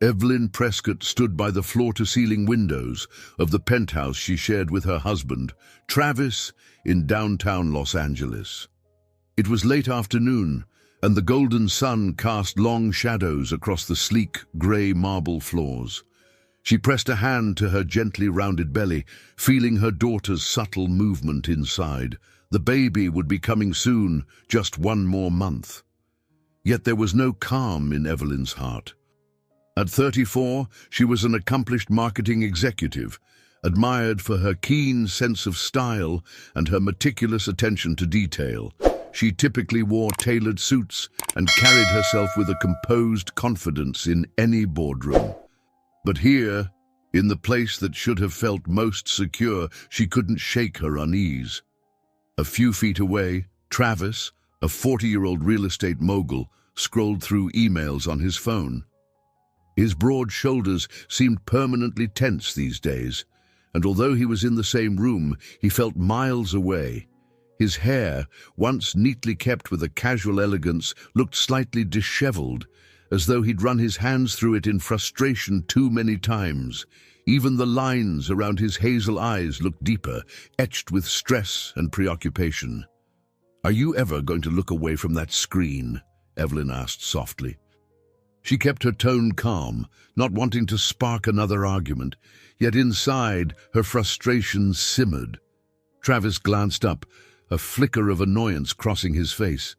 Evelyn Prescott stood by the floor-to-ceiling windows of the penthouse she shared with her husband, Travis, in downtown Los Angeles. It was late afternoon, and the golden sun cast long shadows across the sleek, grey marble floors. She pressed a hand to her gently rounded belly, feeling her daughter's subtle movement inside. The baby would be coming soon, just one more month. Yet there was no calm in Evelyn's heart. At 34, she was an accomplished marketing executive, admired for her keen sense of style and her meticulous attention to detail. She typically wore tailored suits and carried herself with a composed confidence in any boardroom. But here, in the place that should have felt most secure, she couldn't shake her unease. A few feet away, Travis, a 40-year-old real estate mogul, scrolled through emails on his phone. His broad shoulders seemed permanently tense these days, and although he was in the same room, he felt miles away. His hair, once neatly kept with a casual elegance, looked slightly disheveled, as though he'd run his hands through it in frustration too many times. Even the lines around his hazel eyes looked deeper, etched with stress and preoccupation. "Are you ever going to look away from that screen?" Evelyn asked softly. She kept her tone calm, not wanting to spark another argument, yet inside her frustration simmered. Travis glanced up, a flicker of annoyance crossing his face.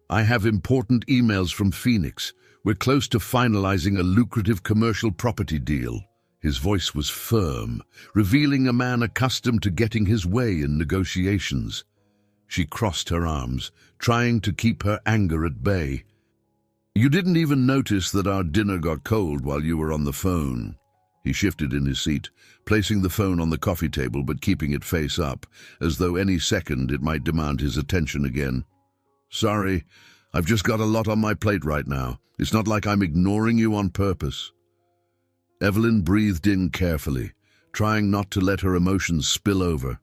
"I have important emails from Phoenix. We're close to finalizing a lucrative commercial property deal." His voice was firm, revealing a man accustomed to getting his way in negotiations. She crossed her arms, trying to keep her anger at bay. "You didn't even notice that our dinner got cold while you were on the phone." He shifted in his seat, placing the phone on the coffee table but keeping it face up, as though any second it might demand his attention again. "Sorry, I've just got a lot on my plate right now. It's not like I'm ignoring you on purpose." Evelyn breathed in carefully, trying not to let her emotions spill over.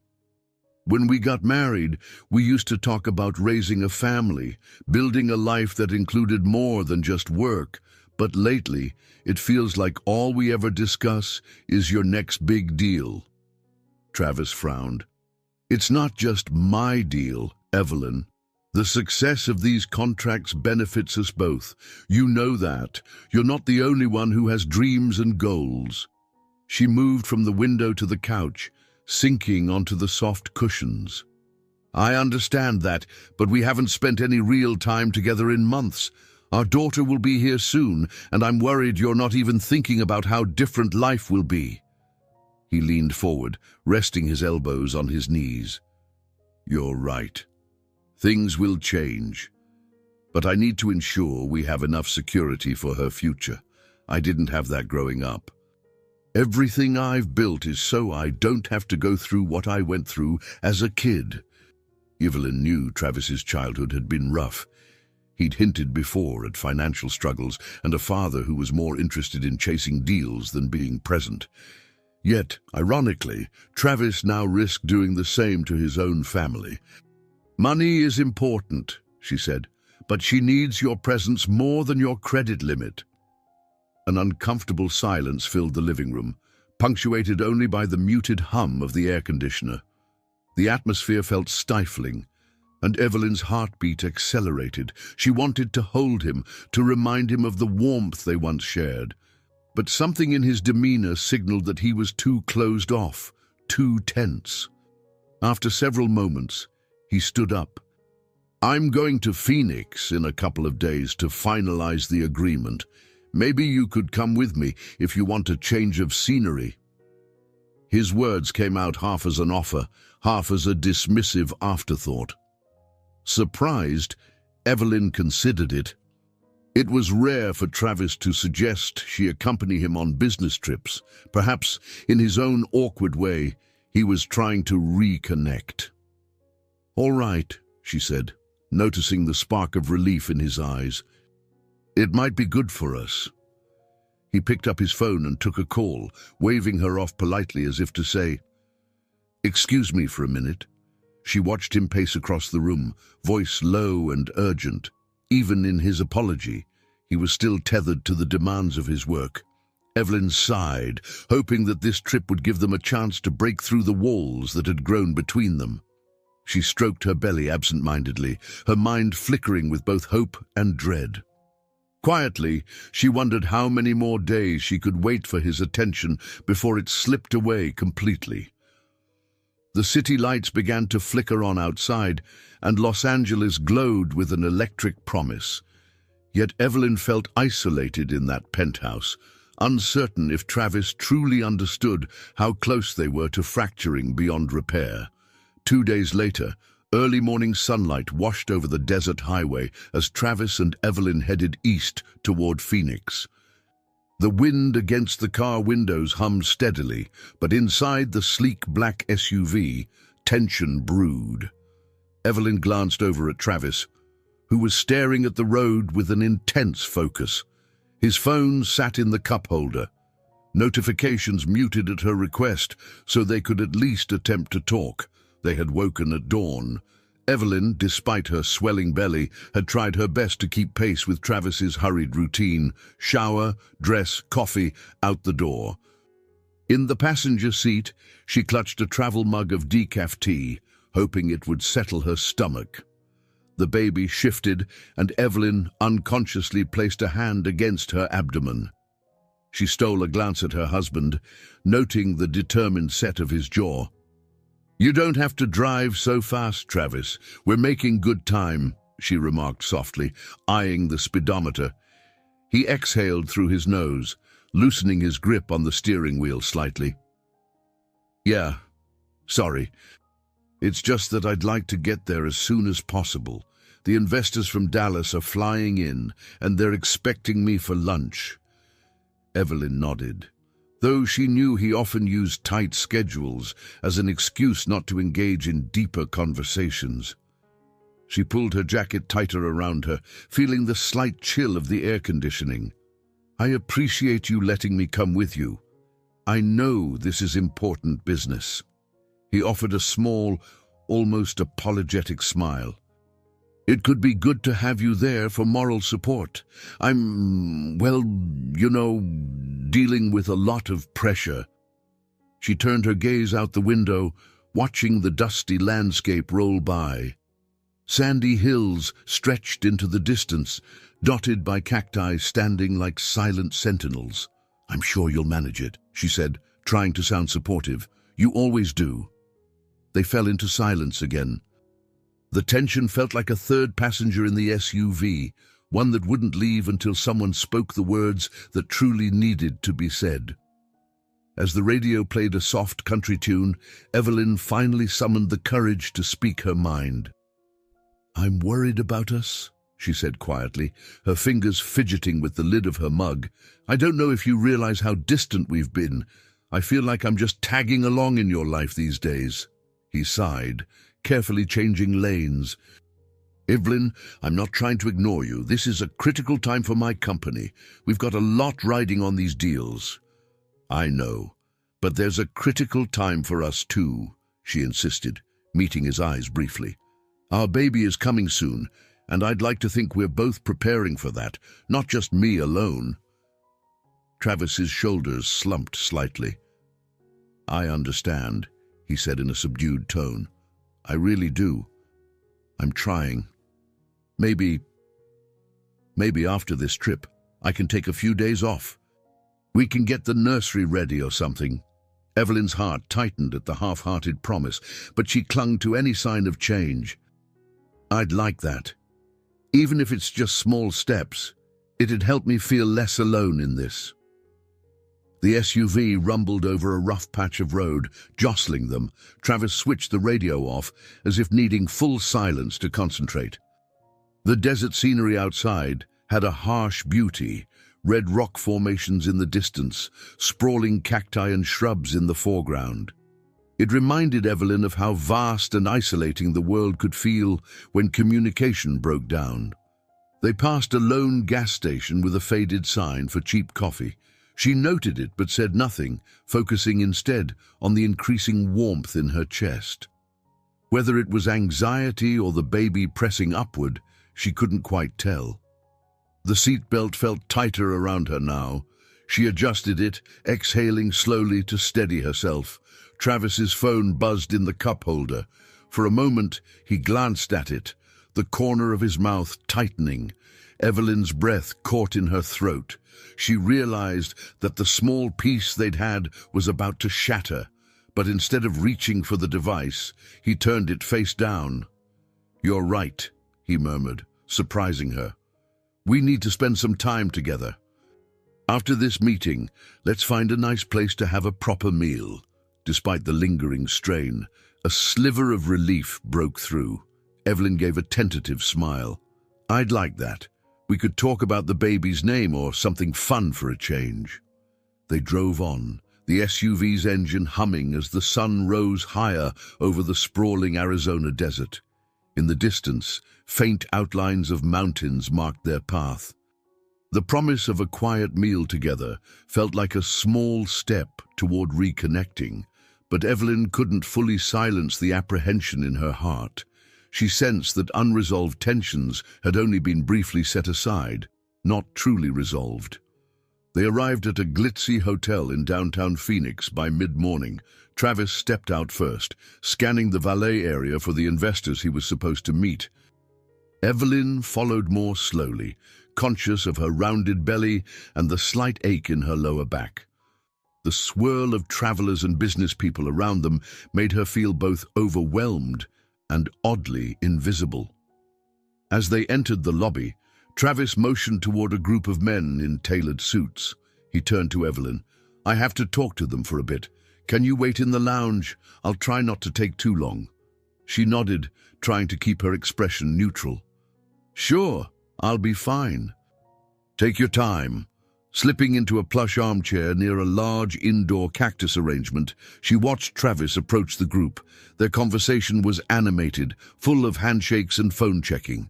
"When we got married, we used to talk about raising a family, building a life that included more than just work. But lately, it feels like all we ever discuss is your next big deal." Travis frowned. "It's not just my deal, Evelyn. The success of these contracts benefits us both. You know that. You're not the only one who has dreams and goals." She moved from the window to the couch, sinking onto the soft cushions. "I understand that, but we haven't spent any real time together in months. Our daughter will be here soon, and I'm worried you're not even thinking about how different life will be." He leaned forward, resting his elbows on his knees. "You're right. Things will change. But I need to ensure we have enough security for her future. I didn't have that growing up. Everything I've built is so I don't have to go through what I went through as a kid." Evelyn knew Travis's childhood had been rough. He'd hinted before at financial struggles and a father who was more interested in chasing deals than being present. Yet, ironically, Travis now risked doing the same to his own family. "Money is important," she said, "but she needs your presence more than your credit limit." An uncomfortable silence filled the living room, punctuated only by the muted hum of the air conditioner. The atmosphere felt stifling, and Evelyn's heartbeat accelerated. She wanted to hold him, to remind him of the warmth they once shared. But something in his demeanor signaled that he was too closed off, too tense. After several moments, he stood up. "I'm going to Phoenix in a couple of days to finalize the agreement. Maybe you could come with me if you want a change of scenery." His words came out half as an offer, half as a dismissive afterthought. Surprised, Evelyn considered it. It was rare for Travis to suggest she accompany him on business trips. Perhaps, in his own awkward way, he was trying to reconnect. "All right," she said, noticing the spark of relief in his eyes. "It might be good for us." He picked up his phone and took a call, waving her off politely as if to say, "Excuse me for a minute." She watched him pace across the room, voice low and urgent. Even in his apology, He was still tethered to the demands of his work. Evelyn sighed, hoping that this trip would give them a chance to break through the walls that had grown between them. She stroked her belly absent-mindedly, her mind flickering with both hope and dread. Quietly, she wondered how many more days she could wait for his attention before it slipped away completely. The city lights began to flicker on outside, and Los Angeles glowed with an electric promise. Yet Evelyn felt isolated in that penthouse, uncertain if Travis truly understood how close they were to fracturing beyond repair. 2 days later, early morning sunlight washed over the desert highway as Travis and Evelyn headed east toward Phoenix. The wind against the car windows hummed steadily, but inside the sleek black SUV, tension brewed. Evelyn glanced over at Travis, who was staring at the road with an intense focus. His phone sat in the cup holder. Notifications muted at her request, so they could at least attempt to talk. They had woken at dawn. Evelyn, despite her swelling belly, had tried her best to keep pace with Travis's hurried routine: shower, dress, coffee, out the door. In the passenger seat, she clutched a travel mug of decaf tea, hoping it would settle her stomach. The baby shifted, and Evelyn unconsciously placed a hand against her abdomen. She stole a glance at her husband, noting the determined set of his jaw. "You don't have to drive so fast, Travis. We're making good time," she remarked softly, eyeing the speedometer. He exhaled through his nose, loosening his grip on the steering wheel slightly. "Yeah, sorry. It's just that I'd like to get there as soon as possible. The investors from Dallas are flying in, and they're expecting me for lunch." Evelyn nodded. Though she knew he often used tight schedules as an excuse not to engage in deeper conversations. She pulled her jacket tighter around her, feeling the slight chill of the air conditioning. "I appreciate you letting me come with you. I know this is important business." He offered a small, almost apologetic smile. "It could be good to have you there for moral support. I'm, well, dealing with a lot of pressure." She turned her gaze out the window, watching the dusty landscape roll by. Sandy hills stretched into the distance, dotted by cacti standing like silent sentinels. "I'm sure you'll manage it," she said, trying to sound supportive. "You always do." They fell into silence again. The tension felt like a third passenger in the SUV, one that wouldn't leave until someone spoke the words that truly needed to be said. As the radio played a soft country tune, Evelyn finally summoned the courage to speak her mind. "I'm worried about us," she said quietly, her fingers fidgeting with the lid of her mug. "I don't know if you realize how distant we've been. I feel like I'm just tagging along in your life these days." He sighed, carefully changing lanes. "Evelyn, I'm not trying to ignore you. This is a critical time for my company. We've got a lot riding on these deals." "I know, but there's a critical time for us too," she insisted, meeting his eyes briefly. "Our baby is coming soon, and I'd like to think we're both preparing for that, not just me alone." Travis's shoulders slumped slightly. "I understand," he said in a subdued tone. "I really do. I'm trying. Maybe after this trip, I can take a few days off. We can get the nursery ready or something." Evelyn's heart tightened at the half-hearted promise, but she clung to any sign of change. "I'd like that. Even if it's just small steps, it'd help me feel less alone in this." The SUV rumbled over a rough patch of road, jostling them. Travis switched the radio off, as if needing full silence to concentrate. The desert scenery outside had a harsh beauty: red rock formations in the distance, sprawling cacti and shrubs in the foreground. It reminded Evelyn of how vast and isolating the world could feel when communication broke down. They passed a lone gas station with a faded sign for cheap coffee. She noted it but said nothing, focusing instead on the increasing warmth in her chest. Whether it was anxiety or the baby pressing upward, she couldn't quite tell. The seatbelt felt tighter around her now. She adjusted it, exhaling slowly to steady herself. Travis's phone buzzed in the cup holder. For a moment, he glanced at it, the corner of his mouth tightening. Evelyn's breath caught in her throat. She realized that the small piece they'd had was about to shatter, but instead of reaching for the device, he turned it face down. "You're right," he murmured, surprising her. "We need to spend some time together. After this meeting, let's find a nice place to have a proper meal." Despite the lingering strain, a sliver of relief broke through. Evelyn gave a tentative smile. "I'd like that. We could talk about the baby's name or something fun for a change." They drove on, the SUV's engine humming as the sun rose higher over the sprawling Arizona desert. In the distance, faint outlines of mountains marked their path. The promise of a quiet meal together felt like a small step toward reconnecting, but Evelyn couldn't fully silence the apprehension in her heart. She sensed that unresolved tensions had only been briefly set aside, not truly resolved. They arrived at a glitzy hotel in downtown Phoenix by mid-morning. Travis stepped out first, scanning the valet area for the investors he was supposed to meet. Evelyn followed more slowly, conscious of her rounded belly and the slight ache in her lower back. The swirl of travelers and business people around them made her feel both overwhelmed and oddly invisible. As they entered the lobby, Travis motioned toward a group of men in tailored suits. He turned to Evelyn. "I have to talk to them for a bit. Can you wait in the lounge? I'll try not to take too long." She nodded, trying to keep her expression neutral. "Sure, I'll be fine." "Take your time." Slipping into a plush armchair near a large indoor cactus arrangement, she watched Travis approach the group. Their conversation was animated, full of handshakes and phone checking.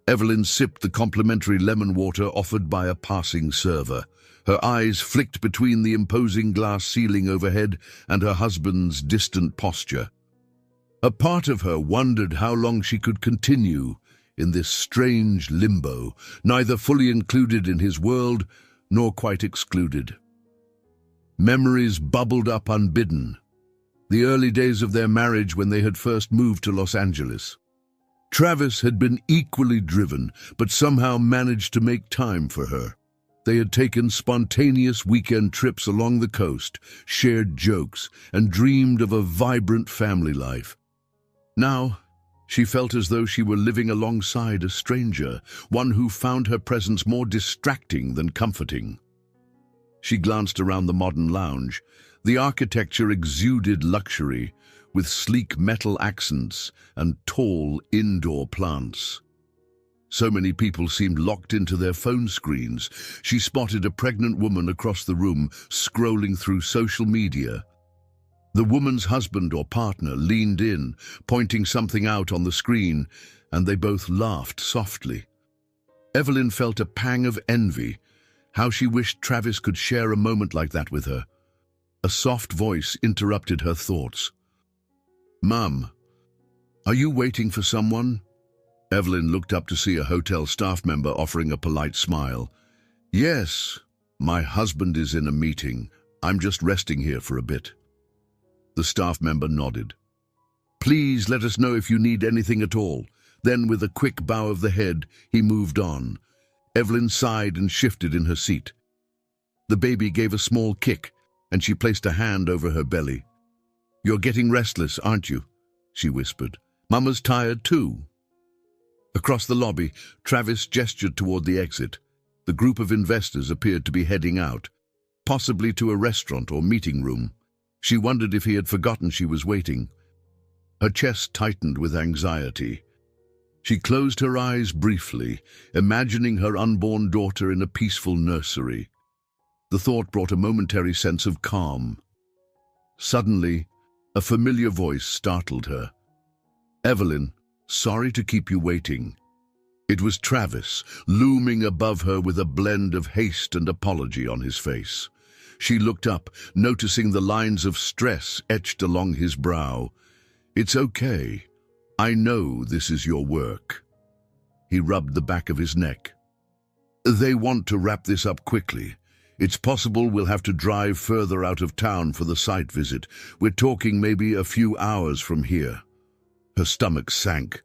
Evelyn sipped the complimentary lemon water offered by a passing server. Her eyes flicked between the imposing glass ceiling overhead and her husband's distant posture. A part of her wondered how long she could continue in this strange limbo, neither fully included in his world nor quite excluded. Memories bubbled up unbidden. The early days of their marriage when they had first moved to Los Angeles. Travis had been equally driven, but somehow managed to make time for her. They had taken spontaneous weekend trips along the coast, shared jokes, and dreamed of a vibrant family life. Now, she felt as though she were living alongside a stranger, one who found her presence more distracting than comforting. She glanced around the modern lounge. The architecture exuded luxury, with sleek metal accents and tall indoor plants. So many people seemed locked into their phone screens. She spotted a pregnant woman across the room, scrolling through social media. The woman's husband or partner leaned in, pointing something out on the screen, and they both laughed softly. Evelyn felt a pang of envy, how she wished Travis could share a moment like that with her. A soft voice interrupted her thoughts. "Mum, are you waiting for someone?" Evelyn looked up to see a hotel staff member offering a polite smile. "Yes, my husband is in a meeting. I'm just resting here for a bit." The staff member nodded. "Please let us know if you need anything at all." Then, with a quick bow of the head, he moved on. Evelyn sighed and shifted in her seat. The baby gave a small kick, and she placed a hand over her belly. "You're getting restless, aren't you?" she whispered. "Mama's tired too." Across the lobby, Travis gestured toward the exit. The group of investors appeared to be heading out, possibly to a restaurant or meeting room. She wondered if he had forgotten she was waiting. Her chest tightened with anxiety. She closed her eyes briefly, imagining her unborn daughter in a peaceful nursery. The thought brought a momentary sense of calm. Suddenly, a familiar voice startled her. "Evelyn, sorry to keep you waiting." It was Travis, looming above her with a blend of haste and apology on his face. She looked up, noticing the lines of stress etched along his brow. "It's okay. I know this is your work." He rubbed the back of his neck. They want to wrap this up quickly. It's possible we'll have to drive further out of town for the site visit. We're talking maybe a few hours from here. Her stomach sank.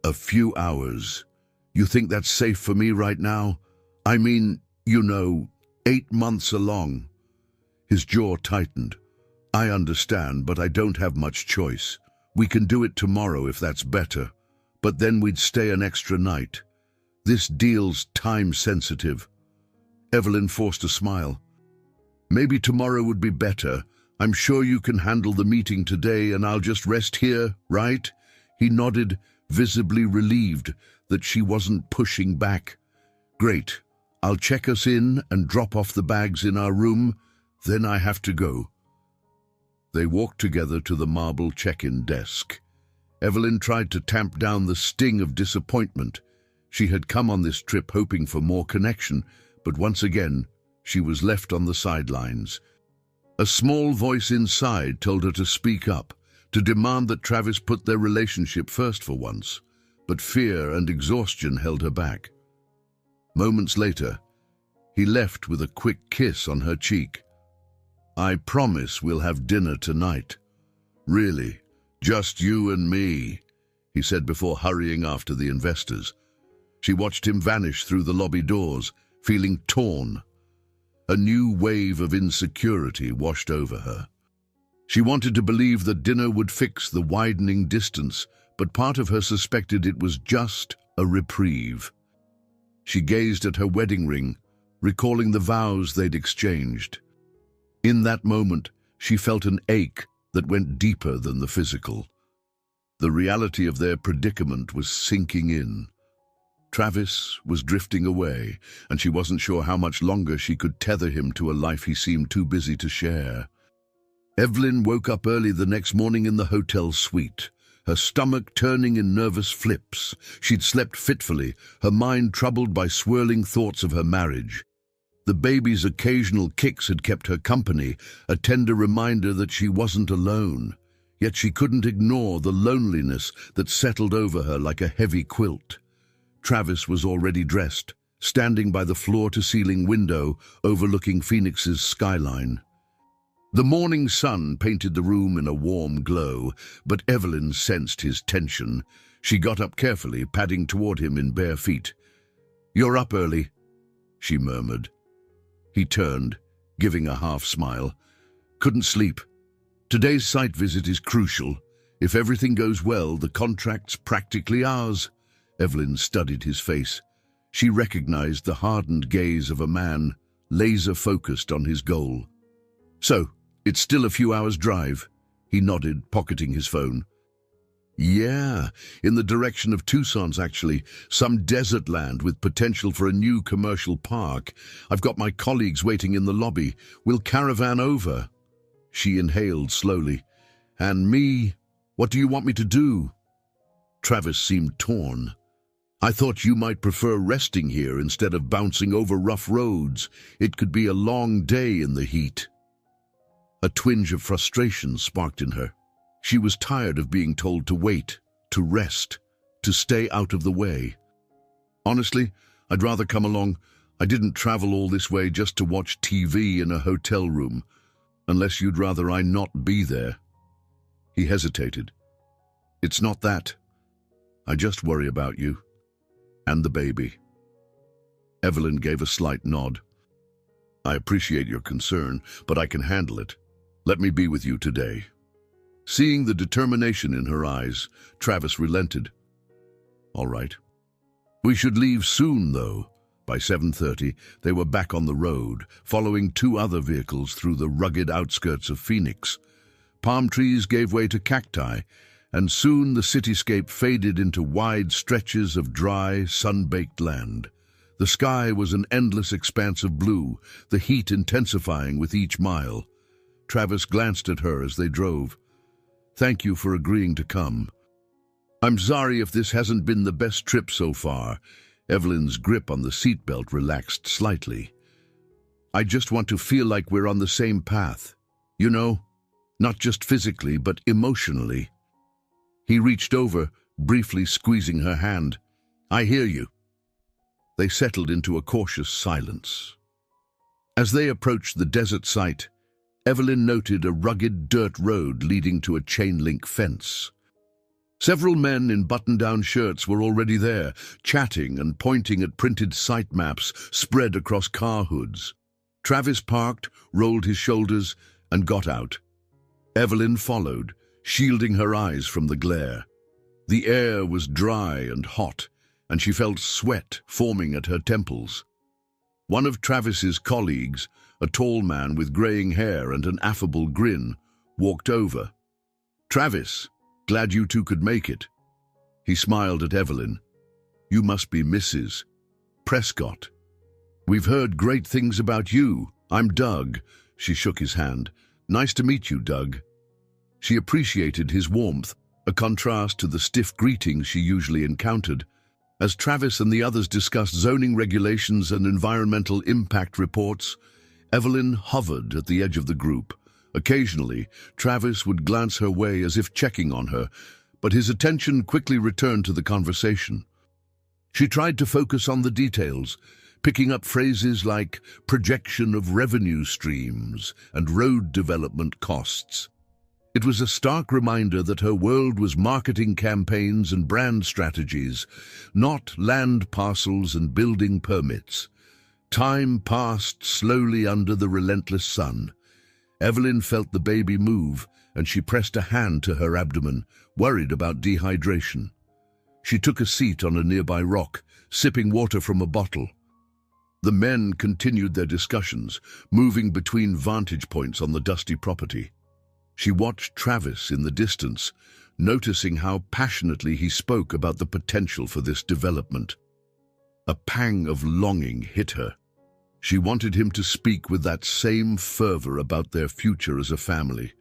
A few hours. You think that's safe for me right now? I mean, 8 months along. His jaw tightened. I understand, but I don't have much choice. We can do it tomorrow if that's better, but then we'd stay an extra night. This deal's time-sensitive. Evelyn forced a smile. Maybe tomorrow would be better. I'm sure you can handle the meeting today and I'll just rest here, right? He nodded, visibly relieved that she wasn't pushing back. Great. I'll check us in and drop off the bags in our room. Then I have to go. They walked together to the marble check-in desk. Evelyn tried to tamp down the sting of disappointment. She had come on this trip hoping for more connection, but once again, she was left on the sidelines. A small voice inside told her to speak up, to demand that Travis put their relationship first for once, but fear and exhaustion held her back. Moments later, he left with a quick kiss on her cheek. I promise we'll have dinner tonight. Really, just you and me, he said before hurrying after the investors. She watched him vanish through the lobby doors, feeling torn. A new wave of insecurity washed over her. She wanted to believe that dinner would fix the widening distance, but part of her suspected it was just a reprieve. She gazed at her wedding ring, recalling the vows they'd exchanged. In that moment, she felt an ache that went deeper than the physical. The reality of their predicament was sinking in. Travis was drifting away, and she wasn't sure how much longer she could tether him to a life he seemed too busy to share. Evelyn woke up early the next morning in the hotel suite, her stomach turning in nervous flips. She'd slept fitfully, her mind troubled by swirling thoughts of her marriage. The baby's occasional kicks had kept her company, a tender reminder that she wasn't alone. Yet she couldn't ignore the loneliness that settled over her like a heavy quilt. Travis was already dressed, standing by the floor-to-ceiling window overlooking Phoenix's skyline. The morning sun painted the room in a warm glow, but Evelyn sensed his tension. She got up carefully, padding toward him in bare feet. "You're up early," she murmured. He turned, giving a half-smile. "Couldn't sleep. Today's site visit is crucial. If everything goes well, the contract's practically ours." Evelyn studied his face. She recognized the hardened gaze of a man, laser-focused on his goal. "So, it's still a few hours' drive?" He nodded, pocketing his phone. "Yeah, in the direction of Tucson's actually, some desert land with potential for a new commercial park. I've got my colleagues waiting in the lobby. We'll caravan over." She inhaled slowly. "And me? What do you want me to do?" Travis seemed torn. "I thought you might prefer resting here instead of bouncing over rough roads. It could be a long day in the heat." A twinge of frustration sparked in her. She was tired of being told to wait, to rest, to stay out of the way. "Honestly, I'd rather come along. I didn't travel all this way just to watch TV in a hotel room, unless you'd rather I not be there." He hesitated. "It's not that. I just worry about you. And the baby." Evelyn gave a slight nod. "I appreciate your concern, but I can handle it. Let me be with you today." Seeing the determination in her eyes, Travis relented. "All right. We should leave soon, though." By 7:30, they were back on the road, following 2 other vehicles through the rugged outskirts of Phoenix. Palm trees gave way to cacti, and soon the cityscape faded into wide stretches of dry, sun-baked land. The sky was an endless expanse of blue, the heat intensifying with each mile. Travis glanced at her as they drove. "Thank you for agreeing to come. I'm sorry if this hasn't been the best trip so far." Evelyn's grip on the seatbelt relaxed slightly. "I just want to feel like we're on the same path. You know, not just physically, but emotionally." He reached over, briefly squeezing her hand. "I hear you." They settled into a cautious silence. As they approached the desert site, Evelyn noted a rugged dirt road leading to a chain-link fence. Several men in button-down shirts were already there, chatting and pointing at printed site maps spread across car hoods. Travis parked, rolled his shoulders, and got out. Evelyn followed, shielding her eyes from the glare. The air was dry and hot, and she felt sweat forming at her temples. One of Travis's colleagues, a tall man with graying hair and an affable grin, walked over. "Travis, glad you two could make it." He smiled at Evelyn. "You must be Mrs. Prescott. We've heard great things about you. I'm Doug." She shook his hand. "Nice to meet you, Doug." She appreciated his warmth, a contrast to the stiff greetings she usually encountered. As Travis and the others discussed zoning regulations and environmental impact reports, Evelyn hovered at the edge of the group. Occasionally, Travis would glance her way as if checking on her, but his attention quickly returned to the conversation. She tried to focus on the details, picking up phrases like projection of revenue streams and road development costs. It was a stark reminder that her world was marketing campaigns and brand strategies, not land parcels and building permits. Time passed slowly under the relentless sun. Evelyn felt the baby move, and she pressed a hand to her abdomen, worried about dehydration. She took a seat on a nearby rock, sipping water from a bottle. The men continued their discussions, moving between vantage points on the dusty property. She watched Travis in the distance, noticing how passionately he spoke about the potential for this development. A pang of longing hit her. She wanted him to speak with that same fervor about their future as a family.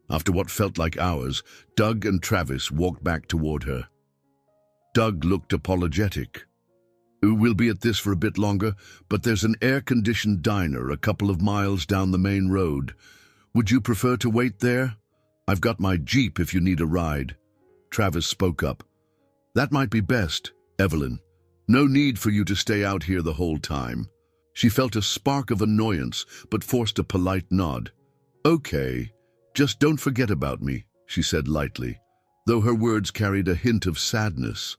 After what felt like hours, Doug and Travis walked back toward her. Doug looked apologetic. "We'll be at this for a bit longer, but there's an air-conditioned diner a couple of miles down the main road. Would you prefer to wait there? I've got my Jeep if you need a ride." Travis spoke up. "That might be best, Evelyn. No need for you to stay out here the whole time." She felt a spark of annoyance, but forced a polite nod. "Okay, just don't forget about me," she said lightly, though her words carried a hint of sadness.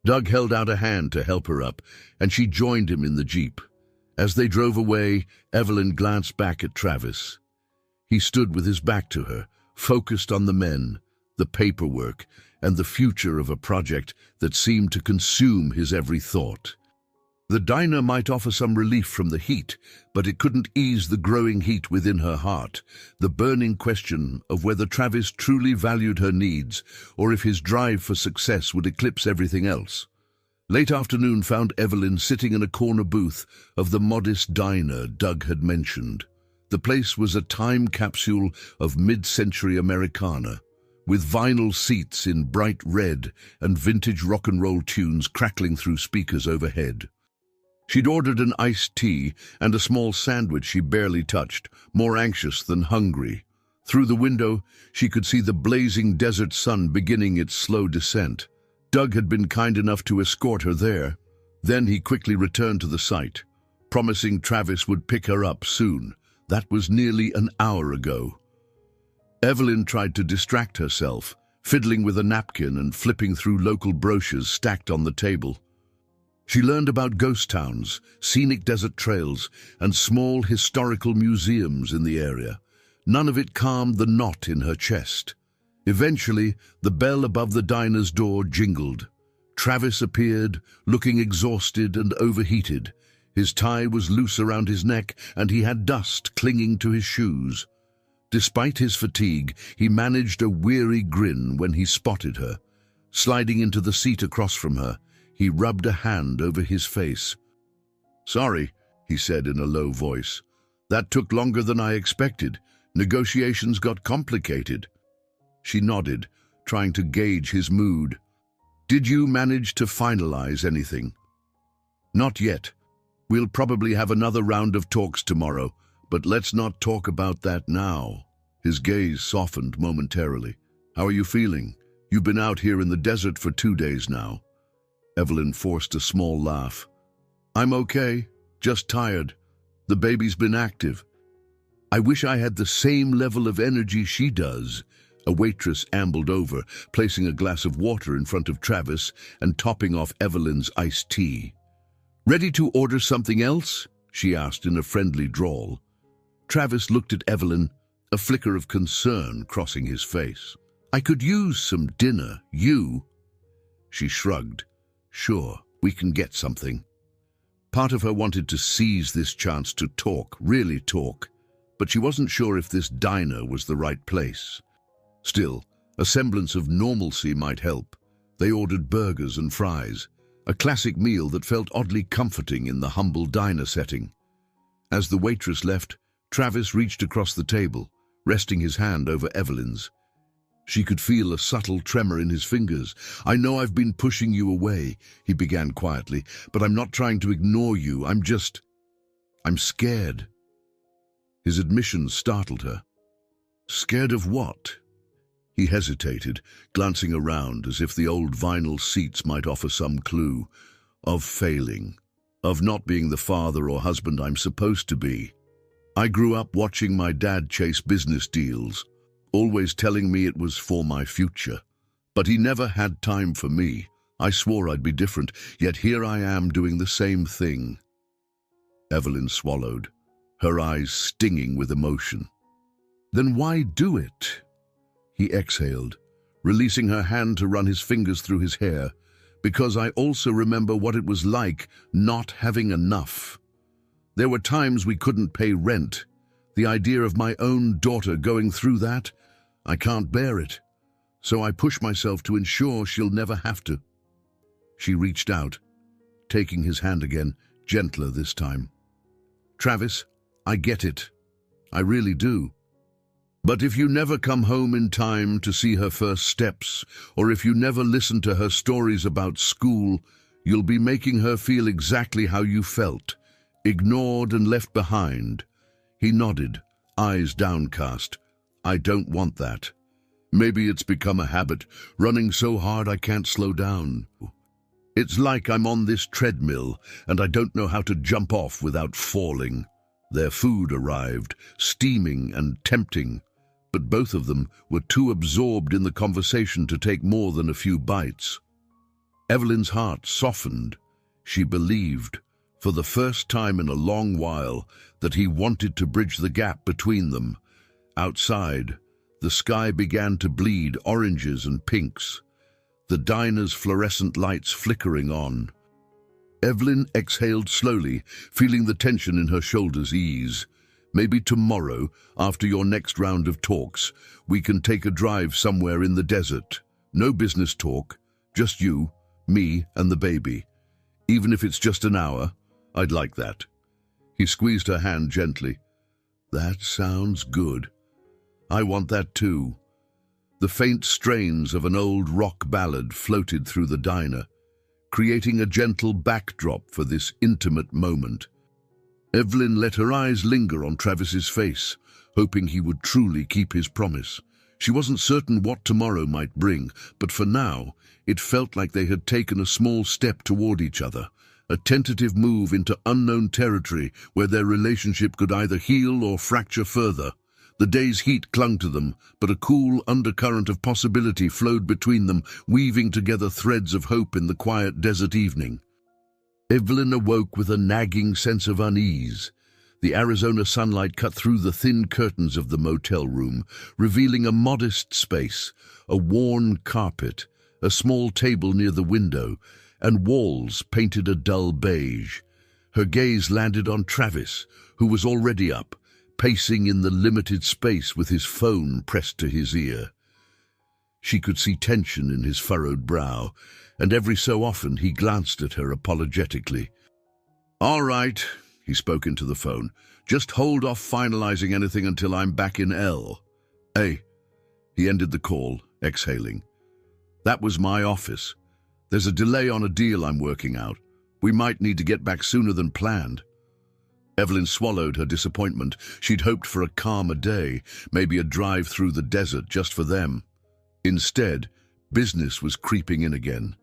Doug held out a hand to help her up, and she joined him in the Jeep. As they drove away, Evelyn glanced back at Travis. He stood with his back to her, focused on the men, the paperwork, and the future of a project that seemed to consume his every thought. The diner might offer some relief from the heat, but it couldn't ease the growing heat within her heart, the burning question of whether Travis truly valued her needs or if his drive for success would eclipse everything else. Late afternoon found Evelyn sitting in a corner booth of the modest diner Doug had mentioned. The place was a time capsule of mid-century Americana, with vinyl seats in bright red and vintage rock and roll tunes crackling through speakers overhead. She'd ordered an iced tea and a small sandwich she barely touched, more anxious than hungry. Through the window, she could see the blazing desert sun beginning its slow descent. Doug had been kind enough to escort her there. Then he quickly returned to the site, promising Travis would pick her up soon. That was nearly an hour ago. Evelyn tried to distract herself, fiddling with a napkin and flipping through local brochures stacked on the table. She learned about ghost towns, scenic desert trails, and small historical museums in the area. None of it calmed the knot in her chest. Eventually, the bell above the diner's door jingled. Travis appeared, looking exhausted and overheated. His tie was loose around his neck, and he had dust clinging to his shoes. Despite his fatigue, he managed a weary grin when he spotted her. Sliding into the seat across from her, he rubbed a hand over his face. "Sorry," he said in a low voice. "That took longer than I expected. Negotiations got complicated." She nodded, trying to gauge his mood. "Did you manage to finalize anything?" "Not yet. We'll probably have another round of talks tomorrow, but let's not talk about that now." His gaze softened momentarily. "How are you feeling? You've been out here in the desert for 2 days now." Evelyn forced a small laugh. I'm okay, just tired. The baby's been active. I wish I had the same level of energy she does. A waitress ambled over, placing a glass of water in front of Travis and topping off Evelyn's iced tea. Ready to order something else? She asked in a friendly drawl. Travis looked at Evelyn, a flicker of concern crossing his face. I could use some dinner, you. She shrugged. Sure, we can get something. Part of her wanted to seize this chance to talk, really talk, but she wasn't sure if this diner was the right place. Still, a semblance of normalcy might help. They ordered burgers and fries, a classic meal that felt oddly comforting in the humble diner setting. As the waitress left, Travis reached across the table, resting his hand over Evelyn's. She could feel a subtle tremor in his fingers. I know I've been pushing you away, he began quietly, but I'm not trying to ignore you. I'm scared. His admission startled her. Scared of what? He hesitated, glancing around as if the old vinyl seats might offer some clue. Of failing. Of not being the father or husband I'm supposed to be. I grew up watching my dad chase business deals, always telling me it was for my future. But he never had time for me. I swore I'd be different, yet here I am doing the same thing. Evelyn swallowed, her eyes stinging with emotion. Then why do it? He exhaled, releasing her hand to run his fingers through his hair, because I also remember what it was like not having enough. There were times we couldn't pay rent. The idea of my own daughter going through that, I can't bear it. So I push myself to ensure she'll never have to. She reached out, taking his hand again, gentler this time. Travis, I get it. I really do. But if you never come home in time to see her first steps, or if you never listen to her stories about school, you'll be making her feel exactly how you felt, ignored and left behind. He nodded, eyes downcast. I don't want that. Maybe it's become a habit, running so hard I can't slow down. It's like I'm on this treadmill and I don't know how to jump off without falling. Their food arrived, steaming and tempting, but both of them were too absorbed in the conversation to take more than a few bites. Evelyn's heart softened. She believed, for the first time in a long while, that he wanted to bridge the gap between them. Outside, the sky began to bleed oranges and pinks, the diner's fluorescent lights flickering on. Evelyn exhaled slowly, feeling the tension in her shoulders ease. Maybe tomorrow, after your next round of talks, we can take a drive somewhere in the desert. No business talk, just you, me, and the baby. Even if it's just an hour, I'd like that. He squeezed her hand gently. That sounds good. I want that too. The faint strains of an old rock ballad floated through the diner, creating a gentle backdrop for this intimate moment. Evelyn let her eyes linger on Travis's face, hoping he would truly keep his promise. She wasn't certain what tomorrow might bring, but for now, it felt like they had taken a small step toward each other, a tentative move into unknown territory where their relationship could either heal or fracture further. The day's heat clung to them, but a cool undercurrent of possibility flowed between them, weaving together threads of hope in the quiet desert evening. Evelyn awoke with a nagging sense of unease. The Arizona sunlight cut through the thin curtains of the motel room, revealing a modest space, a worn carpet, a small table near the window, and walls painted a dull beige. Her gaze landed on Travis, who was already up, pacing in the limited space with his phone pressed to his ear. She could see tension in his furrowed brow, and every so often he glanced at her apologetically. All right, he spoke into the phone. Just hold off finalizing anything until I'm back in L. Hey, he ended the call, exhaling. That was my office. There's a delay on a deal I'm working out. We might need to get back sooner than planned. Evelyn swallowed her disappointment. She'd hoped for a calmer day, maybe a drive through the desert just for them. Instead, business was creeping in again.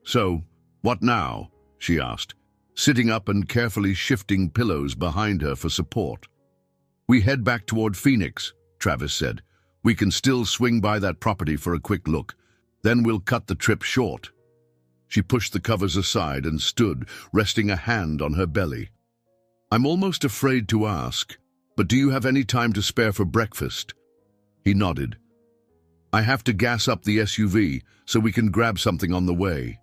So, what now? She asked, sitting up and carefully shifting pillows behind her for support. "We head back toward Phoenix," Travis said. "We can still swing by that property for a quick look. Then we'll cut the trip short." She pushed the covers aside and stood, resting a hand on her belly. "I'm almost afraid to ask, but do you have any time to spare for breakfast?" He nodded. "I have to gas up the SUV so we can grab something on the way.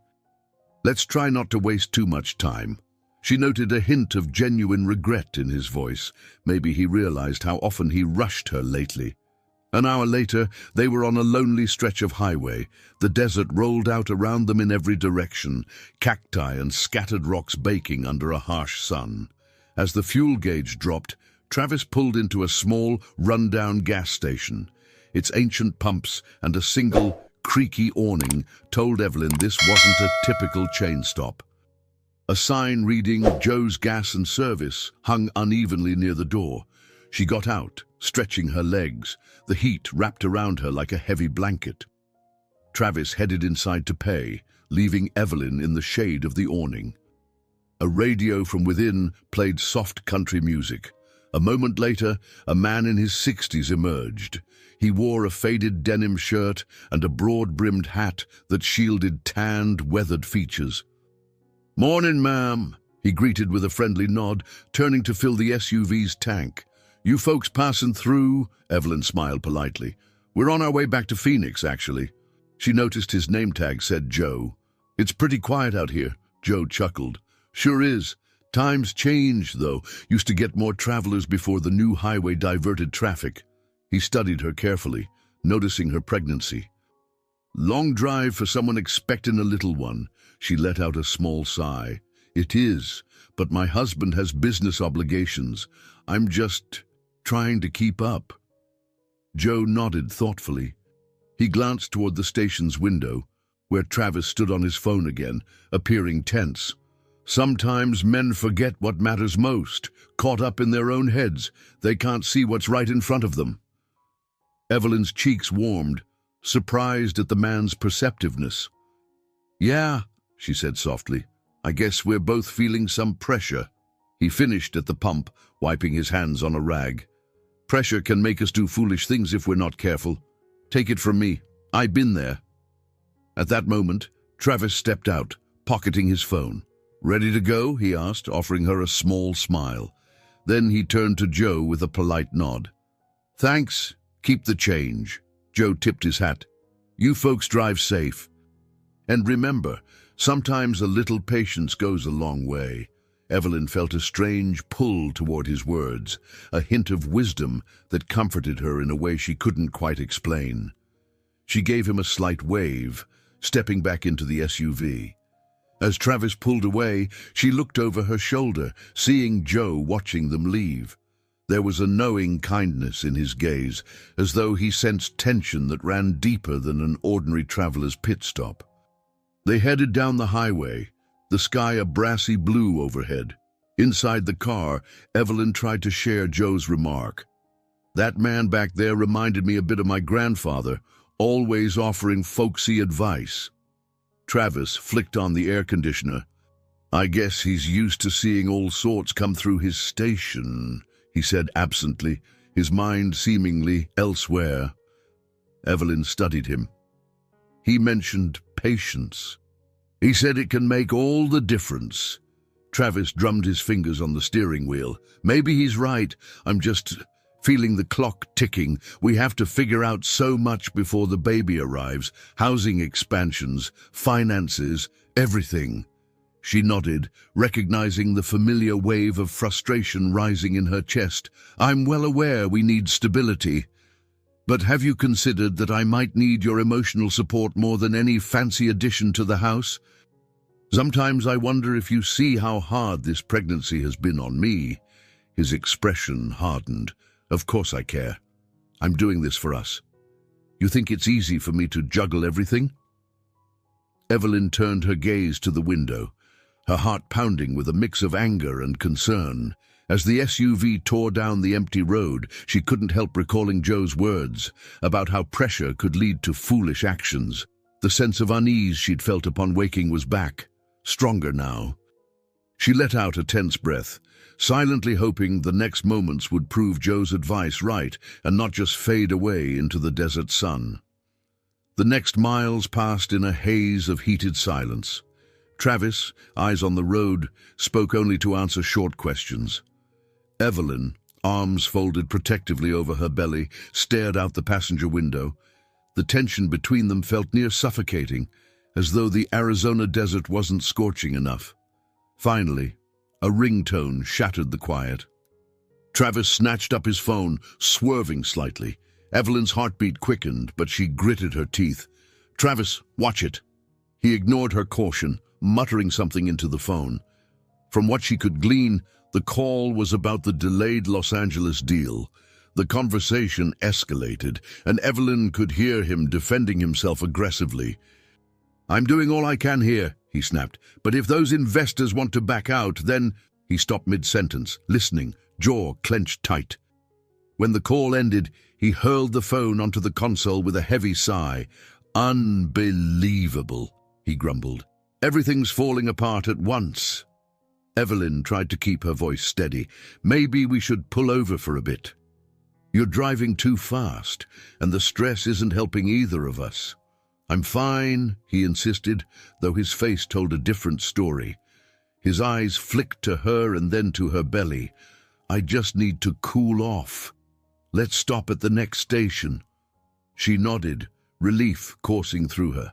Let's try not to waste too much time." She noted a hint of genuine regret in his voice. Maybe he realized how often he rushed her lately. An hour later, they were on a lonely stretch of highway. The desert rolled out around them in every direction, cacti and scattered rocks baking under a harsh sun. As the fuel gauge dropped, Travis pulled into a small, run-down gas station. Its ancient pumps and a single, creaky awning told Evelyn this wasn't a typical chain stop. A sign reading "Joe's Gas and Service" hung unevenly near the door. She got out, stretching her legs, the heat wrapped around her like a heavy blanket. Travis headed inside to pay, leaving Evelyn in the shade of the awning. A radio from within played soft country music. A moment later, a man in his 60s emerged. He wore a faded denim shirt and a broad-brimmed hat that shielded tanned, weathered features. "Morning, ma'am," he greeted with a friendly nod, turning to fill the SUV's tank. "You folks passing through?" Evelyn smiled politely. "We're on our way back to Phoenix, actually." She noticed his name tag said Joe. "It's pretty quiet out here," Joe chuckled. "Sure is. Times changed, though. Used to get more travelers before the new highway diverted traffic." He studied her carefully, noticing her pregnancy. "Long drive for someone expecting a little one." She let out a small sigh. "It is, but my husband has business obligations. I'm just trying to keep up." Joe nodded thoughtfully. He glanced toward the station's window, where Travis stood on his phone again, appearing tense. "Sometimes men forget what matters most, caught up in their own heads. They can't see what's right in front of them." Evelyn's cheeks warmed, surprised at the man's perceptiveness. "Yeah," she said softly. "I guess we're both feeling some pressure." He finished at the pump, wiping his hands on a rag. "Pressure can make us do foolish things if we're not careful. Take it from me, I've been there." At that moment, Travis stepped out, pocketing his phone. "Ready to go?" he asked, offering her a small smile. Then he turned to Joe with a polite nod. "Thanks. Keep the change." Joe tipped his hat. "You folks drive safe. And remember, sometimes a little patience goes a long way." Evelyn felt a strange pull toward his words, a hint of wisdom that comforted her in a way she couldn't quite explain. She gave him a slight wave, stepping back into the SUV. As Travis pulled away, she looked over her shoulder, seeing Joe watching them leave. There was a knowing kindness in his gaze, as though he sensed tension that ran deeper than an ordinary traveler's pit stop. They headed down the highway, the sky a brassy blue overhead. Inside the car, Evelyn tried to share Joe's remark. "That man back there reminded me a bit of my grandfather, always offering folksy advice." Travis flicked on the air conditioner. "I guess he's used to seeing all sorts come through his station," he said absently, his mind seemingly elsewhere. Evelyn studied him. "He mentioned patience. He said it can make all the difference." Travis drummed his fingers on the steering wheel. "Maybe he's right. I'm just feeling the clock ticking. We have to figure out so much before the baby arrives. Housing expansions, finances, everything." She nodded, recognizing the familiar wave of frustration rising in her chest. "I'm well aware we need stability. But have you considered that I might need your emotional support more than any fancy addition to the house? Sometimes I wonder if you see how hard this pregnancy has been on me." His expression hardened. "Of course I care. I'm doing this for us. You think it's easy for me to juggle everything?" Evelyn turned her gaze to the window, her heart pounding with a mix of anger and concern. As the SUV tore down the empty road, she couldn't help recalling Joe's words about how pressure could lead to foolish actions. The sense of unease she'd felt upon waking was back, stronger now. She let out a tense breath, silently hoping the next moments would prove Joe's advice right and not just fade away into the desert sun. The next miles passed in a haze of heated silence. Travis, eyes on the road, spoke only to answer short questions. Evelyn, arms folded protectively over her belly, stared out the passenger window. The tension between them felt near suffocating, as though the Arizona desert wasn't scorching enough. Finally, a ringtone shattered the quiet. Travis snatched up his phone, swerving slightly. Evelyn's heartbeat quickened, but she gritted her teeth. "Travis, watch it." He ignored her caution, muttering something into the phone. From what she could glean, the call was about the delayed Los Angeles deal. The conversation escalated, and Evelyn could hear him defending himself aggressively. "I'm doing all I can here," he snapped. "But if those investors want to back out, then—" He stopped mid-sentence, listening, jaw clenched tight. When the call ended, he hurled the phone onto the console with a heavy sigh. "Unbelievable," he grumbled. "Everything's falling apart at once." Evelyn tried to keep her voice steady. "Maybe we should pull over for a bit. You're driving too fast, and the stress isn't helping either of us." "I'm fine," he insisted, though his face told a different story. His eyes flicked to her and then to her belly. "I just need to cool off. Let's stop at the next station." She nodded, relief coursing through her.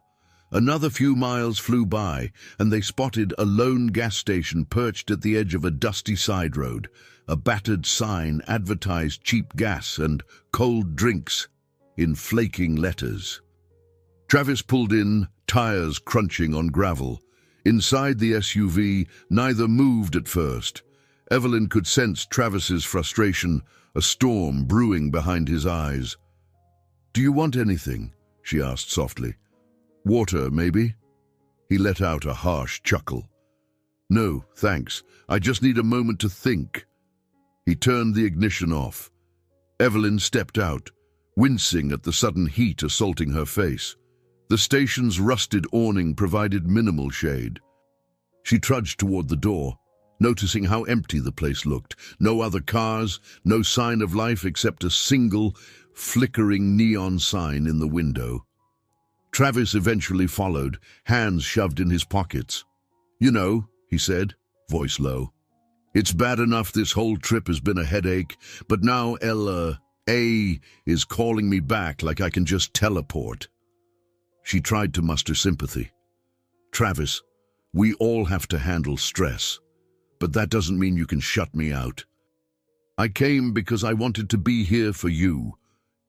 Another few miles flew by, and they spotted a lone gas station perched at the edge of a dusty side road. A battered sign advertised cheap gas and cold drinks in flaking letters. Travis pulled in, tires crunching on gravel. Inside the SUV, neither moved at first. Evelyn could sense Travis's frustration, a storm brewing behind his eyes. "Do you want anything?" she asked softly. "Water, maybe?" He let out a harsh chuckle. "No, thanks. I just need a moment to think." He turned the ignition off. Evelyn stepped out, wincing at the sudden heat assaulting her face. The station's rusted awning provided minimal shade. She trudged toward the door, noticing how empty the place looked. No other cars, no sign of life except a single, flickering neon sign in the window. Travis eventually followed, hands shoved in his pockets. "You know," he said, voice low, "it's bad enough this whole trip has been a headache, but now A is calling me back like I can just teleport." She tried to muster sympathy. "Travis, we all have to handle stress, but that doesn't mean you can shut me out. I came because I wanted to be here for you."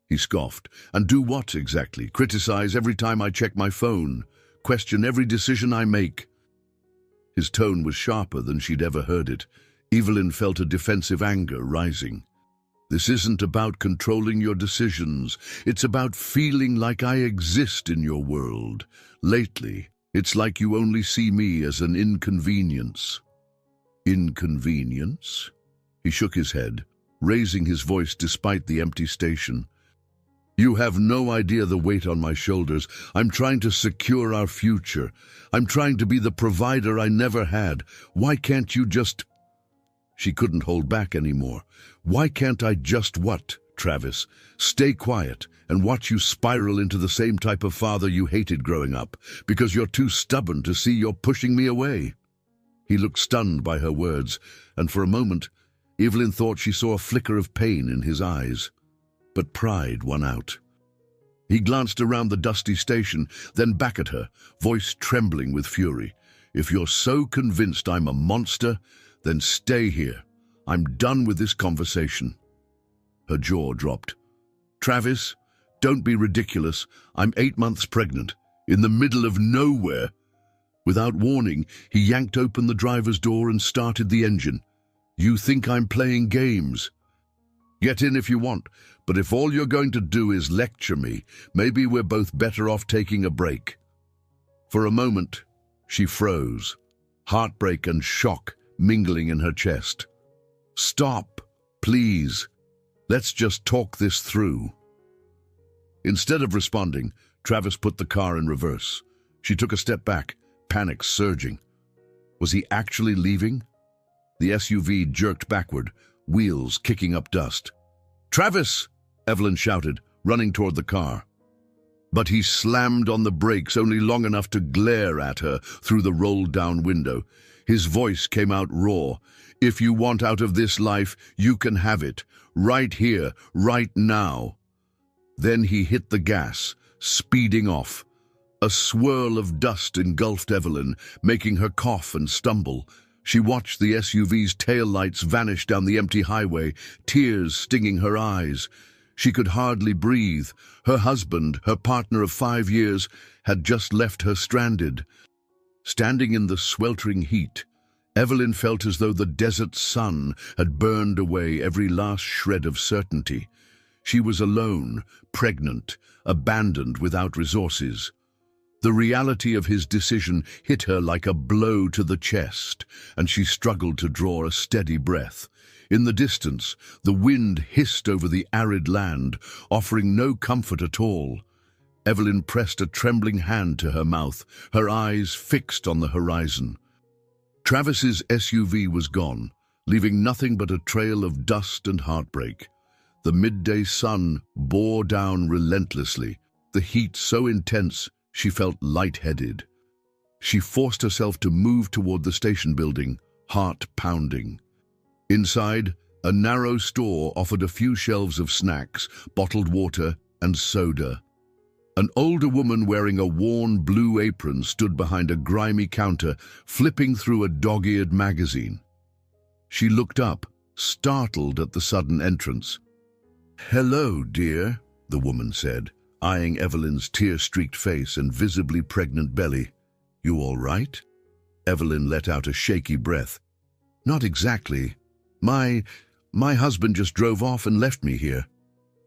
He scoffed. "And do what exactly? Criticize every time I check my phone? Question every decision I make?" His tone was sharper than she'd ever heard it. Evelyn felt a defensive anger rising. "This isn't about controlling your decisions. It's about feeling like I exist in your world. Lately, it's like you only see me as an inconvenience." "Inconvenience?" He shook his head, raising his voice despite the empty station. "You have no idea the weight on my shoulders. I'm trying to secure our future. I'm trying to be the provider I never had. Why can't you just—" She couldn't hold back anymore. "Why can't I just what, Travis? Stay quiet and watch you spiral into the same type of father you hated growing up, because you're too stubborn to see you're pushing me away?" He looked stunned by her words, and for a moment, Evelyn thought she saw a flicker of pain in his eyes. But pride won out. He glanced around the dusty station, then back at her, voice trembling with fury. "If you're so convinced I'm a monster, then stay here. I'm done with this conversation." Her jaw dropped. "Travis, don't be ridiculous. I'm 8 months pregnant, in the middle of nowhere." Without warning, he yanked open the driver's door and started the engine. "You think I'm playing games? Get in if you want, but if all you're going to do is lecture me, maybe we're both better off taking a break." For a moment, she froze, heartbreak and shock mingling in her chest. "Stop, please. Let's just talk this through." Instead of responding, Travis put the car in reverse. She took a step back, panic surging. Was he actually leaving? The SUV jerked backward, wheels kicking up dust. "Travis!" Evelyn shouted, running toward the car. But he slammed on the brakes only long enough to glare at her through the rolled-down window. His voice came out raw. "If you want out of this life, you can have it. Right here, right now." Then he hit the gas, speeding off. A swirl of dust engulfed Evelyn, making her cough and stumble. She watched the SUV's taillights vanish down the empty highway, tears stinging her eyes. She could hardly breathe. Her husband, her partner of 5 years, had just left her stranded. Standing in the sweltering heat, Evelyn felt as though the desert sun had burned away every last shred of certainty. She was alone, pregnant, abandoned without resources. The reality of his decision hit her like a blow to the chest, and she struggled to draw a steady breath. In the distance, the wind hissed over the arid land, offering no comfort at all. Evelyn pressed a trembling hand to her mouth, her eyes fixed on the horizon. Travis's SUV was gone, leaving nothing but a trail of dust and heartbreak. The midday sun bore down relentlessly, the heat so intense she felt lightheaded. She forced herself to move toward the station building, heart pounding. Inside, a narrow store offered a few shelves of snacks, bottled water, and soda. An older woman wearing a worn blue apron stood behind a grimy counter, flipping through a dog-eared magazine. She looked up, startled at the sudden entrance. "Hello, dear," the woman said, eyeing Evelyn's tear-streaked face and visibly pregnant belly. "You all right?" Evelyn let out a shaky breath. "Not exactly. My husband just drove off and left me here."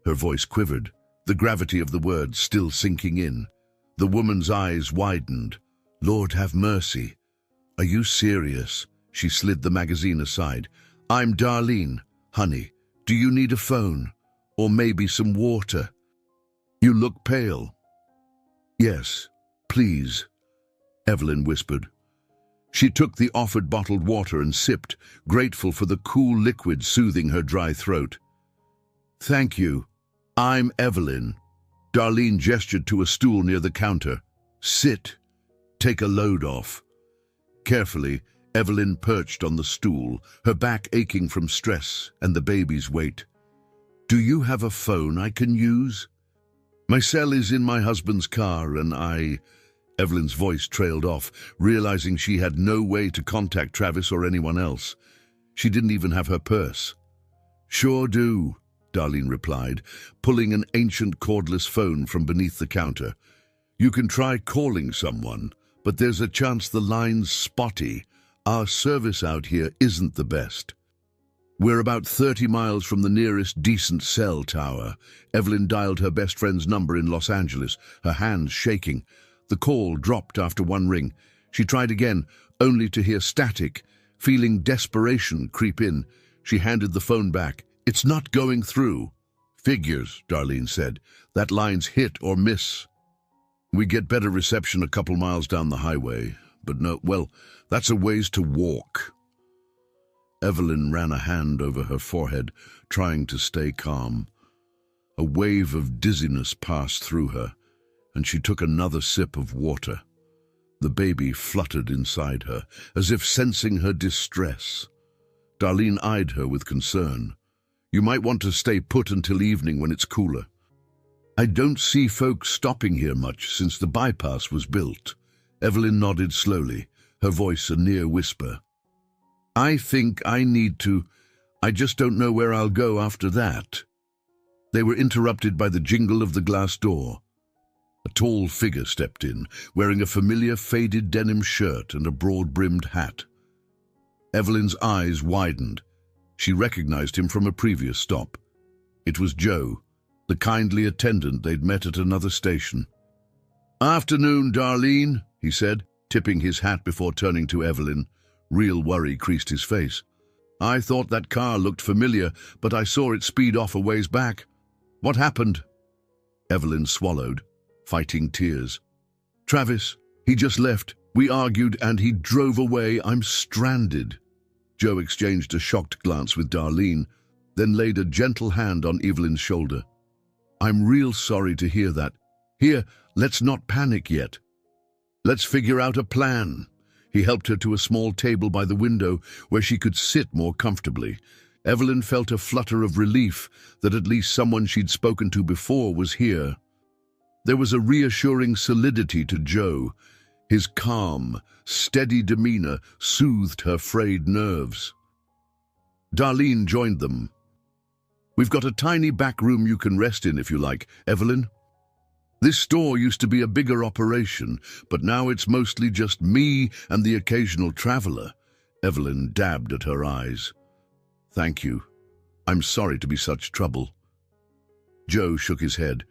Her voice quivered, the gravity of the words still sinking in. The woman's eyes widened. "Lord have mercy. Are you serious?" She slid the magazine aside. "I'm Darlene. Honey, do you need a phone? Or maybe some water? You look pale." "Yes, please," Evelyn whispered. She took the offered bottled water and sipped, grateful for the cool liquid soothing her dry throat. "Thank you. I'm Evelyn." Darlene gestured to a stool near the counter. "Sit. Take a load off." Carefully, Evelyn perched on the stool, her back aching from stress and the baby's weight. "Do you have a phone I can use?" "My cell is in my husband's car and Evelyn's voice trailed off, realizing she had no way to contact Travis or anyone else. She didn't even have her purse. "Sure do," Darlene replied, pulling an ancient cordless phone from beneath the counter. "You can try calling someone, but there's a chance the line's spotty. Our service out here isn't the best." "We're about 30 miles from the nearest decent cell tower." Evelyn dialed her best friend's number in Los Angeles, her hands shaking. The call dropped after one ring. She tried again, only to hear static. Feeling desperation creep in, she handed the phone back. "It's not going through." "Figures," Darlene said. "That line's hit or miss. We get better reception a couple miles down the highway. But no, well, that's a ways to walk." Evelyn ran a hand over her forehead, trying to stay calm. A wave of dizziness passed through her, and she took another sip of water. The baby fluttered inside her, as if sensing her distress. Darlene eyed her with concern. "You might want to stay put until evening when it's cooler." "I don't see folks stopping here much since the bypass was built." Evelyn nodded slowly, her voice a near whisper. "I think I need to. I just don't know where I'll go after that." They were interrupted by the jingle of the glass door. A tall figure stepped in, wearing a familiar faded denim shirt and a broad-brimmed hat. Evelyn's eyes widened. She recognized him from a previous stop. It was Joe, the kindly attendant they'd met at another station. "Afternoon, Darlene," he said, tipping his hat before turning to Evelyn. Real worry creased his face. "I thought that car looked familiar, but I saw it speed off a ways back. What happened?" Evelyn swallowed, fighting tears. "Travis, he just left. We argued and he drove away. I'm stranded." Joe exchanged a shocked glance with Darlene, then laid a gentle hand on Evelyn's shoulder. "I'm real sorry to hear that. Here, let's not panic yet. Let's figure out a plan." He helped her to a small table by the window where she could sit more comfortably. Evelyn felt a flutter of relief that at least someone she'd spoken to before was here. There was a reassuring solidity to Joe. His calm, steady demeanor soothed her frayed nerves. Darlene joined them. "We've got a tiny back room you can rest in if you like, Evelyn. This store used to be a bigger operation, but now it's mostly just me and the occasional traveler." Evelyn dabbed at her eyes. "Thank you. I'm sorry to be such trouble." Joe shook his head.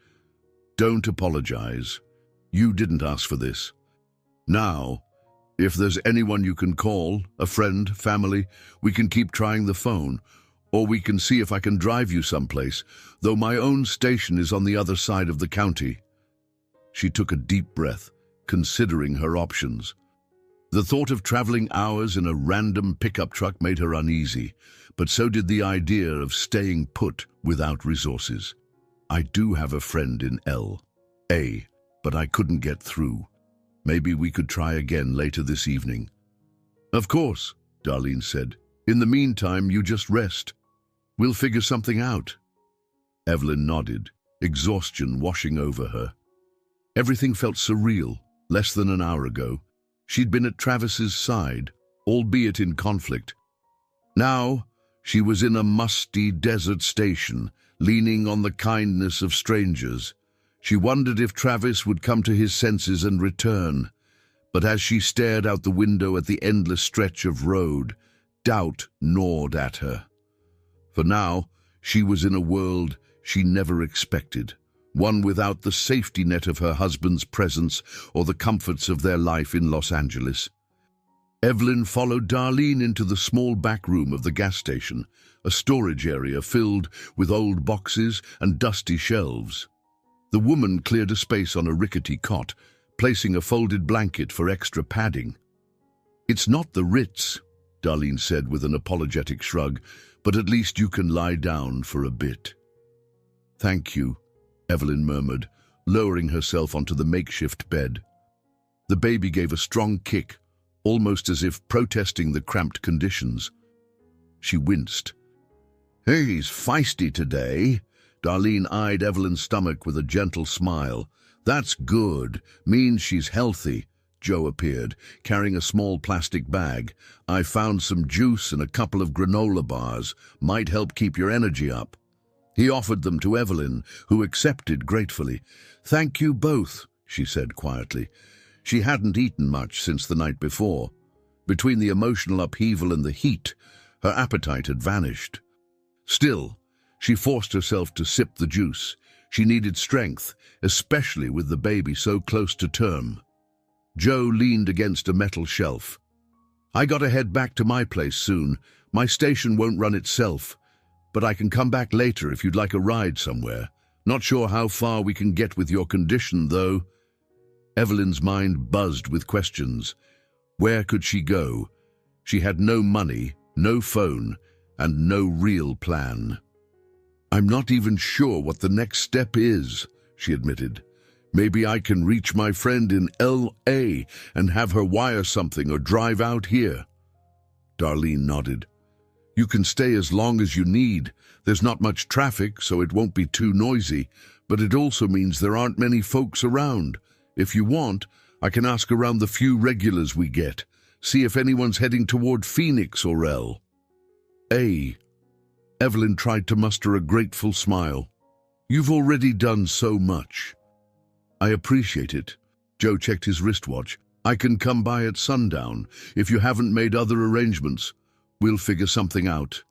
"Don't apologize. You didn't ask for this. Now, if there's anyone you can call, a friend, family, we can keep trying the phone, or we can see if I can drive you someplace, though my own station is on the other side of the county." She took a deep breath, considering her options. The thought of traveling hours in a random pickup truck made her uneasy, but so did the idea of staying put without resources. "I do have a friend in L.A., but I couldn't get through. Maybe we could try again later this evening." "Of course," Darlene said. "In the meantime, you just rest. We'll figure something out." Evelyn nodded, exhaustion washing over her. Everything felt surreal. Less than an hour ago, she'd been at Travis's side, albeit in conflict. Now, she was in a musty desert station, leaning on the kindness of strangers. She wondered if Travis would come to his senses and return. But as she stared out the window at the endless stretch of road, doubt gnawed at her. For now, she was in a world she never expected, one without the safety net of her husband's presence or the comforts of their life in Los Angeles. Evelyn followed Darlene into the small back room of the gas station, a storage area filled with old boxes and dusty shelves. The woman cleared a space on a rickety cot, placing a folded blanket for extra padding. "It's not the Ritz," Darlene said with an apologetic shrug, "but at least you can lie down for a bit." "Thank you," Evelyn murmured, lowering herself onto the makeshift bed. The baby gave a strong kick, almost as if protesting the cramped conditions. She winced. "He's feisty today." Darlene eyed Evelyn's stomach with a gentle smile. "That's good. Means she's healthy." Joe appeared, carrying a small plastic bag. "I found some juice and a couple of granola bars. Might help keep your energy up." He offered them to Evelyn, who accepted gratefully. "Thank you both," she said quietly. She hadn't eaten much since the night before. Between the emotional upheaval and the heat, her appetite had vanished. Still, she forced herself to sip the juice. She needed strength, especially with the baby so close to term. Joe leaned against a metal shelf. "I gotta head back to my place soon. My station won't run itself, but I can come back later if you'd like a ride somewhere. Not sure how far we can get with your condition, though." Evelyn's mind buzzed with questions. Where could she go? She had no money, no phone, and no real plan. "I'm not even sure what the next step is," she admitted. "Maybe I can reach my friend in L.A. and have her wire something or drive out here." Darlene nodded. "You can stay as long as you need. There's not much traffic, so it won't be too noisy, but it also means there aren't many folks around. If you want, I can ask around the few regulars we get, see if anyone's heading toward Phoenix or L.A." Evelyn tried to muster a grateful smile. "You've already done so much." "I appreciate it." Joe checked his wristwatch. "I can come by at sundown. If you haven't made other arrangements, we'll figure something out."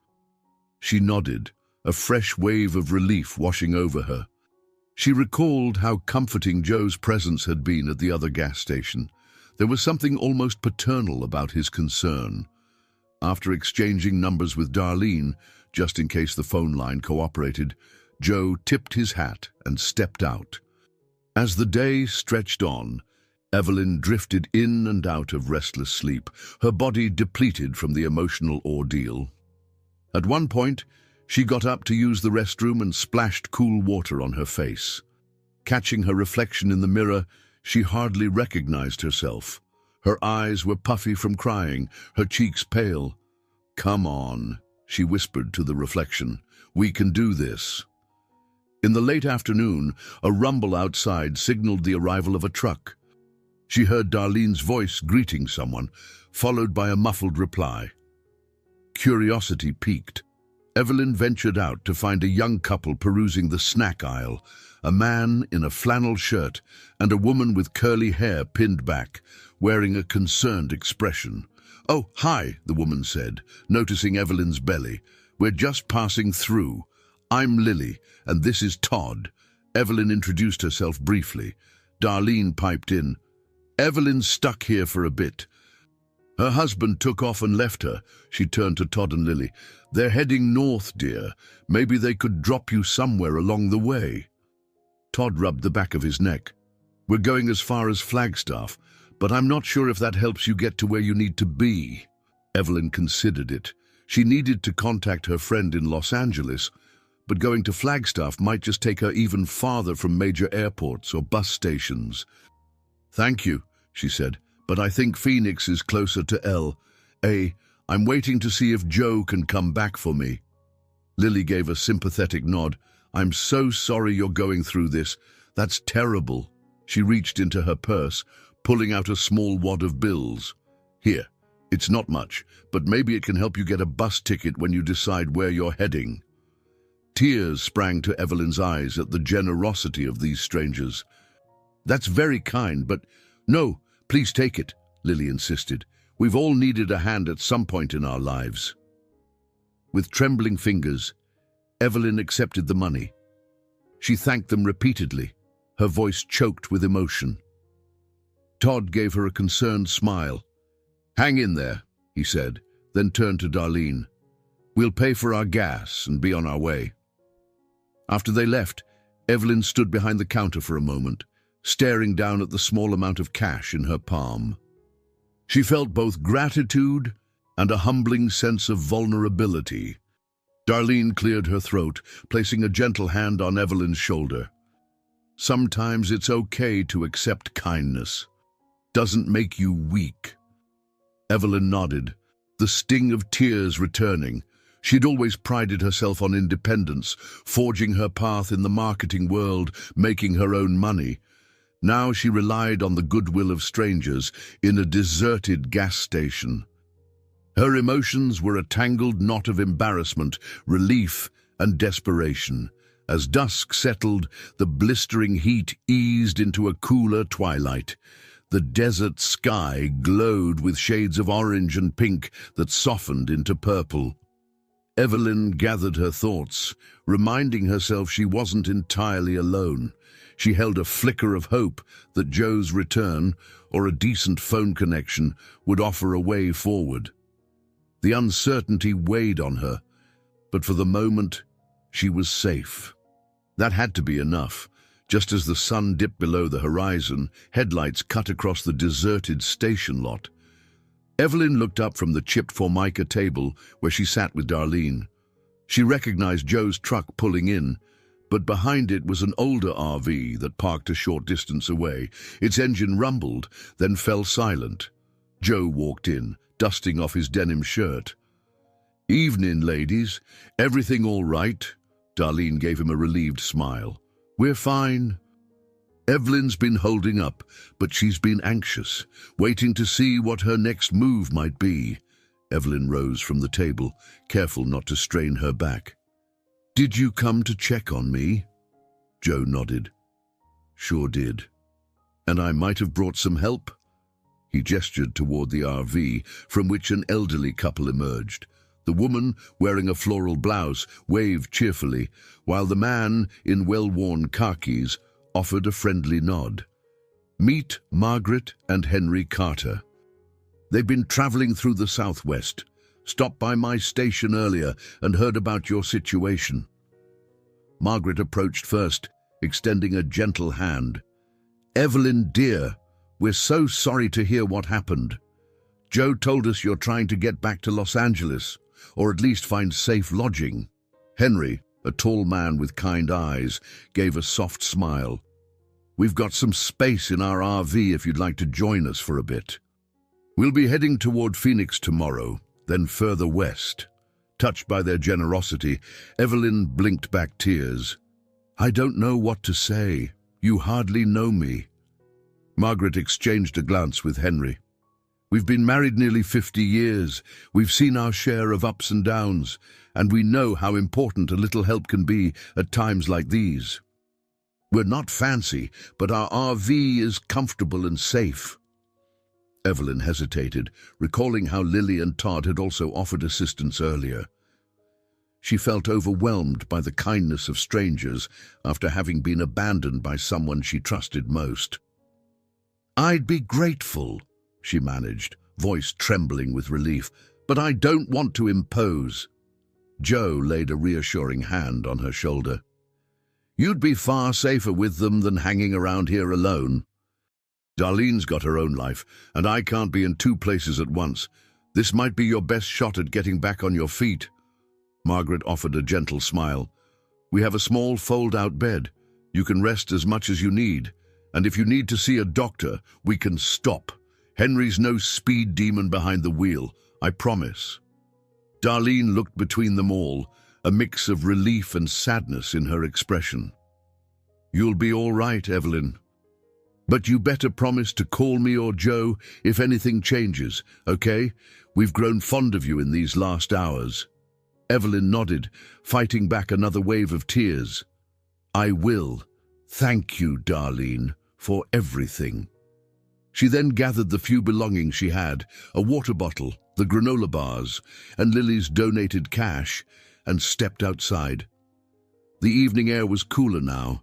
She nodded, a fresh wave of relief washing over her. She recalled how comforting Joe's presence had been at the other gas station. There was something almost paternal about his concern. After exchanging numbers with Darlene, just in case the phone line cooperated, Joe tipped his hat and stepped out. As the day stretched on, Evelyn drifted in and out of restless sleep, her body depleted from the emotional ordeal. At one point, she got up to use the restroom and splashed cool water on her face. Catching her reflection in the mirror, she hardly recognized herself. Her eyes were puffy from crying, her cheeks pale. "Come on," she whispered to the reflection. "We can do this." In the late afternoon, a rumble outside signaled the arrival of a truck. She heard Darlene's voice greeting someone, followed by a muffled reply. Curiosity piqued. Evelyn ventured out to find a young couple perusing the snack aisle, a man in a flannel shirt and a woman with curly hair pinned back, wearing a concerned expression. "Oh, hi," the woman said, noticing Evelyn's belly. "We're just passing through. I'm Lily, and this is Todd." Evelyn introduced herself briefly. Darlene piped in. "Evelyn's stuck here for a bit. Her husband took off and left her." She turned to Todd and Lily. "They're heading north, dear. Maybe they could drop you somewhere along the way." Todd rubbed the back of his neck. "We're going as far as Flagstaff, but I'm not sure if that helps you get to where you need to be." Evelyn considered it. She needed to contact her friend in Los Angeles, but going to Flagstaff might just take her even farther from major airports or bus stations. "Thank you," she said, "but I think Phoenix is closer to L.A. I'm waiting to see if Joe can come back for me." Lily gave a sympathetic nod. "I'm so sorry you're going through this. That's terrible." She reached into her purse, pulling out a small wad of bills. "Here, it's not much, but maybe it can help you get a bus ticket when you decide where you're heading." Tears sprang to Evelyn's eyes at the generosity of these strangers. "That's very kind, but—" "No, please take it," Lily insisted. "We've all needed a hand at some point in our lives." With trembling fingers, Evelyn accepted the money. She thanked them repeatedly, her voice choked with emotion. Todd gave her a concerned smile. "Hang in there," he said, then turned to Darlene. "We'll pay for our gas and be on our way." After they left, Evelyn stood behind the counter for a moment, staring down at the small amount of cash in her palm. She felt both gratitude and a humbling sense of vulnerability. Darlene cleared her throat, placing a gentle hand on Evelyn's shoulder. "Sometimes it's okay to accept kindness. Doesn't make you weak." Evelyn nodded, the sting of tears returning. She'd always prided herself on independence, forging her path in the marketing world, making her own money. Now she relied on the goodwill of strangers in a deserted gas station. Her emotions were a tangled knot of embarrassment, relief, and desperation. As dusk settled, the blistering heat eased into a cooler twilight. The desert sky glowed with shades of orange and pink that softened into purple. Evelyn gathered her thoughts, reminding herself she wasn't entirely alone. She held a flicker of hope that Joe's return, or a decent phone connection, would offer a way forward. The uncertainty weighed on her, but for the moment, she was safe. That had to be enough. Just as the sun dipped below the horizon, headlights cut across the deserted station lot. Evelyn looked up from the chipped formica table where she sat with Darlene. She recognized Joe's truck pulling in, but behind it was an older RV that parked a short distance away. Its engine rumbled, then fell silent. Joe walked in, dusting off his denim shirt. "Evening, ladies. Everything all right?" Darlene gave him a relieved smile. "We're fine." Evelyn's been holding up, but she's been anxious, waiting to see what her next move might be. Evelyn rose from the table, careful not to strain her back. "Did you come to check on me?" Joe nodded. "Sure did. And I might have brought some help." He gestured toward the RV, from which an elderly couple emerged. The woman, wearing a floral blouse, waved cheerfully, while the man, in well-worn khakis, offered a friendly nod. "Meet Margaret and Henry Carter. They've been traveling through the Southwest, stopped by my station earlier and heard about your situation." Margaret approached first, extending a gentle hand. "Evelyn, dear, we're so sorry to hear what happened. Joe told us you're trying to get back to Los Angeles, or at least find safe lodging." Henry, a tall man with kind eyes, gave a soft smile. "We've got some space in our RV if you'd like to join us for a bit. We'll be heading toward Phoenix tomorrow, then further west." Touched by their generosity, Evelyn blinked back tears. "I don't know what to say. You hardly know me." Margaret exchanged a glance with Henry. "We've been married nearly 50 years. We've seen our share of ups and downs, and we know how important a little help can be at times like these. We're not fancy, but our RV is comfortable and safe." Evelyn hesitated, recalling how Lily and Todd had also offered assistance earlier. She felt overwhelmed by the kindness of strangers after having been abandoned by someone she trusted most. "I'd be grateful," she managed, voice trembling with relief, "but I don't want to impose." Joe laid a reassuring hand on her shoulder. "You'd be far safer with them than hanging around here alone. Darlene's got her own life, and I can't be in two places at once. This might be your best shot at getting back on your feet." Margaret offered a gentle smile. "We have a small fold-out bed. You can rest as much as you need, and if you need to see a doctor, we can stop. Henry's no speed demon behind the wheel, I promise." Darlene looked between them all, a mix of relief and sadness in her expression. "You'll be all right, Evelyn. But you better promise to call me or Joe if anything changes, okay? We've grown fond of you in these last hours." Evelyn nodded, fighting back another wave of tears. "I will. Thank you, Darlene, for everything." She then gathered the few belongings she had, a water bottle, the granola bars, and Lily's donated cash, and stepped outside. The evening air was cooler now,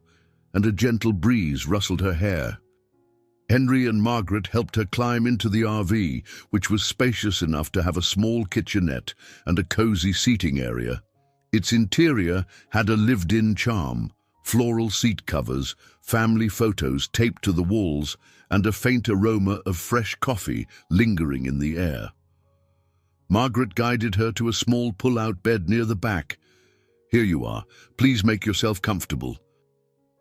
and a gentle breeze rustled her hair. Henry and Margaret helped her climb into the RV, which was spacious enough to have a small kitchenette and a cozy seating area. Its interior had a lived-in charm, floral seat covers, family photos taped to the walls, and a faint aroma of fresh coffee lingering in the air. Margaret guided her to a small pull-out bed near the back. "Here you are. Please make yourself comfortable.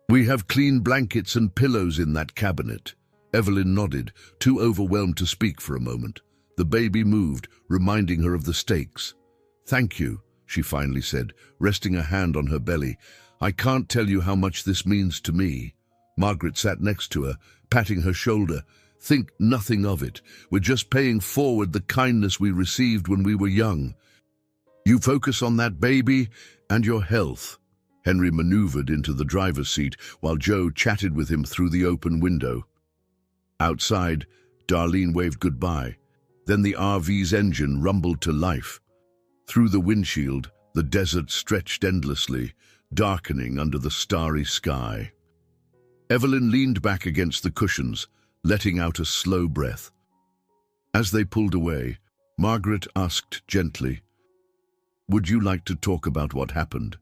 We have clean blankets and pillows in that cabinet." Evelyn nodded, too overwhelmed to speak for a moment. The baby moved, reminding her of the stakes. "Thank you," she finally said, resting a hand on her belly. "I can't tell you how much this means to me." Margaret sat next to her, patting her shoulder. "Think nothing of it. We're just paying forward the kindness we received when we were young. You focus on that baby and your health." Henry maneuvered into the driver's seat while Joe chatted with him through the open window. Outside, Darlene waved goodbye. Then the RV's engine rumbled to life. Through the windshield, the desert stretched endlessly, darkening under the starry sky. Evelyn leaned back against the cushions, letting out a slow breath. As they pulled away, Margaret asked gently, "Would you like to talk about what happened?"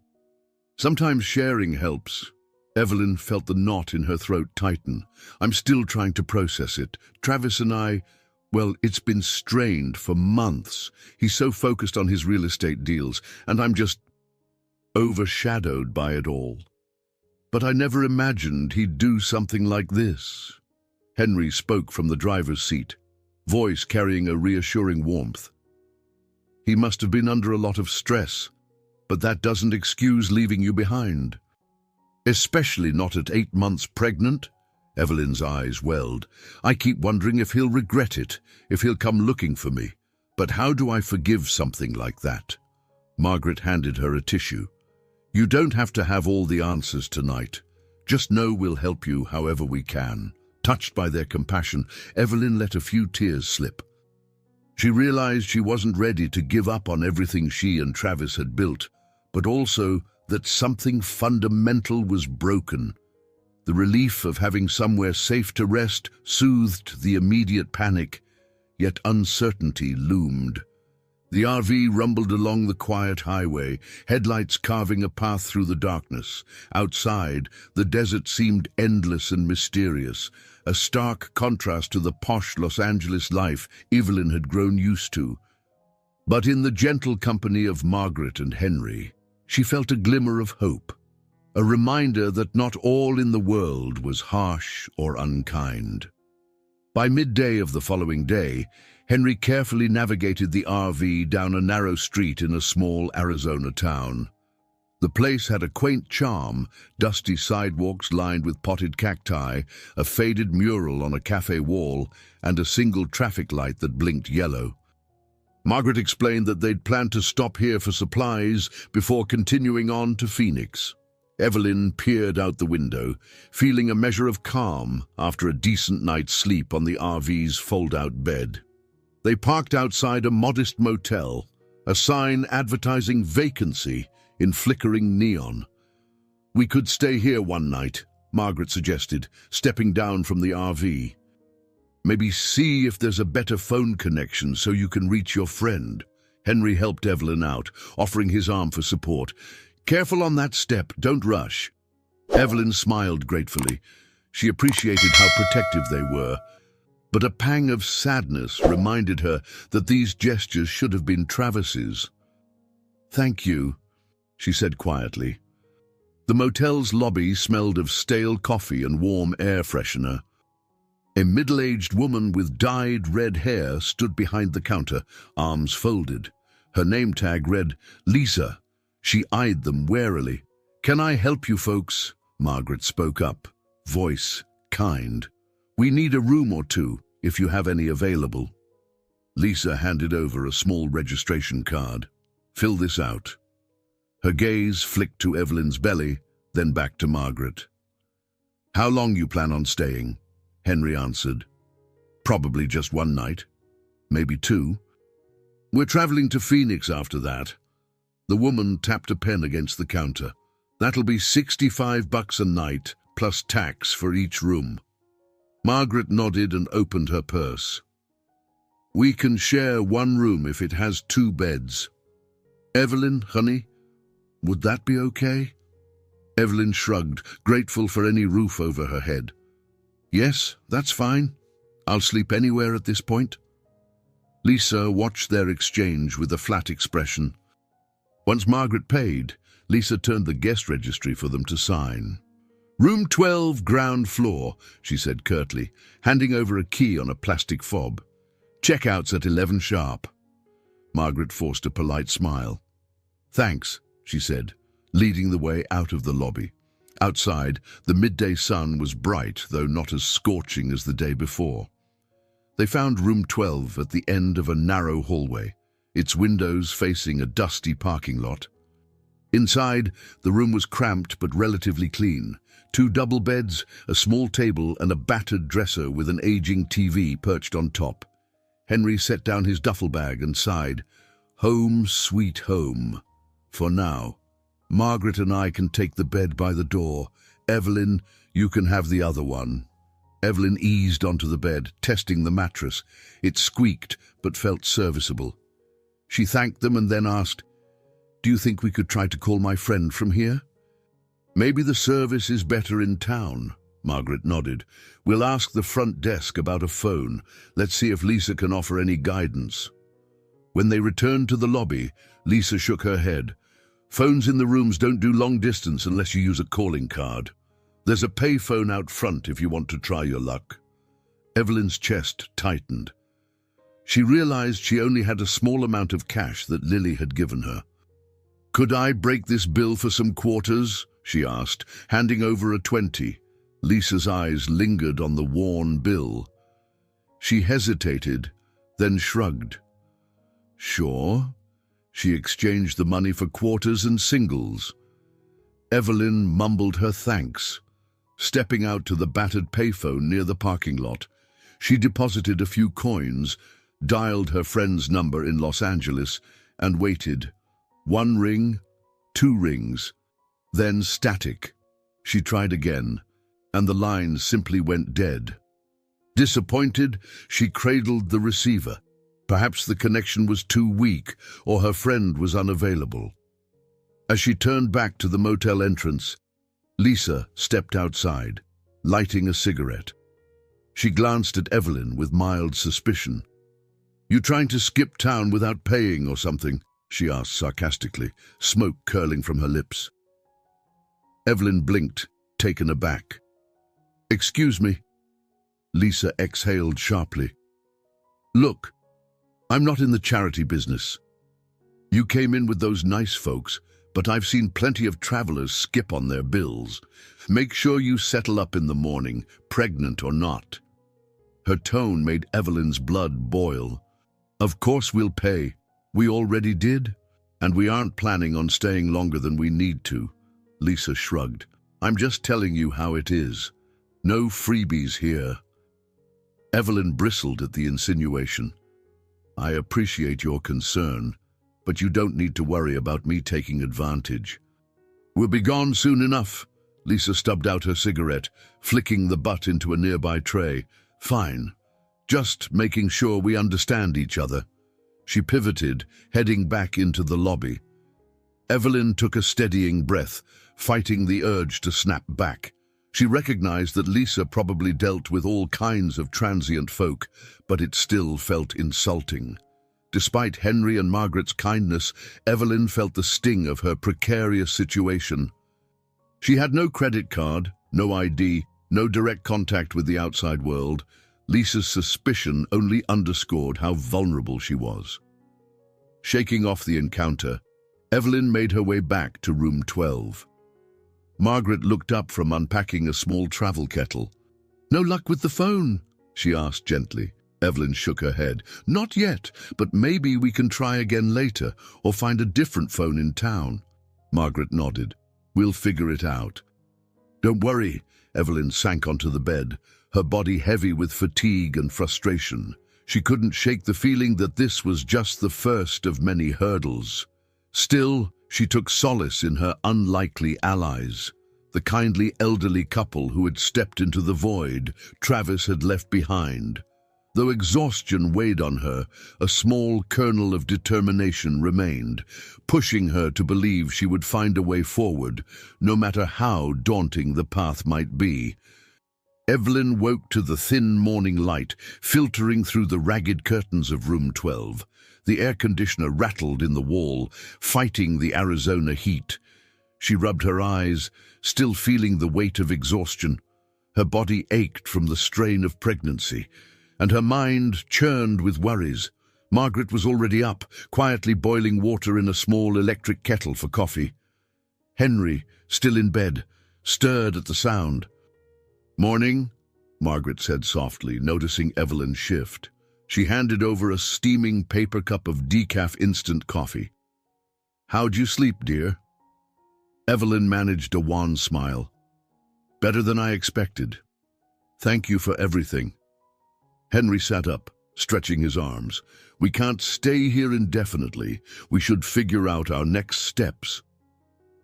"Sometimes sharing helps." Evelyn felt the knot in her throat tighten. "I'm still trying to process it. Travis and I, well, it's been strained for months. He's so focused on his real estate deals, and I'm just overshadowed by it all. But I never imagined he'd do something like this." Henry spoke from the driver's seat, voice carrying a reassuring warmth. "He must have been under a lot of stress, but that doesn't excuse leaving you behind. Especially not at 8 months pregnant." Evelyn's eyes welled. "I keep wondering if he'll regret it, if he'll come looking for me. But how do I forgive something like that?" Margaret handed her a tissue. "You don't have to have all the answers tonight. Just know we'll help you however we can." Touched by their compassion, Evelyn let a few tears slip. She realized she wasn't ready to give up on everything she and Travis had built, but also that something fundamental was broken. The relief of having somewhere safe to rest soothed the immediate panic, yet uncertainty loomed. The RV rumbled along the quiet highway, headlights carving a path through the darkness. Outside, the desert seemed endless and mysterious, a stark contrast to the posh Los Angeles life Evelyn had grown used to. But in the gentle company of Margaret and Henry, she felt a glimmer of hope, a reminder that not all in the world was harsh or unkind. By midday of the following day, Henry carefully navigated the RV down a narrow street in a small Arizona town. The place had a quaint charm, dusty sidewalks lined with potted cacti, a faded mural on a cafe wall, and a single traffic light that blinked yellow. Margaret explained that they'd planned to stop here for supplies before continuing on to Phoenix. Evelyn peered out the window, feeling a measure of calm after a decent night's sleep on the RV's fold-out bed. They parked outside a modest motel, a sign advertising vacancy in flickering neon. "We could stay here one night," Margaret suggested, stepping down from the RV. "Maybe see if there's a better phone connection so you can reach your friend." Henry helped Evelyn out, offering his arm for support. "Careful on that step, don't rush." Evelyn smiled gratefully. She appreciated how protective they were. But a pang of sadness reminded her that these gestures should have been Travis's. "Thank you," she said quietly. The motel's lobby smelled of stale coffee and warm air freshener. A middle-aged woman with dyed red hair stood behind the counter, arms folded. Her name tag read, "Lisa." She eyed them warily. "Can I help you folks?" Margaret spoke up, voice kind. "We need a room or two, if you have any available." Lisa handed over a small registration card. "Fill this out." Her gaze flicked to Evelyn's belly, then back to Margaret. "How long you plan on staying?" Henry answered. "Probably just one night, maybe two. We're traveling to Phoenix after that." The woman tapped a pen against the counter. "That'll be $65 a night, plus tax for each room." Margaret nodded and opened her purse. "We can share one room if it has 2 beds. Evelyn, honey, would that be okay?" Evelyn shrugged, grateful for any roof over her head. "Yes, that's fine. I'll sleep anywhere at this point." Lisa watched their exchange with a flat expression. Once Margaret paid, Lisa turned the guest registry for them to sign. "Room 12, ground floor," she said curtly, handing over a key on a plastic fob. "Checkout's at 11 sharp." Margaret forced a polite smile. "Thanks," she said, leading the way out of the lobby. Outside, the midday sun was bright, though not as scorching as the day before. They found room 12 at the end of a narrow hallway, its windows facing a dusty parking lot. Inside, the room was cramped but relatively clean. 2 double beds, a small table, and a battered dresser with an aging TV perched on top. Henry set down his duffel bag and sighed. "Home, sweet home. For now. Margaret and I can take the bed by the door. Evelyn, you can have the other one." Evelyn eased onto the bed, testing the mattress. It squeaked, but felt serviceable. She thanked them and then asked, "Do you think we could try to call my friend from here?" "Maybe the service is better in town," Margaret nodded. "We'll ask the front desk about a phone. Let's see if Lisa can offer any guidance." When they returned to the lobby, Lisa shook her head. "Phones in the rooms don't do long distance unless you use a calling card. There's a pay phone out front if you want to try your luck." Evelyn's chest tightened. She realized she only had a small amount of cash that Lily had given her. "Could I break this bill for some quarters?" she asked, handing over a 20. Lisa's eyes lingered on the worn bill. She hesitated, then shrugged. "Sure." She exchanged the money for quarters and singles. Evelyn mumbled her thanks. Stepping out to the battered payphone near the parking lot, she deposited a few coins, dialed her friend's number in Los Angeles, and waited. 1 ring, 2 rings, then static. She tried again, and the line simply went dead. Disappointed, she cradled the receiver. Perhaps the connection was too weak, or her friend was unavailable. As she turned back to the motel entrance, Lisa stepped outside, lighting a cigarette. She glanced at Evelyn with mild suspicion. "You trying to skip town without paying or something?" she asked sarcastically, smoke curling from her lips. Evelyn blinked, taken aback. "Excuse me." Lisa exhaled sharply. "Look, I'm not in the charity business. You came in with those nice folks, but I've seen plenty of travelers skip on their bills. Make sure you settle up in the morning, pregnant or not." Her tone made Evelyn's blood boil. "Of course we'll pay. We already did, and we aren't planning on staying longer than we need to." Lisa shrugged. "I'm just telling you how it is. No freebies here." Evelyn bristled at the insinuation. "I appreciate your concern, but you don't need to worry about me taking advantage. We'll be gone soon enough." Lisa stubbed out her cigarette, flicking the butt into a nearby tray. "Fine. Just making sure we understand each other." She pivoted, heading back into the lobby. Evelyn took a steadying breath, fighting the urge to snap back. She recognized that Lisa probably dealt with all kinds of transient folk, but it still felt insulting. Despite Henry and Margaret's kindness, Evelyn felt the sting of her precarious situation. She had no credit card, no ID, no direct contact with the outside world. Lisa's suspicion only underscored how vulnerable she was. Shaking off the encounter, Evelyn made her way back to room 12. Margaret looked up from unpacking a small travel kettle. "No luck with the phone?" she asked gently. Evelyn shook her head. "Not yet, but maybe we can try again later, or find a different phone in town." Margaret nodded. "We'll figure it out." "Don't worry." Evelyn sank onto the bed, her body heavy with fatigue and frustration. She couldn't shake the feeling that this was just the first of many hurdles. Still, she took solace in her unlikely allies, the kindly elderly couple who had stepped into the void Travis had left behind. Though exhaustion weighed on her, a small kernel of determination remained, pushing her to believe she would find a way forward, no matter how daunting the path might be. Evelyn woke to the thin morning light filtering through the ragged curtains of room 12. The air conditioner rattled in the wall, fighting the Arizona heat. She rubbed her eyes, still feeling the weight of exhaustion. Her body ached from the strain of pregnancy, and her mind churned with worries. Margaret was already up, quietly boiling water in a small electric kettle for coffee. Henry, still in bed, stirred at the sound. "Morning," Margaret said softly, noticing Evelyn's shift. She handed over a steaming paper cup of decaf instant coffee. "How'd you sleep, dear?" Evelyn managed a wan smile. "Better than I expected. Thank you for everything." Henry sat up, stretching his arms. "We can't stay here indefinitely. We should figure out our next steps."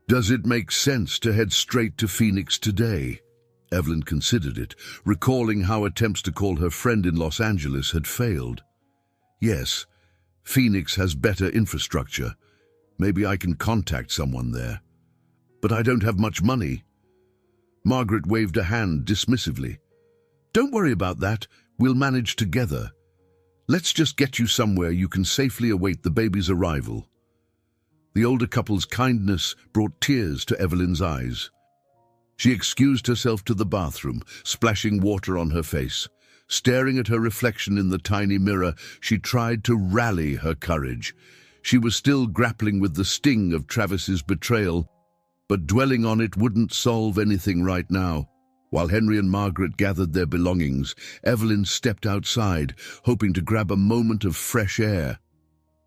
"Does it make sense to head straight to Phoenix today?" Evelyn considered it, recalling how attempts to call her friend in Los Angeles had failed. "Yes, Phoenix has better infrastructure. Maybe I can contact someone there. But I don't have much money." Margaret waved a hand dismissively. "Don't worry about that. We'll manage together. Let's just get you somewhere you can safely await the baby's arrival." The older couple's kindness brought tears to Evelyn's eyes. She excused herself to the bathroom, splashing water on her face. Staring at her reflection in the tiny mirror, she tried to rally her courage. She was still grappling with the sting of Travis's betrayal, but dwelling on it wouldn't solve anything right now. While Henry and Margaret gathered their belongings, Evelyn stepped outside, hoping to grab a moment of fresh air.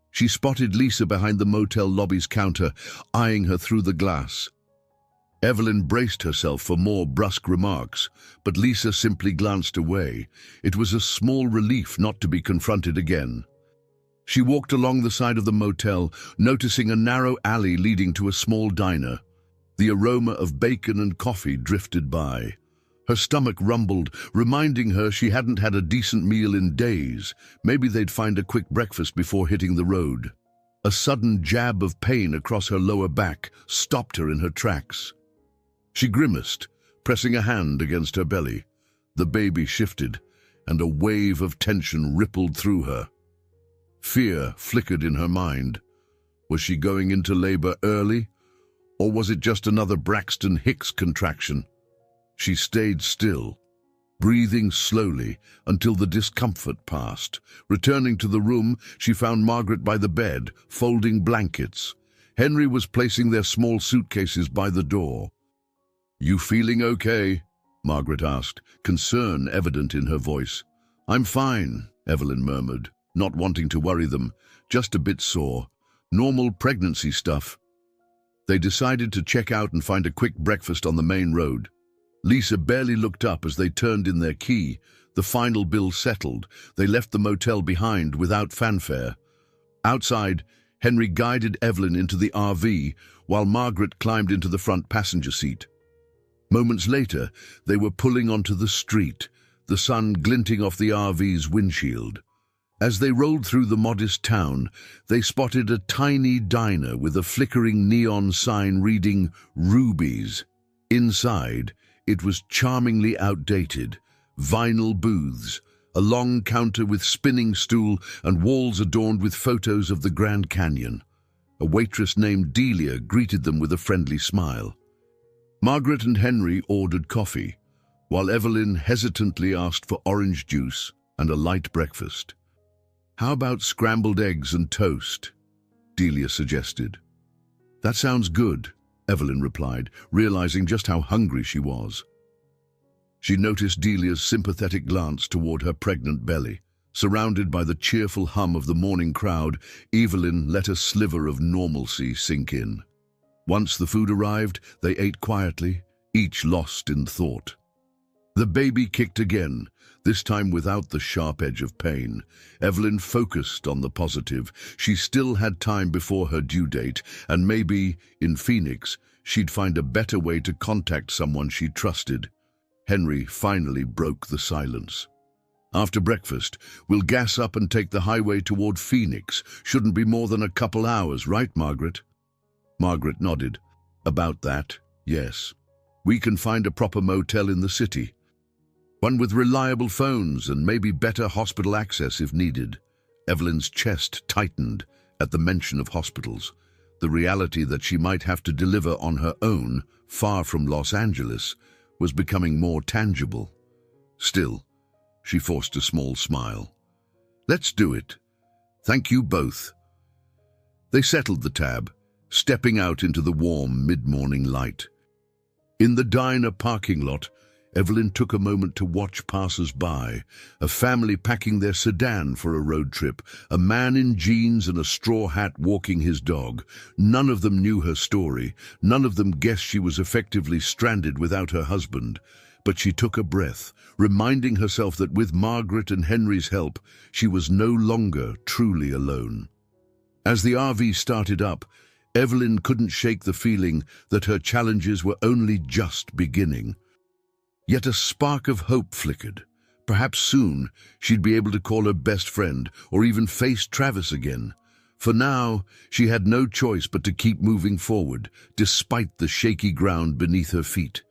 She spotted Lisa behind the motel lobby's counter, eyeing her through the glass. Evelyn braced herself for more brusque remarks, but Lisa simply glanced away. It was a small relief not to be confronted again. She walked along the side of the motel, noticing a narrow alley leading to a small diner. The aroma of bacon and coffee drifted by. Her stomach rumbled, reminding her she hadn't had a decent meal in days. Maybe they'd find a quick breakfast before hitting the road. A sudden jab of pain across her lower back stopped her in her tracks. She grimaced, pressing a hand against her belly. The baby shifted, and a wave of tension rippled through her. Fear flickered in her mind. Was she going into labor early, or was it just another Braxton Hicks contraction? She stayed still, breathing slowly until the discomfort passed. Returning to the room, she found Margaret by the bed, folding blankets. Henry was placing their small suitcases by the door. "You feeling okay?" Margaret asked, concern evident in her voice. "I'm fine," Evelyn murmured, not wanting to worry them, just a bit sore. Normal pregnancy stuff. They decided to check out and find a quick breakfast on the main road. Lisa barely looked up as they turned in their key. The final bill settled. They left the motel behind without fanfare. Outside, Henry guided Evelyn into the RV while Margaret climbed into the front passenger seat. Moments later, they were pulling onto the street, the sun glinting off the RV's windshield. As they rolled through the modest town, they spotted a tiny diner with a flickering neon sign reading "Rubies." Inside, it was charmingly outdated. Vinyl booths, a long counter with spinning stool, and walls adorned with photos of the Grand Canyon. A waitress named Delia greeted them with a friendly smile. Margaret and Henry ordered coffee, while Evelyn hesitantly asked for orange juice and a light breakfast. "How about scrambled eggs and toast?" Delia suggested. "That sounds good," Evelyn replied, realizing just how hungry she was. She noticed Delia's sympathetic glance toward her pregnant belly. Surrounded by the cheerful hum of the morning crowd, Evelyn let a sliver of normalcy sink in. Once the food arrived, they ate quietly, each lost in thought. The baby kicked again, this time without the sharp edge of pain. Evelyn focused on the positive. She still had time before her due date, and maybe, in Phoenix, she'd find a better way to contact someone she trusted. Henry finally broke the silence. "After breakfast, we'll gas up and take the highway toward Phoenix. Shouldn't be more than a couple hours, right, Margaret?" Margaret nodded. "About that, yes. We can find a proper motel in the city. One with reliable phones and maybe better hospital access if needed." Evelyn's chest tightened at the mention of hospitals. The reality that she might have to deliver on her own, far from Los Angeles, was becoming more tangible. Still, she forced a small smile. "Let's do it. Thank you both." They settled the tab, stepping out into the warm mid-morning light. In the diner parking lot, Evelyn took a moment to watch passers-by, a family packing their sedan for a road trip, a man in jeans and a straw hat walking his dog. None of them knew her story. None of them guessed she was effectively stranded without her husband. But she took a breath, reminding herself that with Margaret and Henry's help, she was no longer truly alone. As the RV started up, Evelyn couldn't shake the feeling that her challenges were only just beginning. Yet a spark of hope flickered. Perhaps soon she'd be able to call her best friend or even face Travis again. For now, she had no choice but to keep moving forward, despite the shaky ground beneath her feet.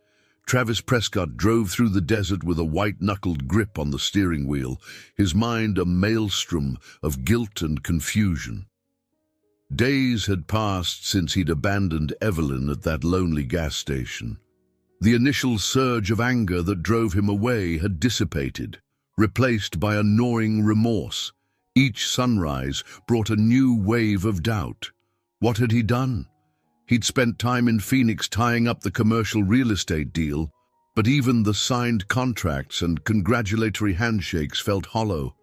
Travis Prescott drove through the desert with a white-knuckled grip on the steering wheel, his mind a maelstrom of guilt and confusion. Days had passed since he'd abandoned Evelyn at that lonely gas station. The initial surge of anger that drove him away had dissipated, replaced by a gnawing remorse. Each sunrise brought a new wave of doubt. What had he done? He'd spent time in Phoenix tying up the commercial real estate deal, but even the signed contracts and congratulatory handshakes felt hollow.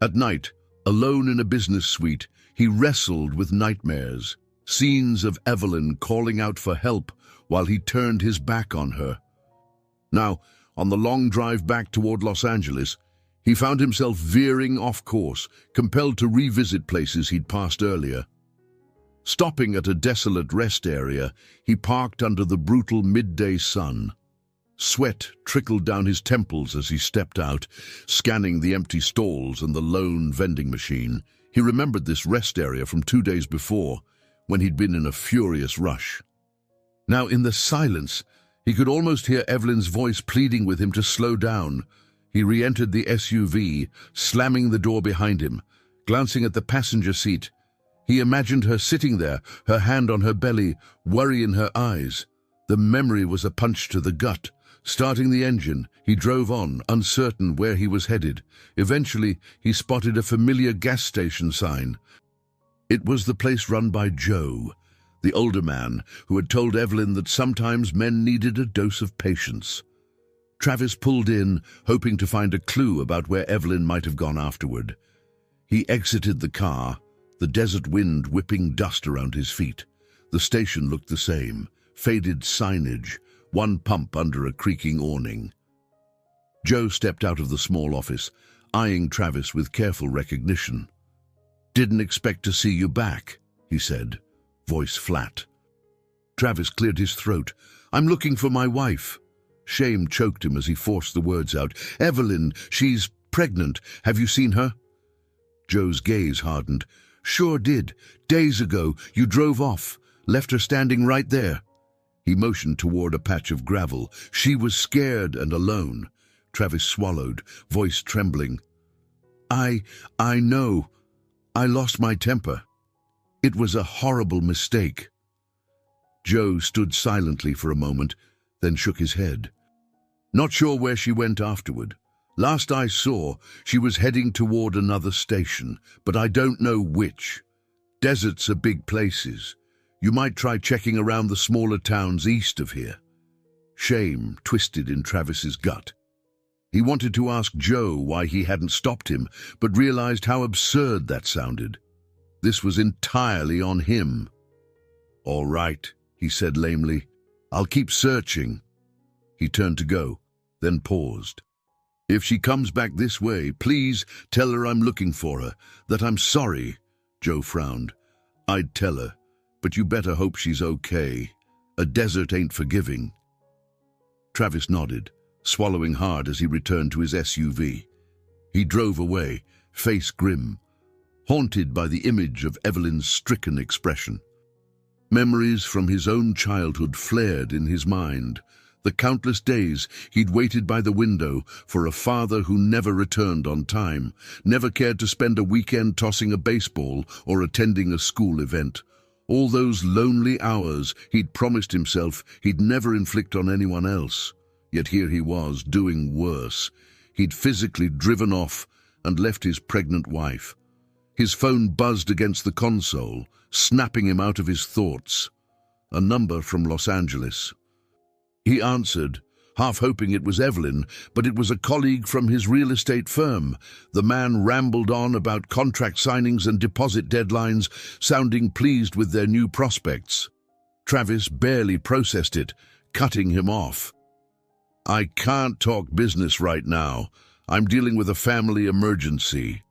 At night, alone in a business suite, he wrestled with nightmares, scenes of Evelyn calling out for help while he turned his back on her. Now, on the long drive back toward Los Angeles, he found himself veering off course, compelled to revisit places he'd passed earlier. Stopping at a desolate rest area, he parked under the brutal midday sun. Sweat trickled down his temples as he stepped out, scanning the empty stalls and the lone vending machine. He remembered this rest area from 2 days before, when he'd been in a furious rush. Now, in the silence, he could almost hear Evelyn's voice pleading with him to slow down. He re-entered the SUV, slamming the door behind him. Glancing at the passenger seat, he imagined her sitting there, her hand on her belly, worry in her eyes. The memory was a punch to the gut. Starting the engine, he drove on, uncertain where he was headed. Eventually, he spotted a familiar gas station sign. It was the place run by Joe, the older man who had told Evelyn that sometimes men needed a dose of patience. Travis pulled in, hoping to find a clue about where Evelyn might have gone afterward. He exited the car, the desert wind whipping dust around his feet. The station looked the same, faded signage, one pump under a creaking awning. Joe stepped out of the small office, eyeing Travis with careful recognition. "Didn't expect to see you back," he said, voice flat. Travis cleared his throat. "I'm looking for my wife." Shame choked him as he forced the words out. "Evelyn, she's pregnant. Have you seen her?" Joe's gaze hardened. "Sure did. Days ago, you drove off, left her standing right there." He motioned toward a patch of gravel. "She was scared and alone." Travis swallowed, voice trembling. I know. I lost my temper. It was a horrible mistake." Joe stood silently for a moment, then shook his head. "Not sure where she went afterward. Last I saw, she was heading toward another station, but I don't know which. Deserts are big places. You might try checking around the smaller towns east of here." Shame twisted in Travis's gut. He wanted to ask Joe why he hadn't stopped him, but realized how absurd that sounded. This was entirely on him. "All right," he said lamely. "I'll keep searching." He turned to go, then paused. "If she comes back this way, please tell her I'm looking for her, that I'm sorry." Joe frowned. "I'd tell her, but you better hope she's okay. A desert ain't forgiving." Travis nodded, swallowing hard as he returned to his SUV. He drove away, face grim, haunted by the image of Evelyn's stricken expression. Memories from his own childhood flared in his mind. The countless days he'd waited by the window for a father who never returned on time, never cared to spend a weekend tossing a baseball or attending a school event. All those lonely hours he'd promised himself he'd never inflict on anyone else. Yet here he was, doing worse. He'd physically driven off and left his pregnant wife. His phone buzzed against the console, snapping him out of his thoughts. A number from Los Angeles. He answered, half hoping it was Evelyn, but it was a colleague from his real estate firm. The man rambled on about contract signings and deposit deadlines, sounding pleased with their new prospects. Travis barely processed it, cutting him off. "I can't talk business right now. I'm dealing with a family emergency."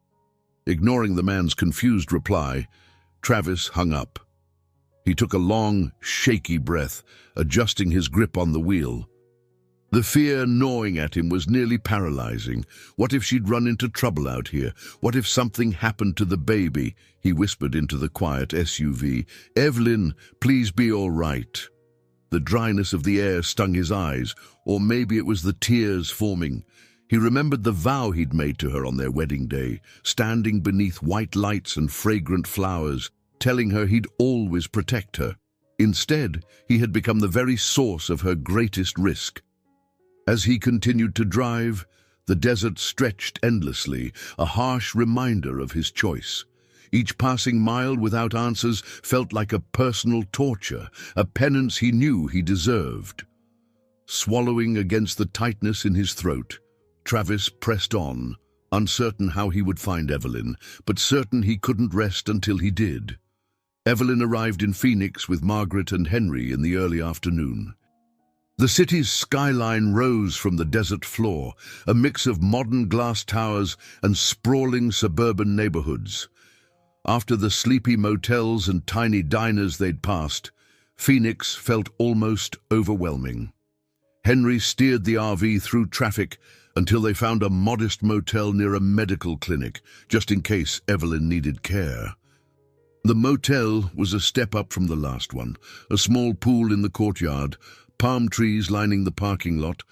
Ignoring the man's confused reply, Travis hung up. He took a long, shaky breath, adjusting his grip on the wheel. The fear gnawing at him was nearly paralyzing. What if she'd run into trouble out here? What if something happened to the baby? He whispered into the quiet SUV. "Evelyn, please be all right." The dryness of the air stung his eyes, or maybe it was the tears forming. He remembered the vow he'd made to her on their wedding day, standing beneath white lights and fragrant flowers, telling her he'd always protect her. Instead, he had become the very source of her greatest risk. As he continued to drive, the desert stretched endlessly, a harsh reminder of his choice. Each passing mile without answers felt like a personal torture, a penance he knew he deserved. Swallowing against the tightness in his throat, Travis pressed on, uncertain how he would find Evelyn, but certain he couldn't rest until he did. Evelyn arrived in Phoenix with Margaret and Henry in the early afternoon. The city's skyline rose from the desert floor, a mix of modern glass towers and sprawling suburban neighborhoods. After the sleepy motels and tiny diners they'd passed, Phoenix felt almost overwhelming. Henry steered the RV through traffic until they found a modest motel near a medical clinic, just in case Evelyn needed care. The motel was a step up from the last one, a small pool in the courtyard, palm trees lining the parking lot,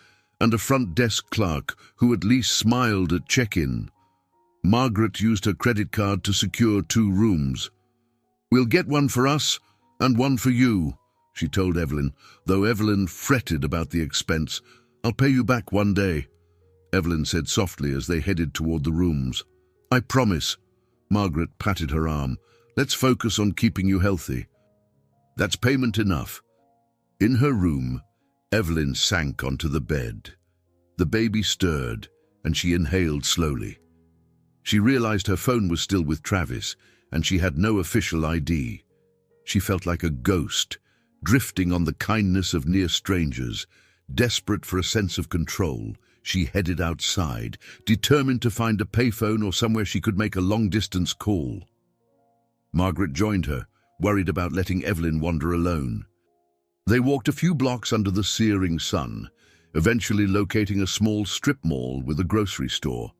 and a front desk clerk who at least smiled at check-in. Margaret used her credit card to secure 2 rooms. "We'll get one for us and one for you," she told Evelyn, though Evelyn fretted about the expense. "I'll pay you back one day," Evelyn said softly as they headed toward the rooms. "I promise." Margaret patted her arm. "Let's focus on keeping you healthy." "That's payment enough." In her room, Evelyn sank onto the bed. The baby stirred, and she inhaled slowly. She realized her phone was still with Travis, and she had no official ID. She felt like a ghost, drifting on the kindness of near strangers. Desperate for a sense of control, she headed outside, determined to find a payphone or somewhere she could make a long-distance call. Margaret joined her, worried about letting Evelyn wander alone. They walked a few blocks under the searing sun, eventually locating a small strip mall with a grocery store.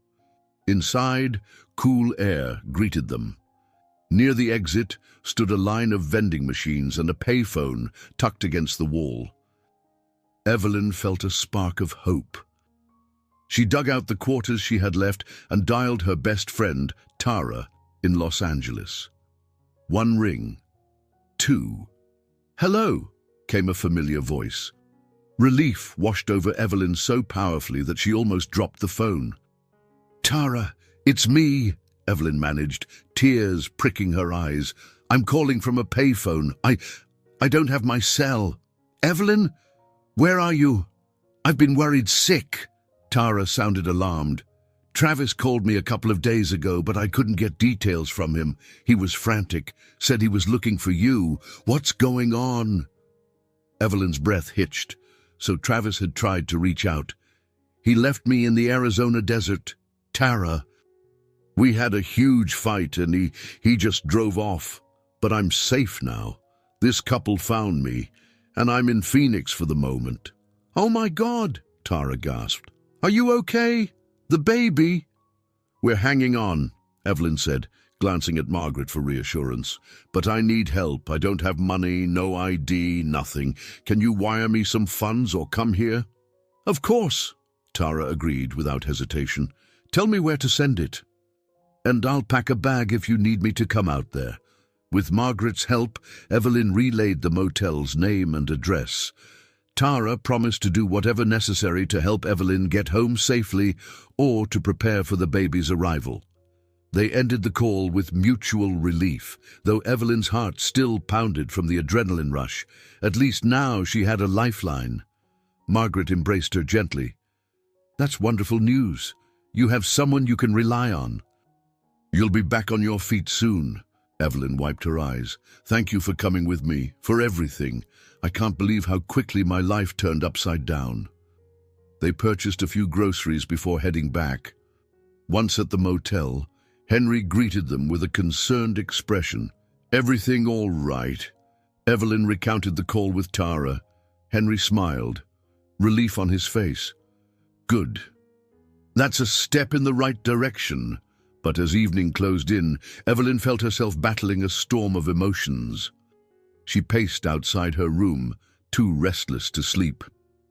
Inside, cool air greeted them. Near the exit stood a line of vending machines and a payphone tucked against the wall. Evelyn felt a spark of hope. She dug out the quarters she had left and dialed her best friend, Tara, in Los Angeles. 1 ring. 2. "Hello," came a familiar voice. Relief washed over Evelyn so powerfully that she almost dropped the phone. "Tara, it's me," Evelyn managed, tears pricking her eyes. "I'm calling from a payphone. I don't have my cell." "Evelyn, where are you? I've been worried sick." Tara sounded alarmed. "Travis called me a couple of days ago, but I couldn't get details from him. He was frantic, said he was looking for you. What's going on?" Evelyn's breath hitched, so Travis had tried to reach out. "He left me in the Arizona desert. Tara. We had a huge fight and he just drove off. But I'm safe now. This couple found me, and I'm in Phoenix for the moment." "Oh my God," Tara gasped. "Are you okay? The baby?" "We're hanging on," Evelyn said, glancing at Margaret for reassurance. "But I need help. I don't have money, no ID, nothing. Can you wire me some funds or come here?" "Of course," Tara agreed without hesitation. "Tell me where to send it. And I'll pack a bag if you need me to come out there." With Margaret's help, Evelyn relayed the motel's name and address. Tara promised to do whatever necessary to help Evelyn get home safely or to prepare for the baby's arrival. They ended the call with mutual relief, though Evelyn's heart still pounded from the adrenaline rush. At least now she had a lifeline. Margaret embraced her gently. "That's wonderful news. You have someone you can rely on." "You'll be back on your feet soon." Evelyn wiped her eyes. "Thank you for coming with me, for everything. I can't believe how quickly my life turned upside down." They purchased a few groceries before heading back. Once at the motel, Henry greeted them with a concerned expression. "Everything all right?" Evelyn recounted the call with Tara. Henry smiled, relief on his face. "Good. That's a step in the right direction." But as evening closed in, Evelyn felt herself battling a storm of emotions. She paced outside her room, too restless to sleep.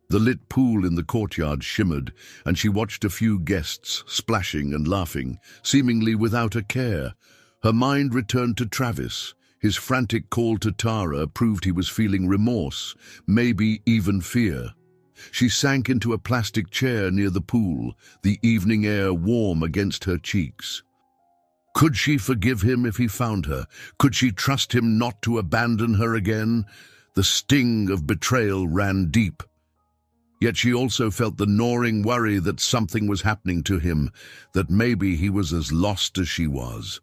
The lit pool in the courtyard shimmered, and she watched a few guests splashing and laughing, seemingly without a care. Her mind returned to Travis. His frantic call to Tara proved he was feeling remorse, maybe even fear. She sank into a plastic chair near the pool, the evening air warm against her cheeks. Could she forgive him if he found her? Could she trust him not to abandon her again? The sting of betrayal ran deep. Yet she also felt the gnawing worry that something was happening to him, that maybe he was as lost as she was.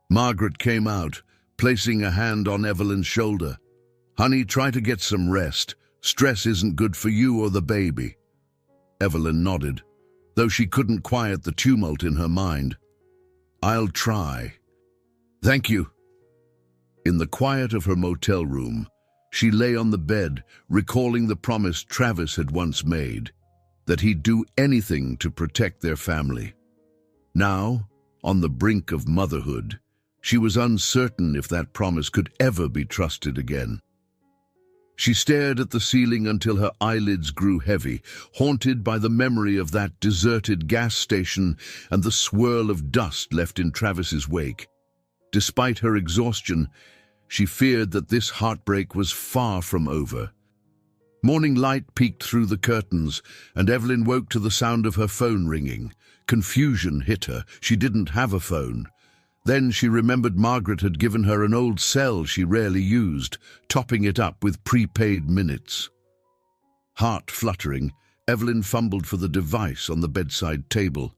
Margaret came out, placing a hand on Evelyn's shoulder. "Honey, try to get some rest. Stress isn't good for you or the baby." Evelyn nodded, though she couldn't quiet the tumult in her mind. "I'll try." "Thank you." In the quiet of her motel room, She lay on the bed, recalling the promise Travis had once made, that he'd do anything to protect their family. Now, on the brink of motherhood, she was uncertain if that promise could ever be trusted again. She stared at the ceiling until her eyelids grew heavy, haunted by the memory of that deserted gas station and the swirl of dust left in Travis's wake. Despite her exhaustion, she feared that this heartbreak was far from over. Morning light peeked through the curtains, and Evelyn woke to the sound of her phone ringing. Confusion hit her. She didn't have a phone. Then she remembered Margaret had given her an old cell she rarely used, topping it up with prepaid minutes. Heart fluttering, Evelyn fumbled for the device on the bedside table.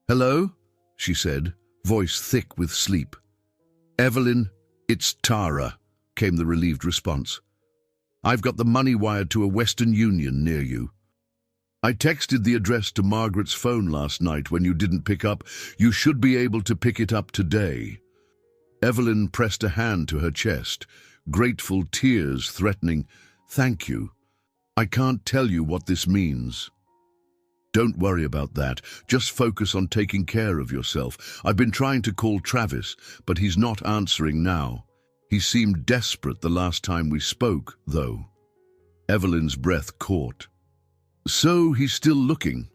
"Hello?" she said, voice thick with sleep. "Evelyn, it's Tara," came the relieved response. "I've got the money wired to a Western Union near you. I texted the address to Margaret's phone last night when you didn't pick up. You should be able to pick it up today." Evelyn pressed a hand to her chest, grateful tears threatening. "Thank you. I can't tell you what this means." "Don't worry about that. Just focus on taking care of yourself. I've been trying to call Travis, but he's not answering now. He seemed desperate the last time we spoke, though." Evelyn's breath caught. "So he's still looking?"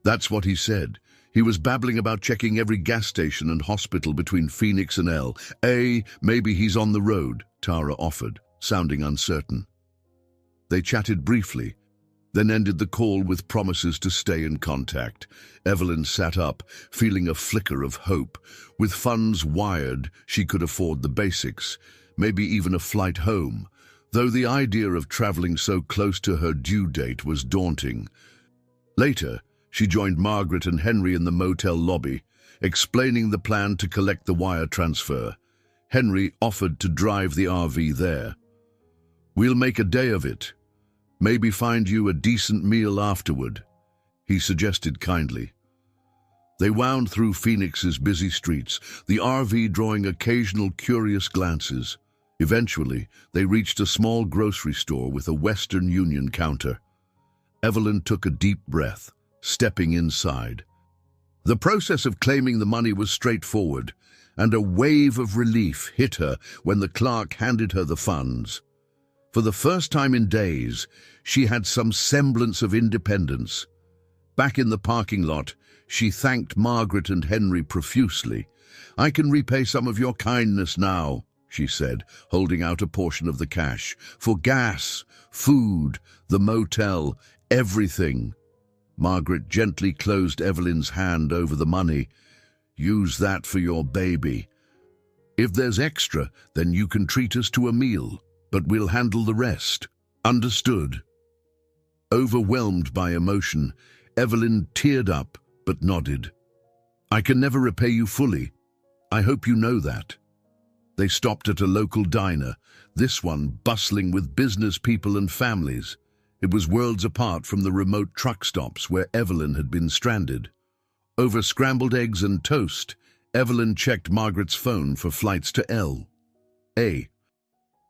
"That's what he said. He was babbling about checking every gas station and hospital between Phoenix and L.A. Maybe he's on the road," Tara offered, sounding uncertain. They chatted briefly, then ended the call with promises to stay in contact. Evelyn sat up, feeling a flicker of hope. With funds wired, she could afford the basics, maybe even a flight home, though the idea of traveling so close to her due date was daunting. Later, she joined Margaret and Henry in the motel lobby, explaining the plan to collect the wire transfer. Henry offered to drive the RV there. "We'll make a day of it. Maybe find you a decent meal afterward," he suggested kindly. They wound through Phoenix's busy streets, the RV drawing occasional curious glances. Eventually, they reached a small grocery store with a Western Union counter. Evelyn took a deep breath, stepping inside. The process of claiming the money was straightforward, and a wave of relief hit her when the clerk handed her the funds. For the first time in days, she had some semblance of independence. Back in the parking lot, she thanked Margaret and Henry profusely. "I can repay some of your kindness now," she said, holding out a portion of the cash. "For gas, food, the motel, everything." Margaret gently closed Evelyn's hand over the money. "Use that for your baby. If there's extra, then you can treat us to a meal, but we'll handle the rest. Understood?" Overwhelmed by emotion, Evelyn teared up but nodded. "I can never repay you fully. I hope you know that." They stopped at a local diner, this one bustling with business people and families. It was worlds apart from the remote truck stops where Evelyn had been stranded. Over scrambled eggs and toast, Evelyn checked Margaret's phone for flights to L.A.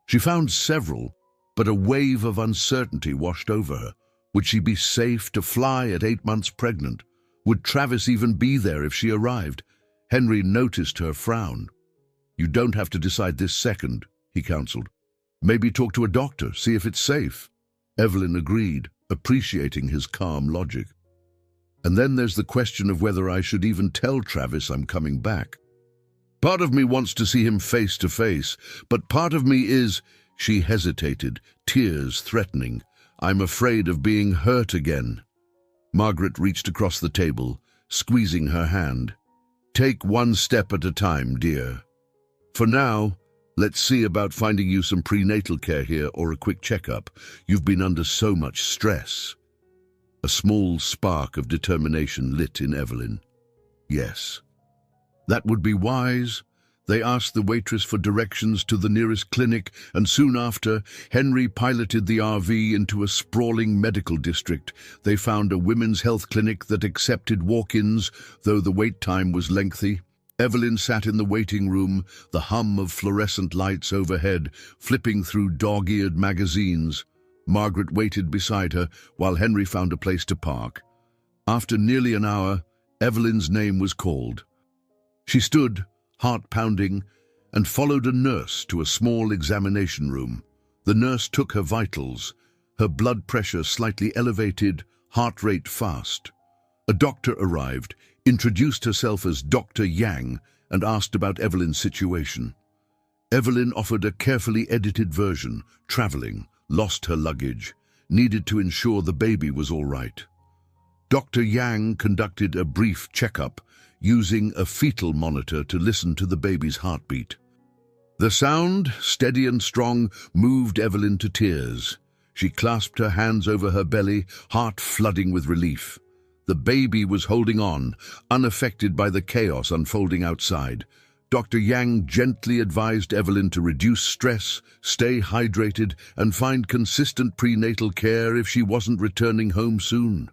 She found several, but a wave of uncertainty washed over her. Would she be safe to fly at 8 months pregnant? Would Travis even be there if she arrived? Henry noticed her frown. "You don't have to decide this second," he counseled. "Maybe talk to a doctor, see if it's safe." Evelyn agreed, appreciating his calm logic. "And then there's the question of whether I should even tell Travis I'm coming back. Part of me wants to see him face to face, but part of me is—" She hesitated, tears threatening. "I'm afraid of being hurt again." Margaret reached across the table, squeezing her hand. "Take one step at a time, dear. For now, let's see about finding you some prenatal care here or a quick checkup. You've been under so much stress." A small spark of determination lit in Evelyn. Yes, that would be wise. They asked the waitress for directions to the nearest clinic, and soon after, Henry piloted the RV into a sprawling medical district. They found a women's health clinic that accepted walk-ins, though the wait time was lengthy. Evelyn sat in the waiting room, the hum of fluorescent lights overhead, flipping through dog-eared magazines. Margaret waited beside her while Henry found a place to park. After nearly an hour, Evelyn's name was called. She stood, heart pounding, and followed a nurse to a small examination room. The nurse took her vitals, her blood pressure slightly elevated, heart rate fast. A doctor arrived, introduced herself as Dr. Yang, and asked about Evelyn's situation. Evelyn offered a carefully edited version, traveling, lost her luggage, needed to ensure the baby was all right. Dr. Yang conducted a brief checkup, using a fetal monitor to listen to the baby's heartbeat. The sound, steady and strong, moved Evelyn to tears. She clasped her hands over her belly, heart flooding with relief. The baby was holding on, unaffected by the chaos unfolding outside. Dr. Yang gently advised Evelyn to reduce stress, stay hydrated, and find consistent prenatal care if she wasn't returning home soon.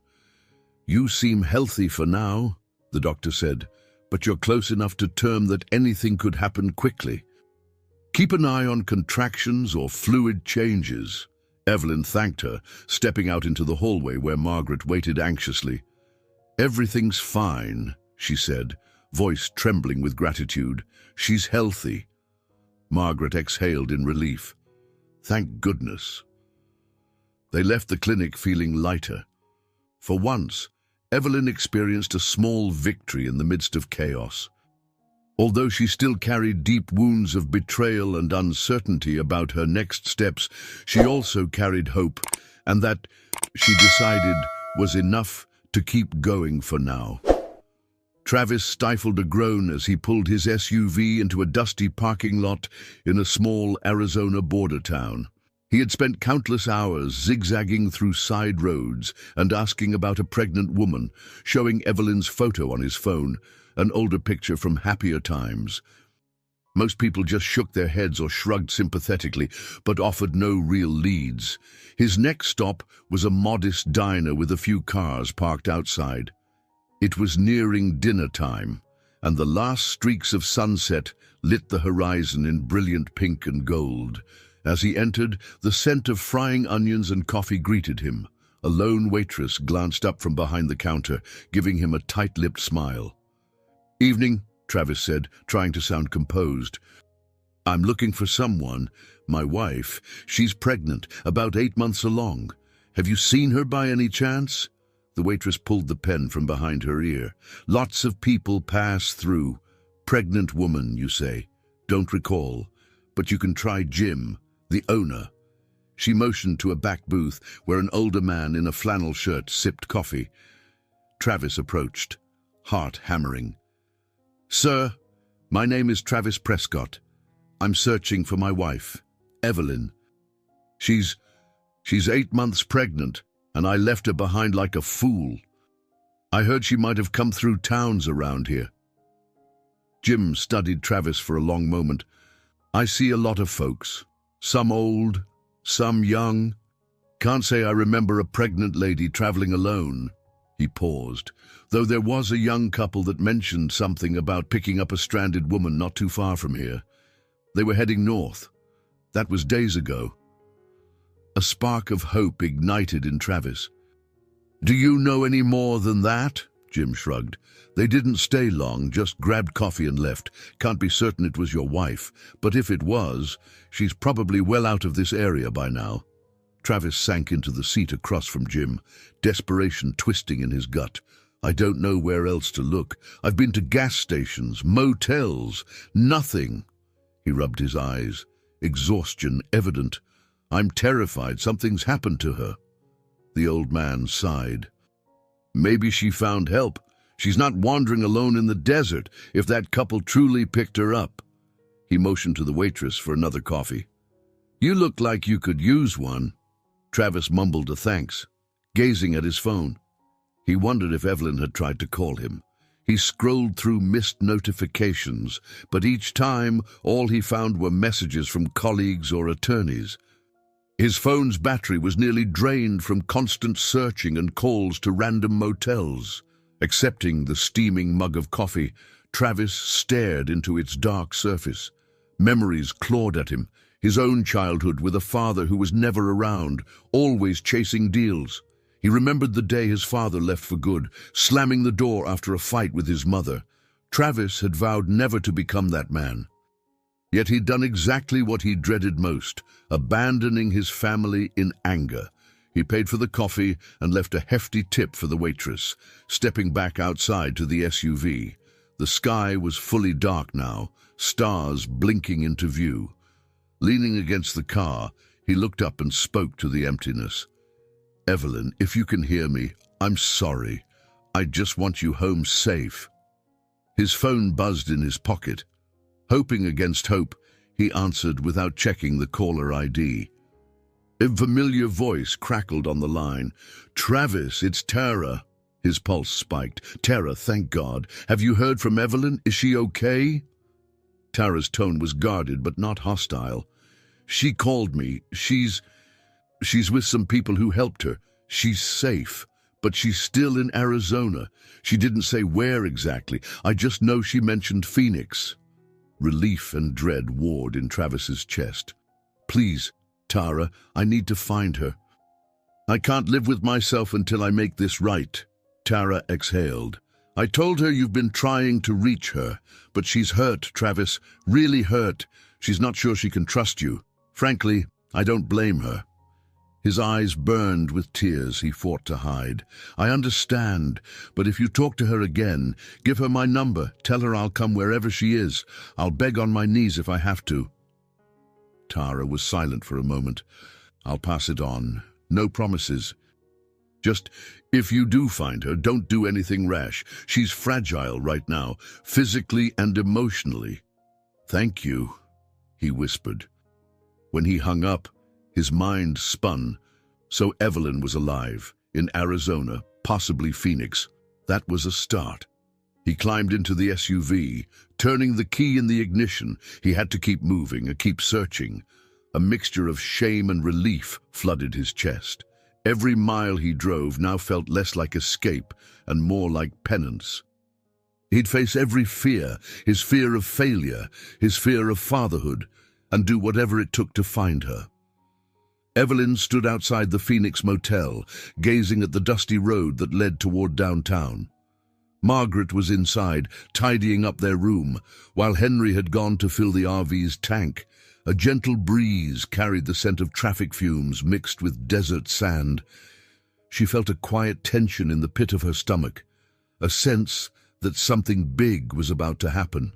"You seem healthy for now," the doctor said, "but you're close enough to term that anything could happen quickly. Keep an eye on contractions or fluid changes." Evelyn thanked her, stepping out into the hallway where Margaret waited anxiously. "Everything's fine," she said, voice trembling with gratitude. "She's healthy." Margaret exhaled in relief. Thank goodness. They left the clinic feeling lighter. For once, Evelyn experienced a small victory in the midst of chaos. Although she still carried deep wounds of betrayal and uncertainty about her next steps, she also carried hope, and that, she decided, was enough to keep going for now. Travis stifled a groan as he pulled his SUV into a dusty parking lot in a small Arizona border town. He had spent countless hours zigzagging through side roads and asking about a pregnant woman, showing Evelyn's photo on his phone, an older picture from happier times. Most people just shook their heads or shrugged sympathetically, but offered no real leads. His next stop was a modest diner with a few cars parked outside. It was nearing dinner time, and the last streaks of sunset lit the horizon in brilliant pink and gold. As he entered, the scent of frying onions and coffee greeted him. A lone waitress glanced up from behind the counter, giving him a tight-lipped smile. "Evening," Travis said, trying to sound composed. "I'm looking for someone. My wife. She's pregnant, about 8 months along. Have you seen her by any chance?" The waitress pulled the pen from behind her ear. "Lots of people pass through. Pregnant woman, you say. Don't recall. But you can try Jim, the owner." She motioned to a back booth where an older man in a flannel shirt sipped coffee. Travis approached, heart hammering. "Sir, my name is Travis Prescott. I'm searching for my wife, Evelyn. She's 8 months pregnant, and I left her behind like a fool. I heard she might have come through towns around here." Jim studied Travis for a long moment. "I see a lot of folks, some old, some young. Can't say I remember a pregnant lady traveling alone." He paused, though there was a young couple that mentioned something about picking up a stranded woman not too far from here. They were heading north. That was days ago. A spark of hope ignited in Travis. "Do you know any more than that?" Jim shrugged. "They didn't stay long, just grabbed coffee and left. Can't be certain it was your wife, but if it was, she's probably well out of this area by now." Travis sank into the seat across from Jim, desperation twisting in his gut. "I don't know where else to look. I've been to gas stations, motels, nothing." He rubbed his eyes, exhaustion evident. "I'm terrified something's happened to her." The old man sighed. "Maybe she found help. She's not wandering alone in the desert, if that couple truly picked her up." He motioned to the waitress for another coffee. "You look like you could use one." Travis mumbled a thanks, gazing at his phone. He wondered if Evelyn had tried to call him. He scrolled through missed notifications, but each time all he found were messages from colleagues or attorneys. His phone's battery was nearly drained from constant searching and calls to random motels. Accepting the steaming mug of coffee, Travis stared into its dark surface. Memories clawed at him, his own childhood with a father who was never around, always chasing deals. He remembered the day his father left for good, slamming the door after a fight with his mother. Travis had vowed never to become that man. Yet he'd done exactly what he dreaded most, abandoning his family in anger. He paid for the coffee and left a hefty tip for the waitress, stepping back outside to the SUV. The sky was fully dark now, stars blinking into view. Leaning against the car, he looked up and spoke to the emptiness. "Evelyn, if you can hear me, I'm sorry. I just want you home safe." His phone buzzed in his pocket. Hoping against hope, he answered without checking the caller ID. A familiar voice crackled on the line. "Travis, it's Tara." His pulse spiked. "Tara, thank God. Have you heard from Evelyn? Is she okay?" Tara's tone was guarded but not hostile. "She called me. She's with some people who helped her. She's safe, but she's still in Arizona. She didn't say where exactly. I just know she mentioned Phoenix." Relief and dread warred in Travis's chest. "Please, Tara, I need to find her. I can't live with myself until I make this right." Tara exhaled. "I told her you've been trying to reach her, but she's hurt, Travis, really hurt. She's not sure she can trust you. Frankly, I don't blame her." His eyes burned with tears he fought to hide. "I understand, but if you talk to her again, give her my number, tell her I'll come wherever she is. I'll beg on my knees if I have to." Tara was silent for a moment. "I'll pass it on. No promises. Just, if you do find her, don't do anything rash. She's fragile right now, physically and emotionally." "Thank you," he whispered. When he hung up, his mind spun. So Evelyn was alive, in Arizona, possibly Phoenix. That was a start. He climbed into the SUV, turning the key in the ignition. He had to keep moving, keep searching. A mixture of shame and relief flooded his chest. Every mile he drove now felt less like escape and more like penance. He'd face every fear, his fear of failure, his fear of fatherhood, and do whatever it took to find her. Evelyn stood outside the Phoenix motel, gazing at the dusty road that led toward downtown. Margaret was inside, tidying up their room, while Henry had gone to fill the RV's tank. A gentle breeze carried the scent of traffic fumes mixed with desert sand. She felt a quiet tension in the pit of her stomach, a sense that something big was about to happen.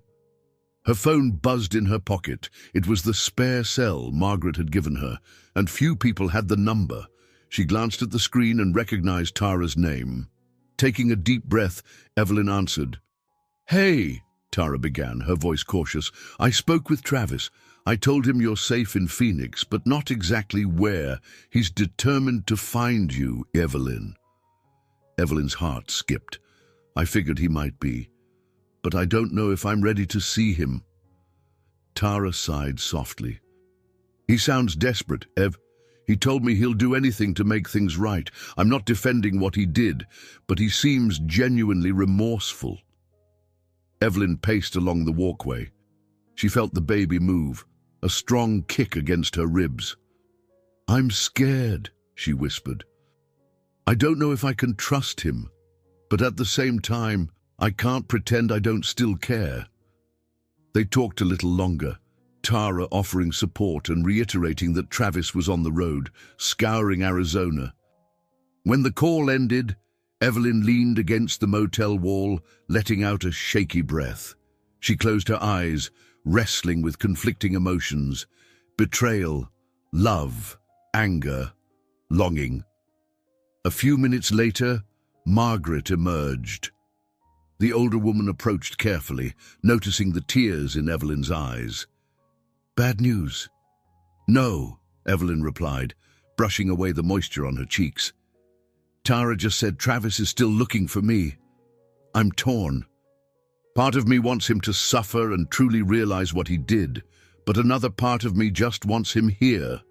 Her phone buzzed in her pocket. It was the spare cell Margaret had given her, and few people had the number. She glanced at the screen and recognized Tara's name. Taking a deep breath, Evelyn answered. "Hey," Tara began, her voice cautious. "I spoke with Travis. I told him you're safe in Phoenix, but not exactly where. He's determined to find you, Evelyn." Evelyn's heart skipped. "I figured he might be, but I don't know if I'm ready to see him." Tara sighed softly. "He sounds desperate, Ev. He told me he'll do anything to make things right. I'm not defending what he did, but he seems genuinely remorseful." Evelyn paced along the walkway. She felt the baby move, a strong kick against her ribs. "I'm scared," she whispered. "I don't know if I can trust him, but at the same time, I can't pretend I don't still care." They talked a little longer, Tara offering support and reiterating that Travis was on the road, scouring Arizona. When the call ended, Evelyn leaned against the motel wall, letting out a shaky breath. She closed her eyes, wrestling with conflicting emotions: betrayal, love, anger, longing. A few minutes later, Margaret emerged. The older woman approached carefully, noticing the tears in Evelyn's eyes. "Bad news?" "No," Evelyn replied, brushing away the moisture on her cheeks. "Tara just said Travis is still looking for me. I'm torn. Part of me wants him to suffer and truly realize what he did, but another part of me just wants him here."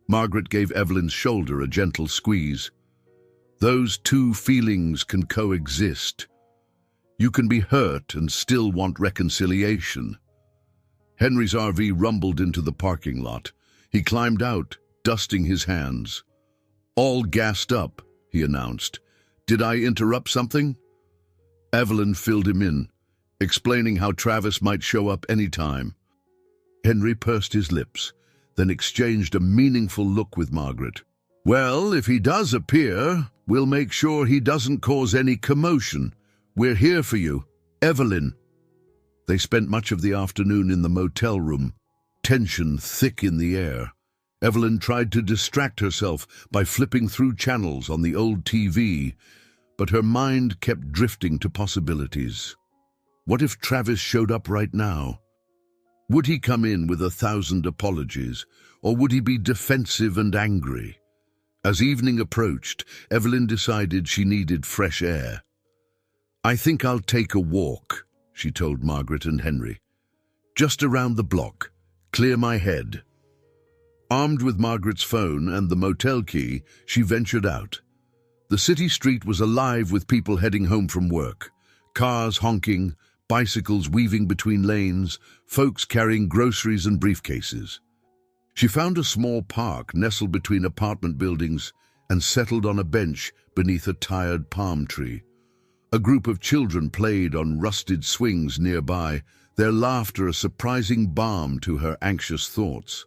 Margaret gave Evelyn's shoulder a gentle squeeze. "Those two feelings can coexist. You can be hurt and still want reconciliation. Henry's RV rumbled into the parking lot. He climbed out, dusting his hands. "All gassed up," he announced. "Did I interrupt something?" Evelyn filled him in, explaining how Travis might show up any time. Henry pursed his lips, then exchanged a meaningful look with Margaret. "Well, if he does appear, we'll make sure he doesn't cause any commotion. We're here for you, Evelyn." They spent much of the afternoon in the motel room, tension thick in the air. Evelyn tried to distract herself by flipping through channels on the old TV, but her mind kept drifting to possibilities. What if Travis showed up right now? Would he come in with 1,000 apologies, or would he be defensive and angry? As evening approached, Evelyn decided she needed fresh air. "I think I'll take a walk," she told Margaret and Henry. "Just around the block, clear my head." Armed with Margaret's phone and the motel key, she ventured out. The city street was alive with people heading home from work. Cars honking, bicycles weaving between lanes, folks carrying groceries and briefcases. She found a small park nestled between apartment buildings and settled on a bench beneath a tired palm tree. A group of children played on rusted swings nearby, their laughter a surprising balm to her anxious thoughts.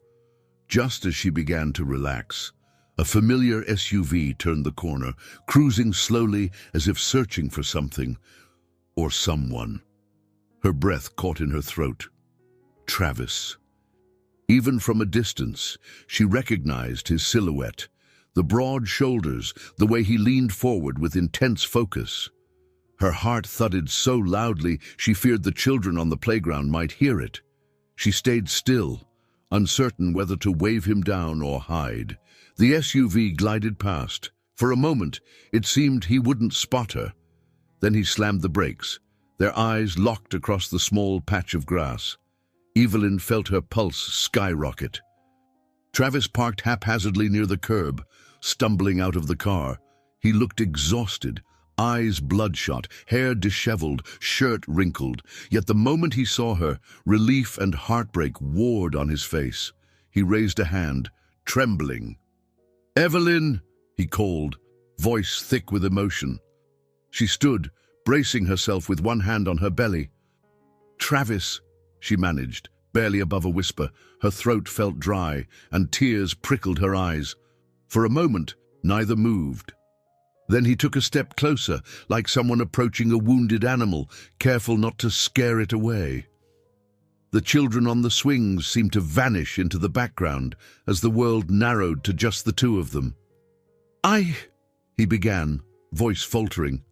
Just as she began to relax, a familiar SUV turned the corner, cruising slowly as if searching for something or someone. Her breath caught in her throat. Travis. Even from a distance, she recognized his silhouette, the broad shoulders, the way he leaned forward with intense focus. Her heart thudded so loudly she feared the children on the playground might hear it. She stayed still, uncertain whether to wave him down or hide. The SUV glided past. For a moment, it seemed he wouldn't spot her. Then he slammed the brakes, their eyes locked across the small patch of grass. Evelyn felt her pulse skyrocket. Travis parked haphazardly near the curb, stumbling out of the car. He looked exhausted, eyes bloodshot, hair disheveled, shirt wrinkled. Yet the moment he saw her, relief and heartbreak warred on his face. He raised a hand, trembling. "Evelyn!" he called, voice thick with emotion. She stood, bracing herself with one hand on her belly. "Travis," she managed, barely above a whisper. Her throat felt dry, and tears prickled her eyes. For a moment, neither moved. Then he took a step closer, like someone approaching a wounded animal, careful not to scare it away. The children on the swings seemed to vanish into the background as the world narrowed to just the two of them. He began, voice faltering.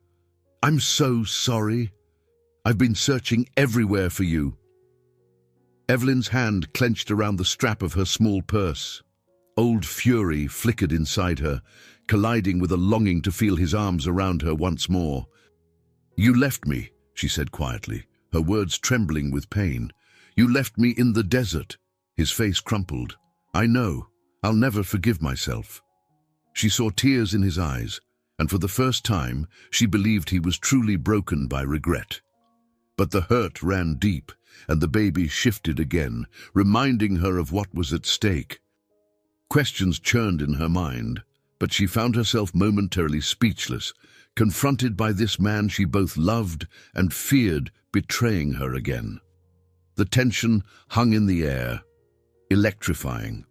"I'm so sorry. I've been searching everywhere for you." Evelyn's hand clenched around the strap of her small purse. Old fury flickered inside her, colliding with a longing to feel his arms around her once more. "You left me," she said quietly, her words trembling with pain. "You left me in the desert." His face crumpled. "I know. I'll never forgive myself." She saw tears in his eyes, and for the first time, she believed he was truly broken by regret. But the hurt ran deep, and the baby shifted again, reminding her of what was at stake. Questions churned in her mind, but she found herself momentarily speechless, confronted by this man she both loved and feared betraying her again. The tension hung in the air, electrifying.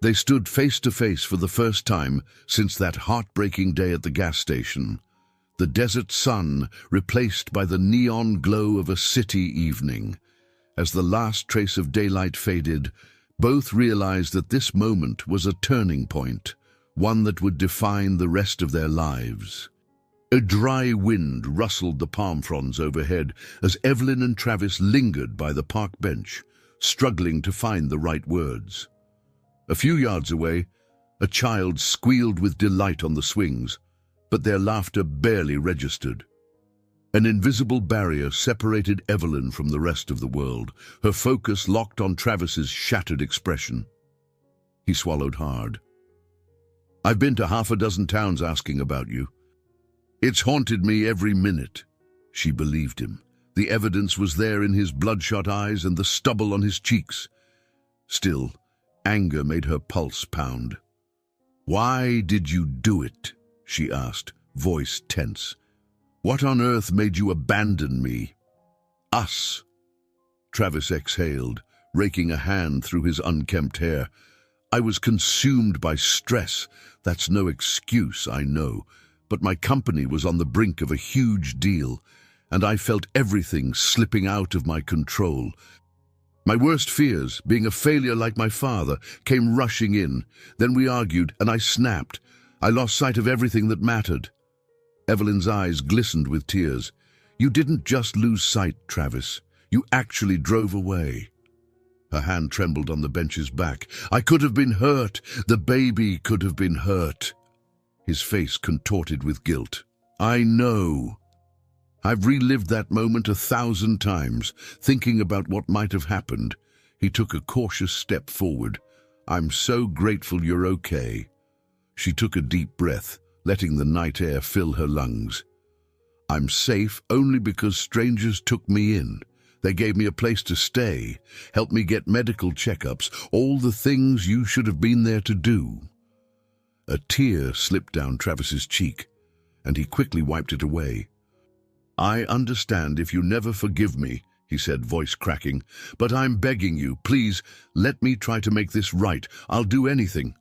They stood face to face for the first time since that heartbreaking day at the gas station. The desert sun replaced by the neon glow of a city evening. As the last trace of daylight faded, both realized that this moment was a turning point, one that would define the rest of their lives. A dry wind rustled the palm fronds overhead as Evelyn and Travis lingered by the park bench, struggling to find the right words. A few yards away, a child squealed with delight on the swings, but their laughter barely registered. An invisible barrier separated Evelyn from the rest of the world, her focus locked on Travis's shattered expression. He swallowed hard. "I've been to half a dozen towns asking about you. It's haunted me every minute." She believed him. The evidence was there in his bloodshot eyes and the stubble on his cheeks. Still, anger made her pulse pound. "Why did you do it?" she asked, voice tense. "What on earth made you abandon me?" "Us." Travis exhaled, raking a hand through his unkempt hair. "I was consumed by stress. That's no excuse, I know. But my company was on the brink of a huge deal, and I felt everything slipping out of my control. My worst fears, being a failure like my father, came rushing in. Then we argued, and I snapped. I lost sight of everything that mattered." Evelyn's eyes glistened with tears. "You didn't just lose sight, Travis. You actually drove away." Her hand trembled on the bench's back. "I could have been hurt. The baby could have been hurt." His face contorted with guilt. "I know. I've relived that moment 1,000 times, thinking about what might have happened." He took a cautious step forward. "I'm so grateful you're okay." She took a deep breath, letting the night air fill her lungs. "I'm safe only because strangers took me in. They gave me a place to stay, helped me get medical checkups, all the things you should have been there to do." A tear slipped down Travis's cheek, and he quickly wiped it away. "I understand if you never forgive me," he said, voice cracking, "but I'm begging you, please, let me try to make this right. I'll do anything."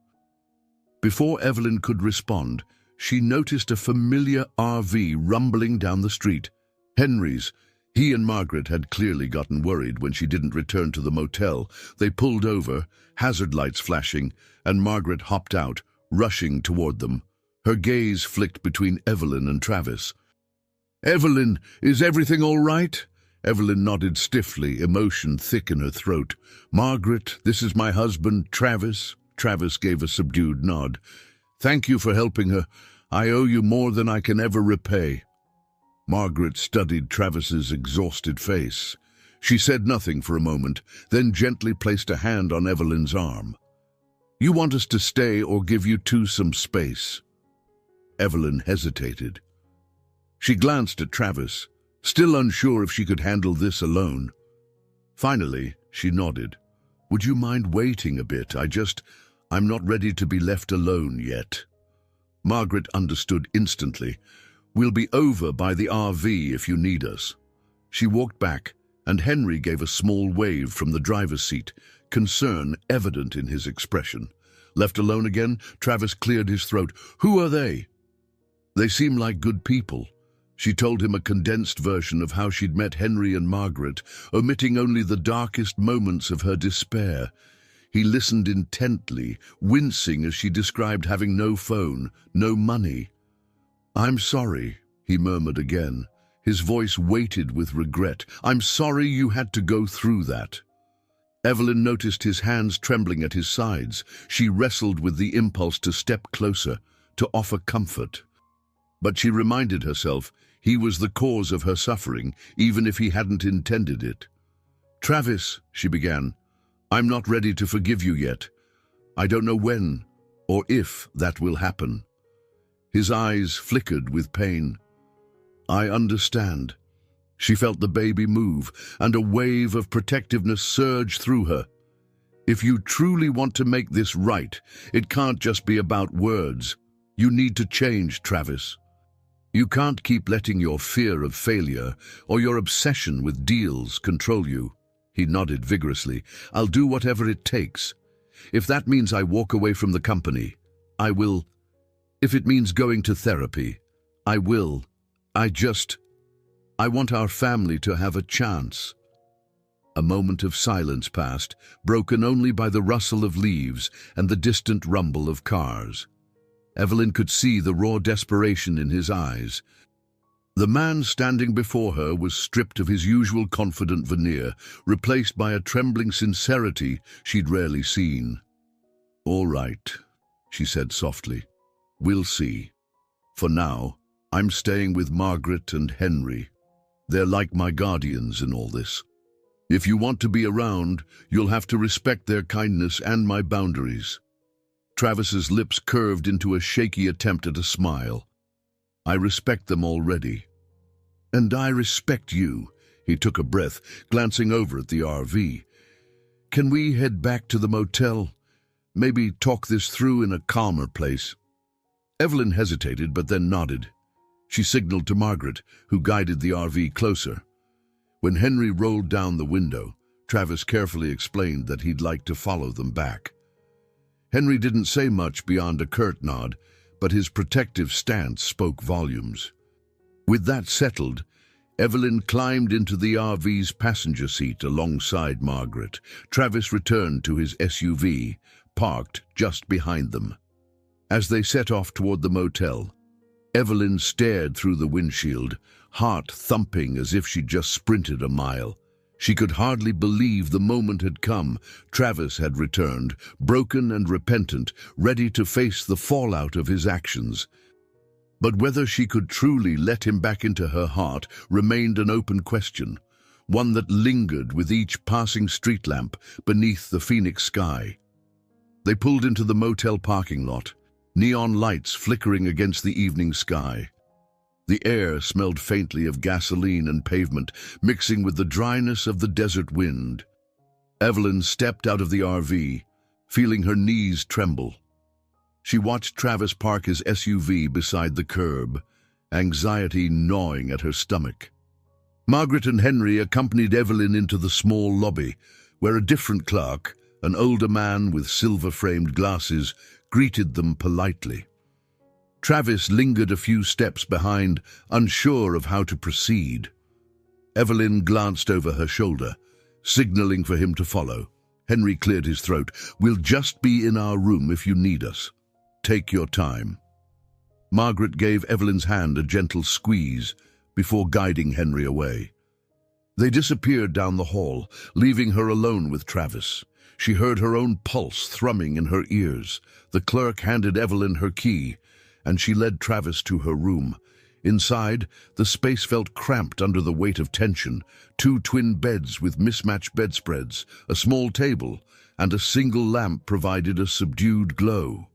Before Evelyn could respond, she noticed a familiar RV rumbling down the street. Henry's. He and Margaret had clearly gotten worried when she didn't return to the motel. They pulled over, hazard lights flashing, and Margaret hopped out, rushing toward them. Her gaze flicked between Evelyn and Travis. "Evelyn, is everything all right?" Evelyn nodded stiffly, emotion thick in her throat. "Margaret, this is my husband, Travis." Travis gave a subdued nod. "Thank you for helping her. I owe you more than I can ever repay." Margaret studied Travis's exhausted face. She said nothing for a moment, then gently placed a hand on Evelyn's arm. "You want us to stay or give you two some space?" Evelyn hesitated. She glanced at Travis, still unsure if she could handle this alone. Finally, she nodded. "Would you mind waiting a bit? I'm not ready to be left alone yet." Margaret understood instantly. "We'll be over by the RV if you need us." She walked back, and Henry gave a small wave from the driver's seat, concern evident in his expression. Left alone again, Travis cleared his throat. "Who are they?" "They seem like good people." She told him a condensed version of how she'd met Henry and Margaret, omitting only the darkest moments of her despair. He listened intently, wincing as she described having no phone, no money. "I'm sorry," he murmured again, his voice weighted with regret. "I'm sorry you had to go through that." Evelyn noticed his hands trembling at his sides. She wrestled with the impulse to step closer, to offer comfort. But she reminded herself he was the cause of her suffering, even if he hadn't intended it. "Travis," she began, "I'm not ready to forgive you yet. I don't know when or if that will happen." His eyes flickered with pain. "I understand." She felt the baby move, and a wave of protectiveness surge through her. "If you truly want to make this right, it can't just be about words. You need to change, Travis. You can't keep letting your fear of failure or your obsession with deals control you." He nodded vigorously. "I'll do whatever it takes. If that means I walk away from the company, I will. If it means going to therapy, I will. I want our family to have a chance." A moment of silence passed, broken only by the rustle of leaves and the distant rumble of cars. Evelyn could see the raw desperation in his eyes. The man standing before her was stripped of his usual confident veneer, replaced by a trembling sincerity she'd rarely seen. "All right," she said softly. "We'll see. For now, I'm staying with Margaret and Henry. They're like my guardians in all this. If you want to be around, you'll have to respect their kindness and my boundaries." Travis's lips curved into a shaky attempt at a smile. "I respect them already." And I respect you. He took a breath, glancing over at the RV. Can we head back to the motel? Maybe talk this through in a calmer place. Evelyn hesitated, but then nodded. She signaled to Margaret, who guided the RV closer. When Henry rolled down the window, Travis carefully explained that he'd like to follow them back. Henry didn't say much beyond a curt nod, but his protective stance spoke volumes. With that settled, Evelyn climbed into the RV's passenger seat alongside Margaret. Travis returned to his SUV, parked just behind them. As they set off toward the motel, Evelyn stared through the windshield, heart thumping as if she'd just sprinted a mile. She could hardly believe the moment had come. Travis had returned, broken and repentant, ready to face the fallout of his actions. But whether she could truly let him back into her heart remained an open question, one that lingered with each passing street lamp beneath the Phoenix sky. They pulled into the motel parking lot, neon lights flickering against the evening sky. The air smelled faintly of gasoline and pavement, mixing with the dryness of the desert wind. Evelyn stepped out of the RV, feeling her knees tremble. She watched Travis park his SUV beside the curb, anxiety gnawing at her stomach. Margaret and Henry accompanied Evelyn into the small lobby, where a different clerk, an older man with silver-framed glasses, greeted them politely. Travis lingered a few steps behind, unsure of how to proceed. Evelyn glanced over her shoulder, signaling for him to follow. Henry cleared his throat. "We'll just be in our room if you need us. Take your time." Margaret gave Evelyn's hand a gentle squeeze before guiding Henry away. They disappeared down the hall, leaving her alone with Travis. She heard her own pulse thrumming in her ears. The clerk handed Evelyn her key, and she led Travis to her room. Inside, the space felt cramped under the weight of tension. 2 twin beds with mismatched bedspreads, a small table, and a single lamp provided a subdued glow.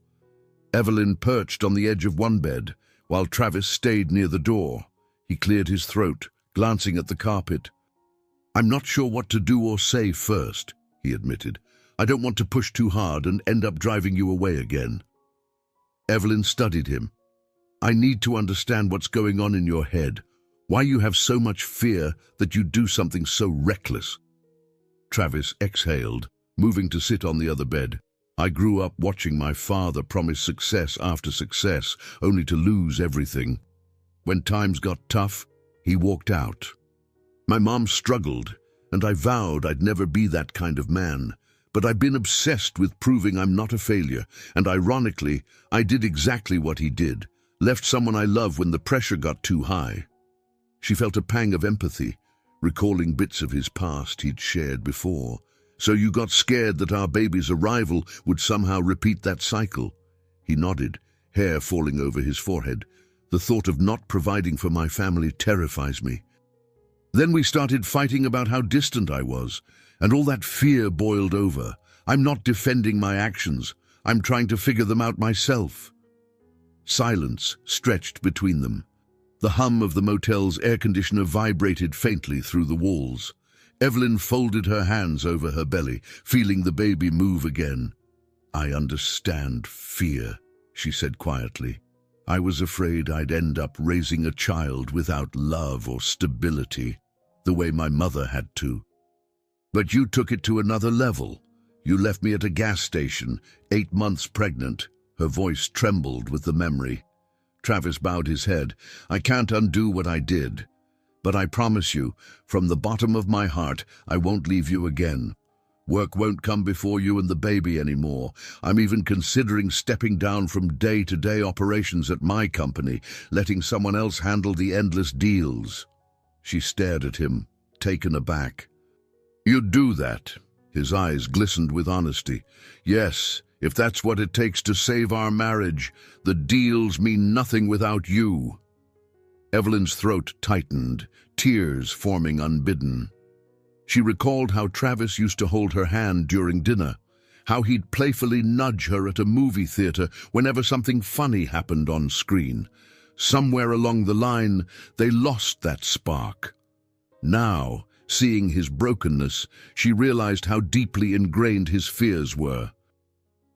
Evelyn perched on the edge of one bed, while Travis stayed near the door. He cleared his throat, glancing at the carpet. "I'm not sure what to do or say first," he admitted. "I don't want to push too hard and end up driving you away again." Evelyn studied him. "I need to understand what's going on in your head, why you have so much fear that you do something so reckless." Travis exhaled, moving to sit on the other bed. "I grew up watching my father promise success after success, only to lose everything. When times got tough, he walked out. My mom struggled, and I vowed I'd never be that kind of man. But I've been obsessed with proving I'm not a failure, and ironically, I did exactly what he did, left someone I love when the pressure got too high." She felt a pang of empathy, recalling bits of his past he'd shared before. "So you got scared that our baby's arrival would somehow repeat that cycle?" He nodded, hair falling over his forehead. "The thought of not providing for my family terrifies me. Then we started fighting about how distant I was, and all that fear boiled over. I'm not defending my actions. I'm trying to figure them out myself." Silence stretched between them. The hum of the motel's air conditioner vibrated faintly through the walls. Evelyn folded her hands over her belly, feeling the baby move again. "I understand fear," she said quietly. "I was afraid I'd end up raising a child without love or stability, the way my mother had to. But you took it to another level. You left me at a gas station, 8 months pregnant." Her voice trembled with the memory. Travis bowed his head. "I can't undo what I did. But I promise you, from the bottom of my heart, I won't leave you again. Work won't come before you and the baby anymore. I'm even considering stepping down from day-to-day operations at my company, letting someone else handle the endless deals." She stared at him, taken aback. "You'd do that?" His eyes glistened with honesty. "Yes, if that's what it takes to save our marriage. The deals mean nothing without you." Evelyn's throat tightened, tears forming unbidden. She recalled how Travis used to hold her hand during dinner, how he'd playfully nudge her at a movie theater whenever something funny happened on screen. Somewhere along the line, they lost that spark. Now, seeing his brokenness, she realized how deeply ingrained his fears were.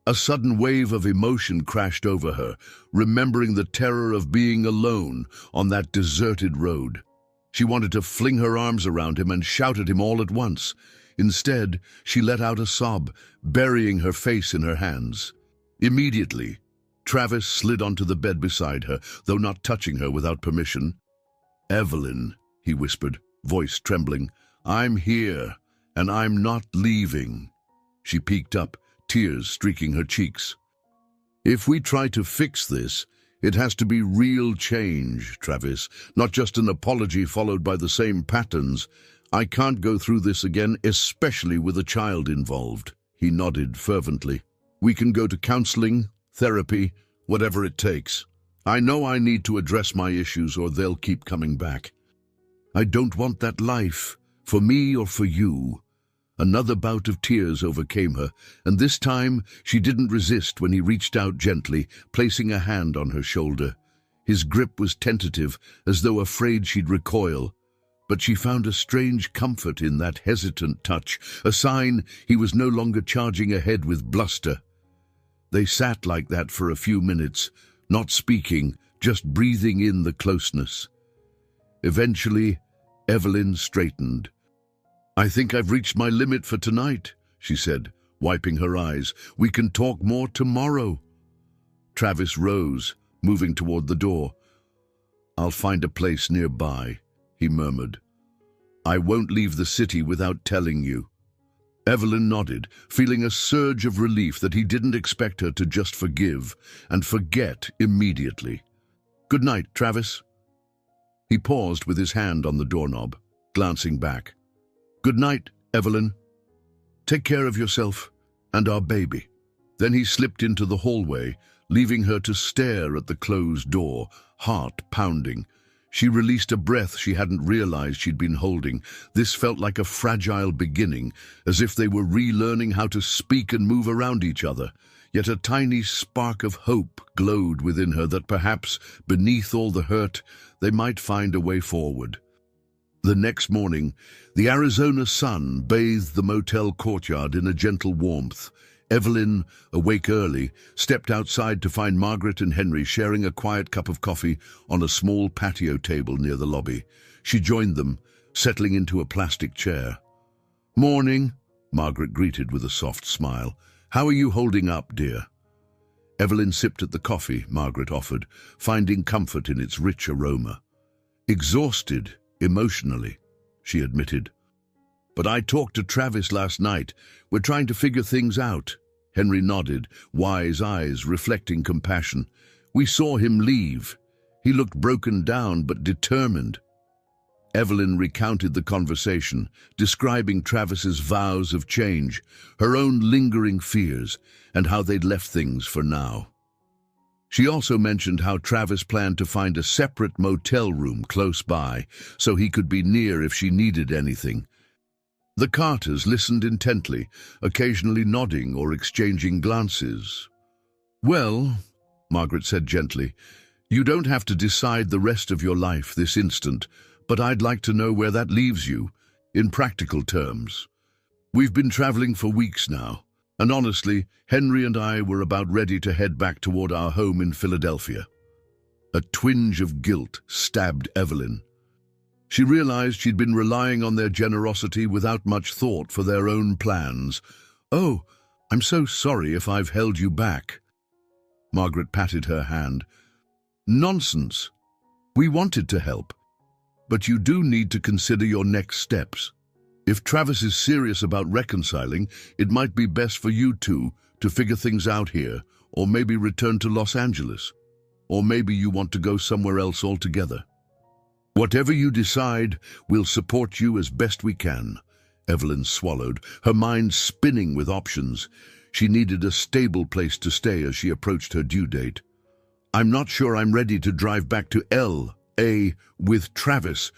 A sudden wave of emotion crashed over her, remembering the terror of being alone on that deserted road. She wanted to fling her arms around him and shout at him all at once. Instead, she let out a sob, burying her face in her hands. Immediately, Travis slid onto the bed beside her, though not touching her without permission. "Evelyn," he whispered, voice trembling, "I'm here, and I'm not leaving." She peeked up, tears streaking her cheeks. "If we try to fix this, it has to be real change, Travis, not just an apology followed by the same patterns. I can't go through this again, especially with a child involved." He nodded fervently. "We can go to counseling, therapy, whatever it takes. I know I need to address my issues or they'll keep coming back. I don't want that life, for me or for you." Another bout of tears overcame her, and this time she didn't resist when he reached out gently, placing a hand on her shoulder. His grip was tentative, as though afraid she'd recoil, but she found a strange comfort in that hesitant touch, a sign he was no longer charging ahead with bluster. They sat like that for a few minutes, not speaking, just breathing in the closeness. Eventually, Evelyn straightened. "I think I've reached my limit for tonight," she said, wiping her eyes. "We can talk more tomorrow." Travis rose, moving toward the door. "I'll find a place nearby," he murmured. "I won't leave the city without telling you." Evelyn nodded, feeling a surge of relief that he didn't expect her to just forgive and forget immediately. "Good night, Travis." He paused with his hand on the doorknob, glancing back. "Good night, Evelyn. Take care of yourself and our baby." Then he slipped into the hallway, leaving her to stare at the closed door, heart pounding. She released a breath she hadn't realized she'd been holding. This felt like a fragile beginning, as if they were relearning how to speak and move around each other. Yet a tiny spark of hope glowed within her that perhaps, beneath all the hurt, they might find a way forward. The next morning, the Arizona sun bathed the motel courtyard in a gentle warmth. Evelyn, awake early, stepped outside to find Margaret and Henry sharing a quiet cup of coffee on a small patio table near the lobby. She joined them, settling into a plastic chair. "Morning," Margaret greeted with a soft smile. "How are you holding up, dear?" Evelyn sipped at the coffee Margaret offered, finding comfort in its rich aroma. "Exhausted, emotionally," she admitted. "But I talked to Travis last night. We're trying to figure things out." Henry nodded, wise eyes reflecting compassion. "We saw him leave. He looked broken down but determined." Evelyn recounted the conversation, describing Travis's vows of change, her own lingering fears, and how they'd left things for now. She also mentioned how Travis planned to find a separate motel room close by, so he could be near if she needed anything. The Carters listened intently, occasionally nodding or exchanging glances. "Well," Margaret said gently, "you don't have to decide the rest of your life this instant, but I'd like to know where that leaves you, in practical terms. We've been traveling for weeks now, and honestly, Henry and I were about ready to head back toward our home in Philadelphia." A twinge of guilt stabbed Evelyn. She realized she'd been relying on their generosity without much thought for their own plans. "Oh, I'm so sorry if I've held you back." Margaret patted her hand. "Nonsense. We wanted to help. But you do need to consider your next steps. If Travis is serious about reconciling, it might be best for you two to figure things out here, or maybe return to Los Angeles. Or maybe you want to go somewhere else altogether. Whatever you decide, we'll support you as best we can." Evelyn swallowed, her mind spinning with options. She needed a stable place to stay as she approached her due date. "I'm not sure I'm ready to drive back to L.A. with Travis,"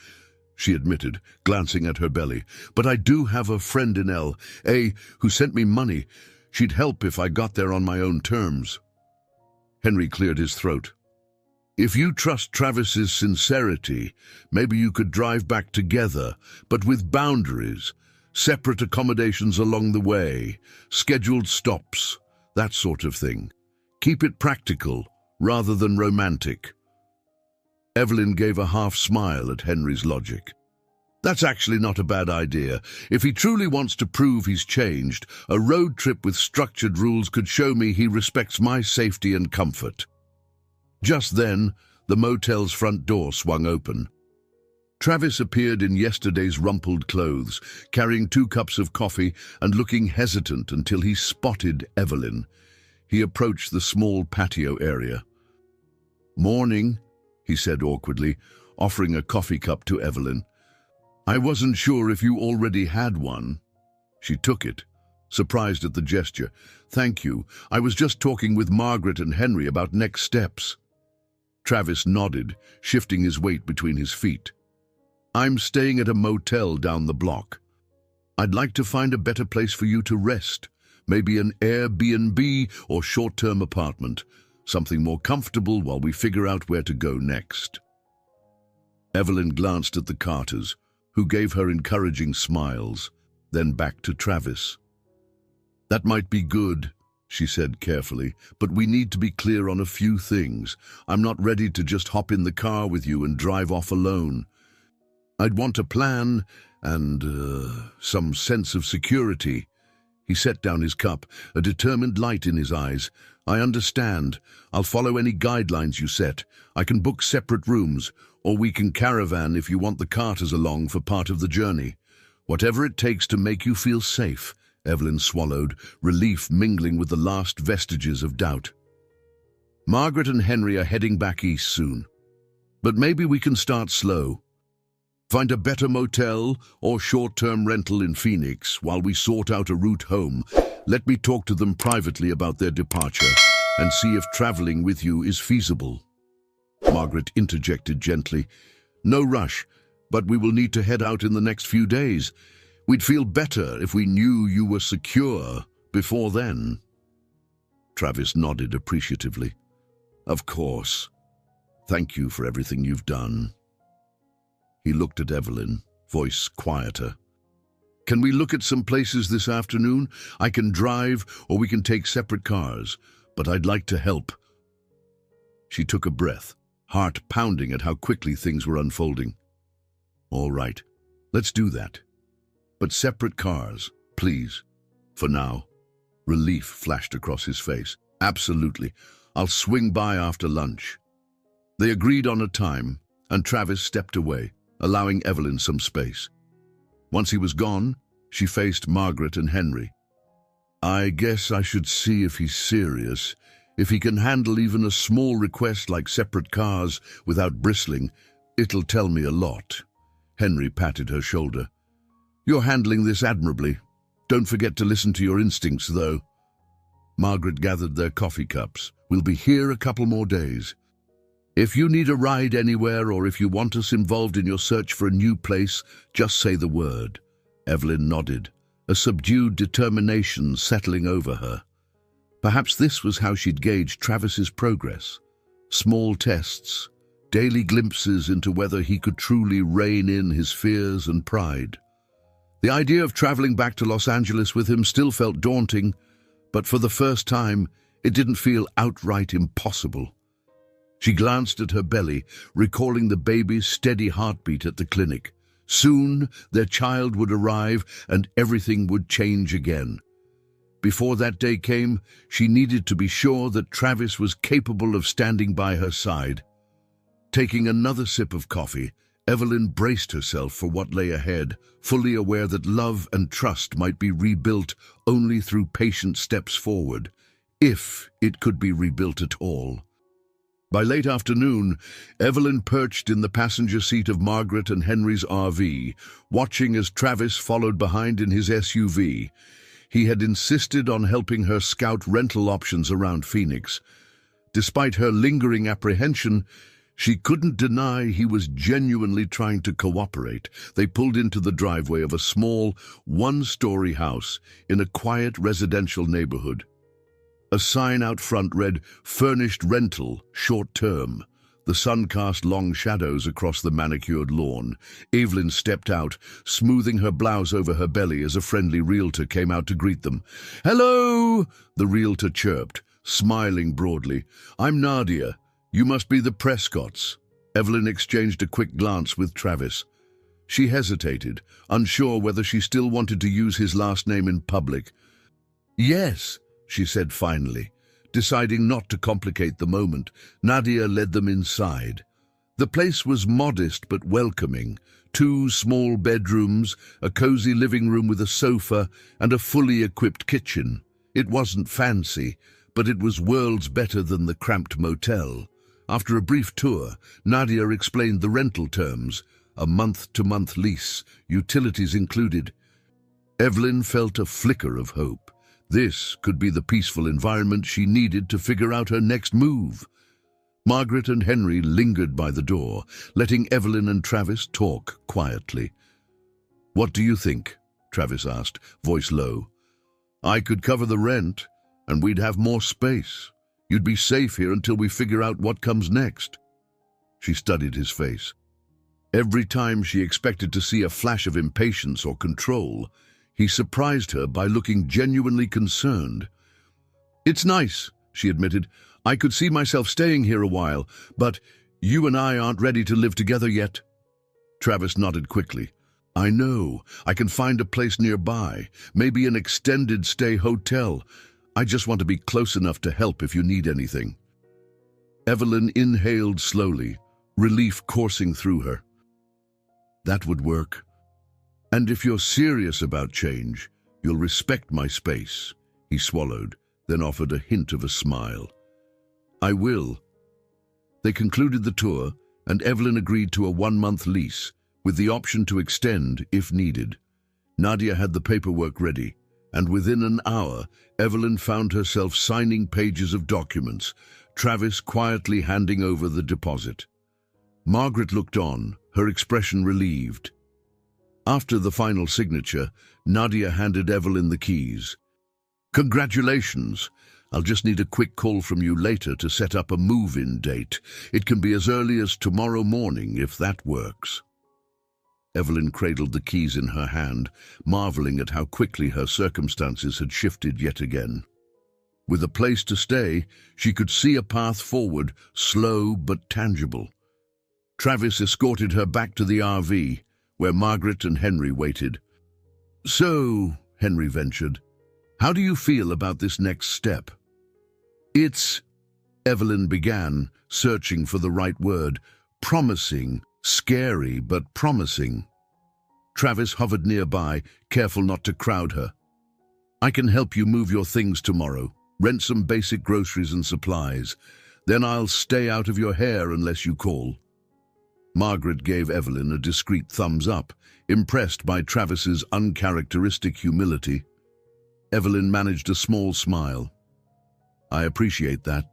she admitted, glancing at her belly. "But I do have a friend in L.A. who sent me money. She'd help if I got there on my own terms." Henry cleared his throat. If you trust Travis's sincerity, maybe you could drive back together, but with boundaries, separate accommodations along the way, scheduled stops, that sort of thing. Keep it practical rather than romantic. Evelyn gave a half smile at Henry's logic. That's actually not a bad idea. If he truly wants to prove he's changed, a road trip with structured rules could show me he respects my safety and comfort. Just then, the motel's front door swung open. Travis appeared in yesterday's rumpled clothes, carrying 2 cups of coffee and looking hesitant until he spotted Evelyn. He approached the small patio area. "Morning," he said awkwardly, offering a coffee cup to Evelyn. "I wasn't sure if you already had one." She took it, surprised at the gesture. "Thank you. I was just talking with Margaret and Henry about next steps." Travis nodded, shifting his weight between his feet. "I'm staying at a motel down the block. I'd like to find a better place for you to rest, maybe an Airbnb or short-term apartment, something more comfortable while we figure out where to go next." Evelyn glanced at the Carters, who gave her encouraging smiles, then back to Travis. "That might be good," she said carefully, "but we need to be clear on a few things. I'm not ready to just hop in the car with you and drive off alone. I'd want a plan and some sense of security." He set down his cup, a determined light in his eyes. "I understand. I'll follow any guidelines you set. I can book separate rooms, or we can caravan if you want the Carters along for part of the journey. Whatever it takes to make you feel safe." Evelyn swallowed, relief mingling with the last vestiges of doubt. "Margaret and Henry are heading back east soon. But maybe we can start slow. Find a better motel or short-term rental in Phoenix while we sort out a route home. Let me talk to them privately about their departure and see if traveling with you is feasible." Margaret interjected gently. "No rush, but we will need to head out in the next few days. We'd feel better if we knew you were secure before then." Travis nodded appreciatively. "Of course. Thank you for everything you've done." He looked at Evelyn, voice quieter. "Can we look at some places this afternoon? I can drive, or we can take separate cars, but I'd like to help." She took a breath, heart pounding at how quickly things were unfolding. "All right, let's do that. But separate cars, please. For now." Relief flashed across his face. "Absolutely. I'll swing by after lunch." They agreed on a time, and Travis stepped away, allowing Evelyn some space. Once he was gone, she faced Margaret and Henry. "I guess I should see if he's serious. If he can handle even a small request like separate cars without bristling, it'll tell me a lot." Henry patted her shoulder. "You're handling this admirably. Don't forget to listen to your instincts, though." Margaret gathered their coffee cups. "We'll be here a couple more days. If you need a ride anywhere or if you want us involved in your search for a new place, just say the word." Evelyn nodded, a subdued determination settling over her. Perhaps this was how she'd gauge Travis's progress. Small tests, daily glimpses into whether he could truly rein in his fears and pride. The idea of traveling back to Los Angeles with him still felt daunting, but for the first time, it didn't feel outright impossible. She glanced at her belly, recalling the baby's steady heartbeat at the clinic. Soon, their child would arrive and everything would change again. Before that day came, she needed to be sure that Travis was capable of standing by her side. Taking another sip of coffee, Evelyn braced herself for what lay ahead, fully aware that love and trust might be rebuilt only through patient steps forward, if it could be rebuilt at all. By late afternoon, Evelyn perched in the passenger seat of Margaret and Henry's RV, watching as Travis followed behind in his SUV. He had insisted on helping her scout rental options around Phoenix. Despite her lingering apprehension, she couldn't deny he was genuinely trying to cooperate. They pulled into the driveway of a small, one-story house in a quiet residential neighborhood. A sign out front read, "Furnished rental, short term." The sun cast long shadows across the manicured lawn. Evelyn stepped out, smoothing her blouse over her belly as a friendly realtor came out to greet them. "Hello!" the realtor chirped, smiling broadly. "I'm Nadia. You must be the Prescotts." Evelyn exchanged a quick glance with Travis. She hesitated, unsure whether she still wanted to use his last name in public. "Yes," she said finally. Deciding not to complicate the moment, Nadia led them inside. The place was modest but welcoming. 2 small bedrooms, a cozy living room with a sofa, and a fully equipped kitchen. It wasn't fancy, but it was worlds better than the cramped motel. After a brief tour, Nadia explained the rental terms: a month-to-month lease, utilities included. Evelyn felt a flicker of hope. This could be the peaceful environment she needed to figure out her next move. Margaret and Henry lingered by the door, letting Evelyn and Travis talk quietly. "What do you think?" Travis asked, voice low. "I could cover the rent, and we'd have more space. You'd be safe here until we figure out what comes next." She studied his face. Every time she expected to see a flash of impatience or control, he surprised her by looking genuinely concerned. "It's nice," she admitted. "I could see myself staying here a while, but you and I aren't ready to live together yet." Travis nodded quickly. "I know. I can find a place nearby, maybe an extended stay hotel. I just want to be close enough to help if you need anything." Evelyn inhaled slowly, relief coursing through her. "That would work. And if you're serious about change, you'll respect my space." He swallowed, then offered a hint of a smile. "I will." They concluded the tour, and Evelyn agreed to a 1-month lease, with the option to extend if needed. Nadia had the paperwork ready, and within an hour, Evelyn found herself signing pages of documents, Travis quietly handing over the deposit. Margaret looked on, her expression relieved. After the final signature, Nadia handed Evelyn the keys. "Congratulations. I'll just need a quick call from you later to set up a move-in date. It can be as early as tomorrow morning, if that works." Evelyn cradled the keys in her hand, marveling at how quickly her circumstances had shifted yet again. With a place to stay, she could see a path forward, slow but tangible. Travis escorted her back to the RV, where Margaret and Henry waited. "So," Henry ventured, "how do you feel about this next step?" "It's," Evelyn began, searching for the right word, "promising, scary but promising." Travis hovered nearby, careful not to crowd her. "I can help you move your things tomorrow, rent some basic groceries and supplies. Then I'll stay out of your hair unless you call." Margaret gave Evelyn a discreet thumbs up, impressed by Travis's uncharacteristic humility. Evelyn managed a small smile. "I appreciate that."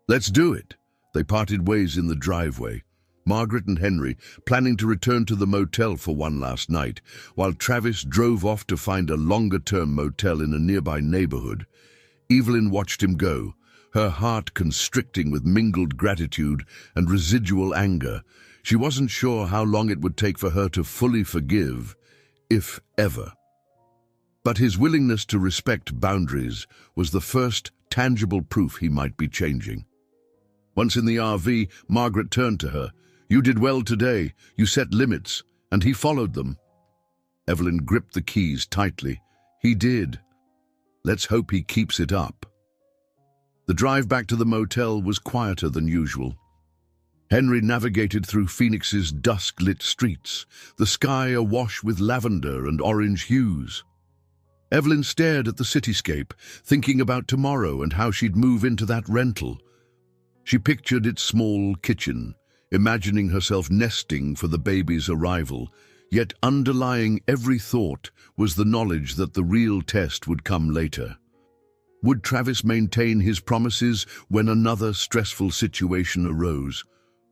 "Let's do it." They parted ways in the driveway, Margaret and Henry planning to return to the motel for one last night, while Travis drove off to find a longer-term motel in a nearby neighborhood. Evelyn watched him go, her heart constricting with mingled gratitude and residual anger. She wasn't sure how long it would take for her to fully forgive, if ever. But his willingness to respect boundaries was the first tangible proof he might be changing. Once in the RV, Margaret turned to her. "You did well today. You set limits, and he followed them." Evelyn gripped the keys tightly. "He did. Let's hope he keeps it up." The drive back to the motel was quieter than usual. Henry navigated through Phoenix's dusk-lit streets, the sky awash with lavender and orange hues. Evelyn stared at the cityscape, thinking about tomorrow and how she'd move into that rental. She pictured its small kitchen, imagining herself nesting for the baby's arrival, yet underlying every thought was the knowledge that the real test would come later. Would Travis maintain his promises when another stressful situation arose?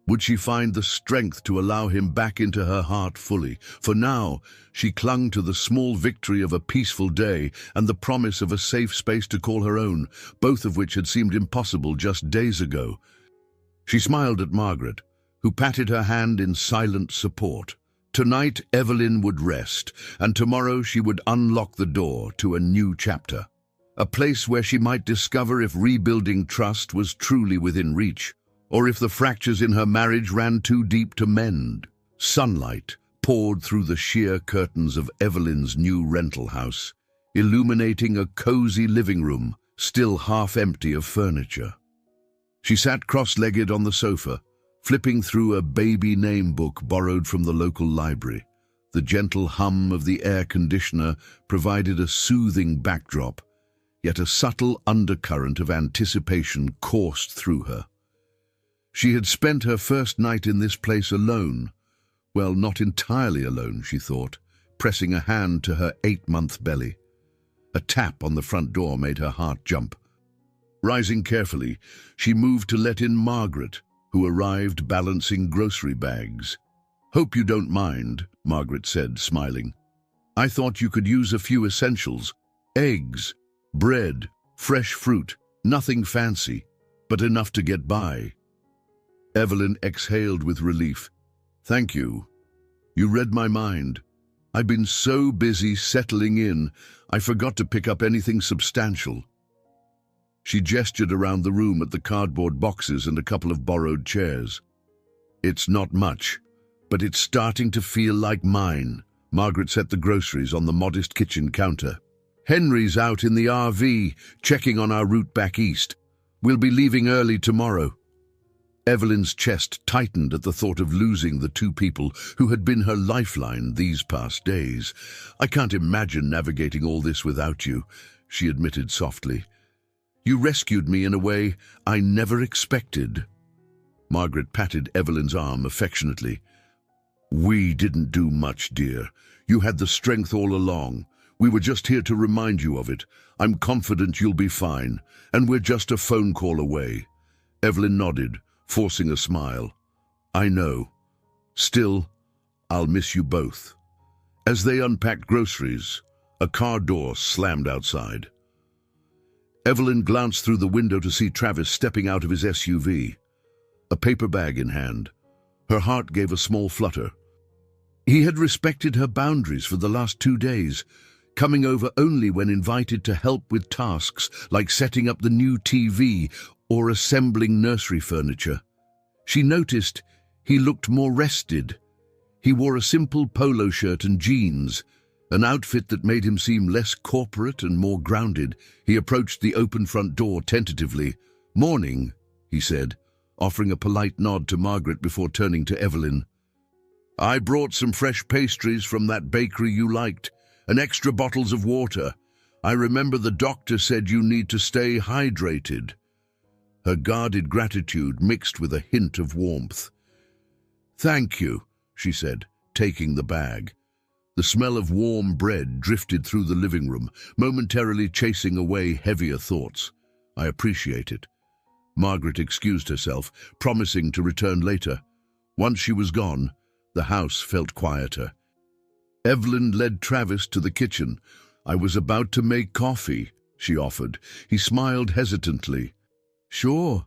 Would she find the strength to allow him back into her heart fully? For now, she clung to the small victory of a peaceful day and the promise of a safe space to call her own, both of which had seemed impossible just days ago. She smiled at Margaret, who patted her hand in silent support. Tonight, Evelyn would rest, and tomorrow she would unlock the door to a new chapter. A place where she might discover if rebuilding trust was truly within reach, or if the fractures in her marriage ran too deep to mend. Sunlight poured through the sheer curtains of Evelyn's new rental house, illuminating a cozy living room, still half empty of furniture. She sat cross-legged on the sofa, flipping through a baby name book borrowed from the local library. The gentle hum of the air conditioner provided a soothing backdrop, yet a subtle undercurrent of anticipation coursed through her. She had spent her first night in this place alone. Well, not entirely alone, she thought, pressing a hand to her 8-month belly. A tap on the front door made her heart jump. Rising carefully, she moved to let in Margaret, who arrived balancing grocery bags. "Hope you don't mind," Margaret said, smiling. "I thought you could use a few essentials. Eggs, bread, fresh fruit, nothing fancy, but enough to get by." Evelyn exhaled with relief. "Thank you. You read my mind. I've been so busy settling in, I forgot to pick up anything substantial." She gestured around the room at the cardboard boxes and a couple of borrowed chairs. "It's not much, but it's starting to feel like mine." Margaret set the groceries on the modest kitchen counter. "Henry's out in the RV, checking on our route back east. We'll be leaving early tomorrow." Evelyn's chest tightened at the thought of losing the two people who had been her lifeline these past days. "I can't imagine navigating all this without you," she admitted softly. "You rescued me in a way I never expected." Margaret patted Evelyn's arm affectionately. "We didn't do much, dear. You had the strength all along. We were just here to remind you of it. I'm confident you'll be fine, and we're just a phone call away." Evelyn nodded, forcing a smile. "I know. Still, I'll miss you both." As they unpacked groceries, a car door slammed outside. Evelyn glanced through the window to see Travis stepping out of his SUV, a paper bag in hand. Her heart gave a small flutter. He had respected her boundaries for the last 2 days, coming over only when invited to help with tasks like setting up the new TV or assembling nursery furniture. She noticed he looked more rested. He wore a simple polo shirt and jeans, an outfit that made him seem less corporate and more grounded. He approached the open front door tentatively. "Morning," he said, offering a polite nod to Margaret before turning to Evelyn. "I brought some fresh pastries from that bakery you liked, and extra bottles of water. I remember the doctor said you need to stay hydrated." Her guarded gratitude mixed with a hint of warmth. "Thank you," she said, taking the bag. The smell of warm bread drifted through the living room, momentarily chasing away heavier thoughts. "I appreciate it." Margaret excused herself, promising to return later. Once she was gone, the house felt quieter. Evelyn led Travis to the kitchen. "I was about to make coffee," she offered. He smiled hesitantly. "Sure."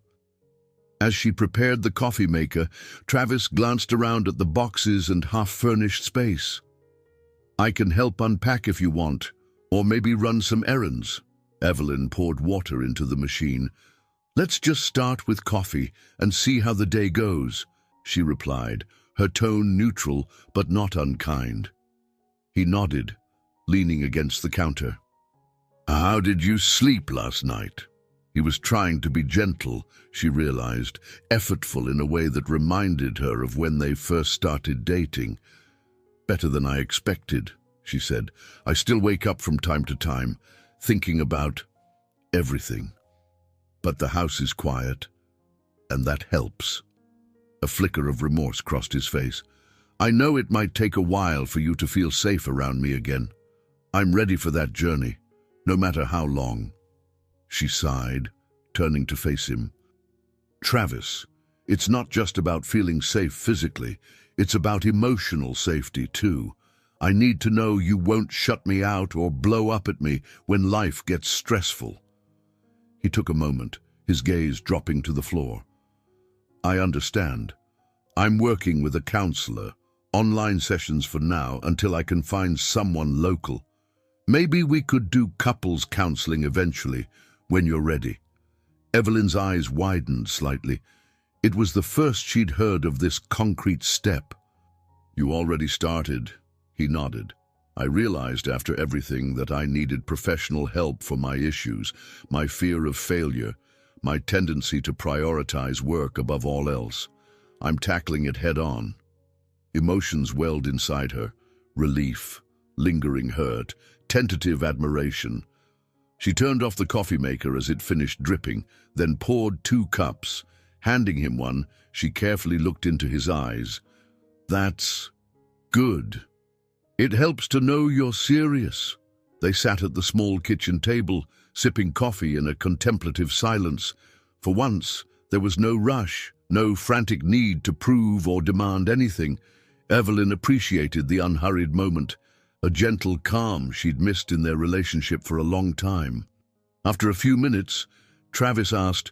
As she prepared the coffee maker, Travis glanced around at the boxes and half-furnished space. "I can help unpack if you want, or maybe run some errands." Evelyn poured water into the machine. "Let's just start with coffee and see how the day goes," she replied, her tone neutral but not unkind. He nodded, leaning against the counter. "How did you sleep last night?" He was trying to be gentle, she realized, effortful in a way that reminded her of when they first started dating. "Better than I expected," she said. "I still wake up from time to time, thinking about everything. But the house is quiet, and that helps." A flicker of remorse crossed his face. "I know it might take a while for you to feel safe around me again. I'm ready for that journey, no matter how long." She sighed, turning to face him. "Travis, it's not just about feeling safe physically, it's about emotional safety too. I need to know you won't shut me out or blow up at me when life gets stressful." He took a moment, his gaze dropping to the floor. I understand. I'm working with a counselor. Online sessions for now until I can find someone local. Maybe we could do couples counseling eventually, when you're ready. Evelyn's eyes widened slightly. It was the first she'd heard of this concrete step. You already started, he nodded. I realized after everything that I needed professional help for my issues, my fear of failure, my tendency to prioritize work above all else. I'm tackling it head on. Emotions welled inside her, relief, lingering hurt, tentative admiration. She turned off the coffee maker as it finished dripping, then poured 2 cups. Handing him one, she carefully looked into his eyes. That's good. It helps to know you're serious. They sat at the small kitchen table, sipping coffee in a contemplative silence. For once, there was no rush, no frantic need to prove or demand anything. Evelyn appreciated the unhurried moment, a gentle calm she'd missed in their relationship for a long time. After a few minutes, Travis asked,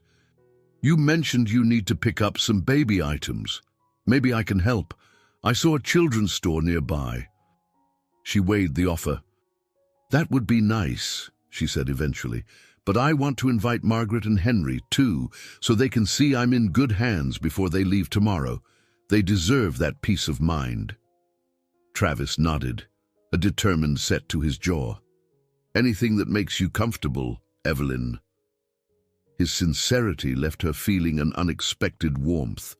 "You mentioned you need to pick up some baby items. Maybe I can help. I saw a children's store nearby." She weighed the offer. "That would be nice," she said eventually, "but I want to invite Margaret and Henry, too, so they can see I'm in good hands before they leave tomorrow. They deserve that peace of mind." Travis nodded, a determined set to his jaw. "Anything that makes you comfortable, Evelyn." His sincerity left her feeling an unexpected warmth.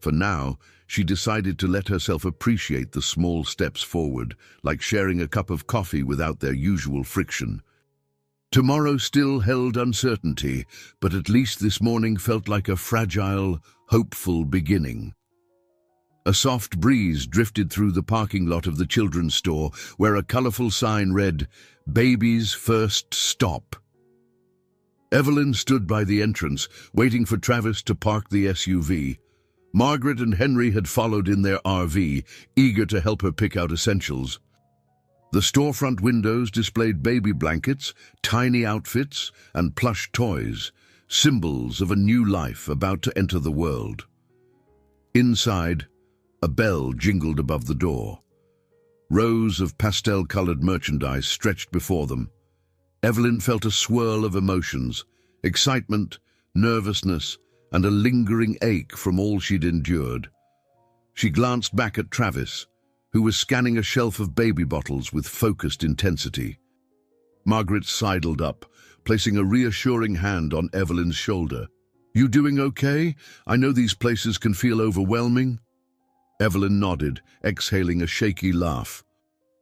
For now, she decided to let herself appreciate the small steps forward, like sharing a cup of coffee without their usual friction. Tomorrow still held uncertainty, but at least this morning felt like a fragile, hopeful beginning. A soft breeze drifted through the parking lot of the children's store, where a colorful sign read, "Baby's First Stop." Evelyn stood by the entrance, waiting for Travis to park the SUV. Margaret and Henry had followed in their RV, eager to help her pick out essentials. The storefront windows displayed baby blankets, tiny outfits, and plush toys, symbols of a new life about to enter the world. Inside, a bell jingled above the door. Rows of pastel-colored merchandise stretched before them. Evelyn felt a swirl of emotions, excitement, nervousness, and a lingering ache from all she'd endured. She glanced back at Travis, who was scanning a shelf of baby bottles with focused intensity. Margaret sidled up, placing a reassuring hand on Evelyn's shoulder. "You doing okay? I know these places can feel overwhelming." Evelyn nodded, exhaling a shaky laugh.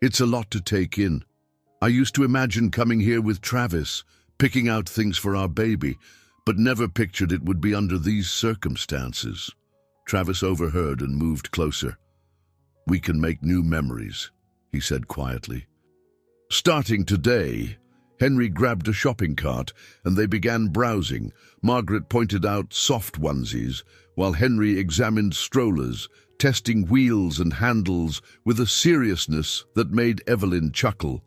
"It's a lot to take in. I used to imagine coming here with Travis, picking out things for our baby, but never pictured it would be under these circumstances." Travis overheard and moved closer. "We can make new memories," he said quietly. Starting today, Henry grabbed a shopping cart and they began browsing. Margaret pointed out soft onesies, while Henry examined strollers, testing wheels and handles with a seriousness that made Evelyn chuckle.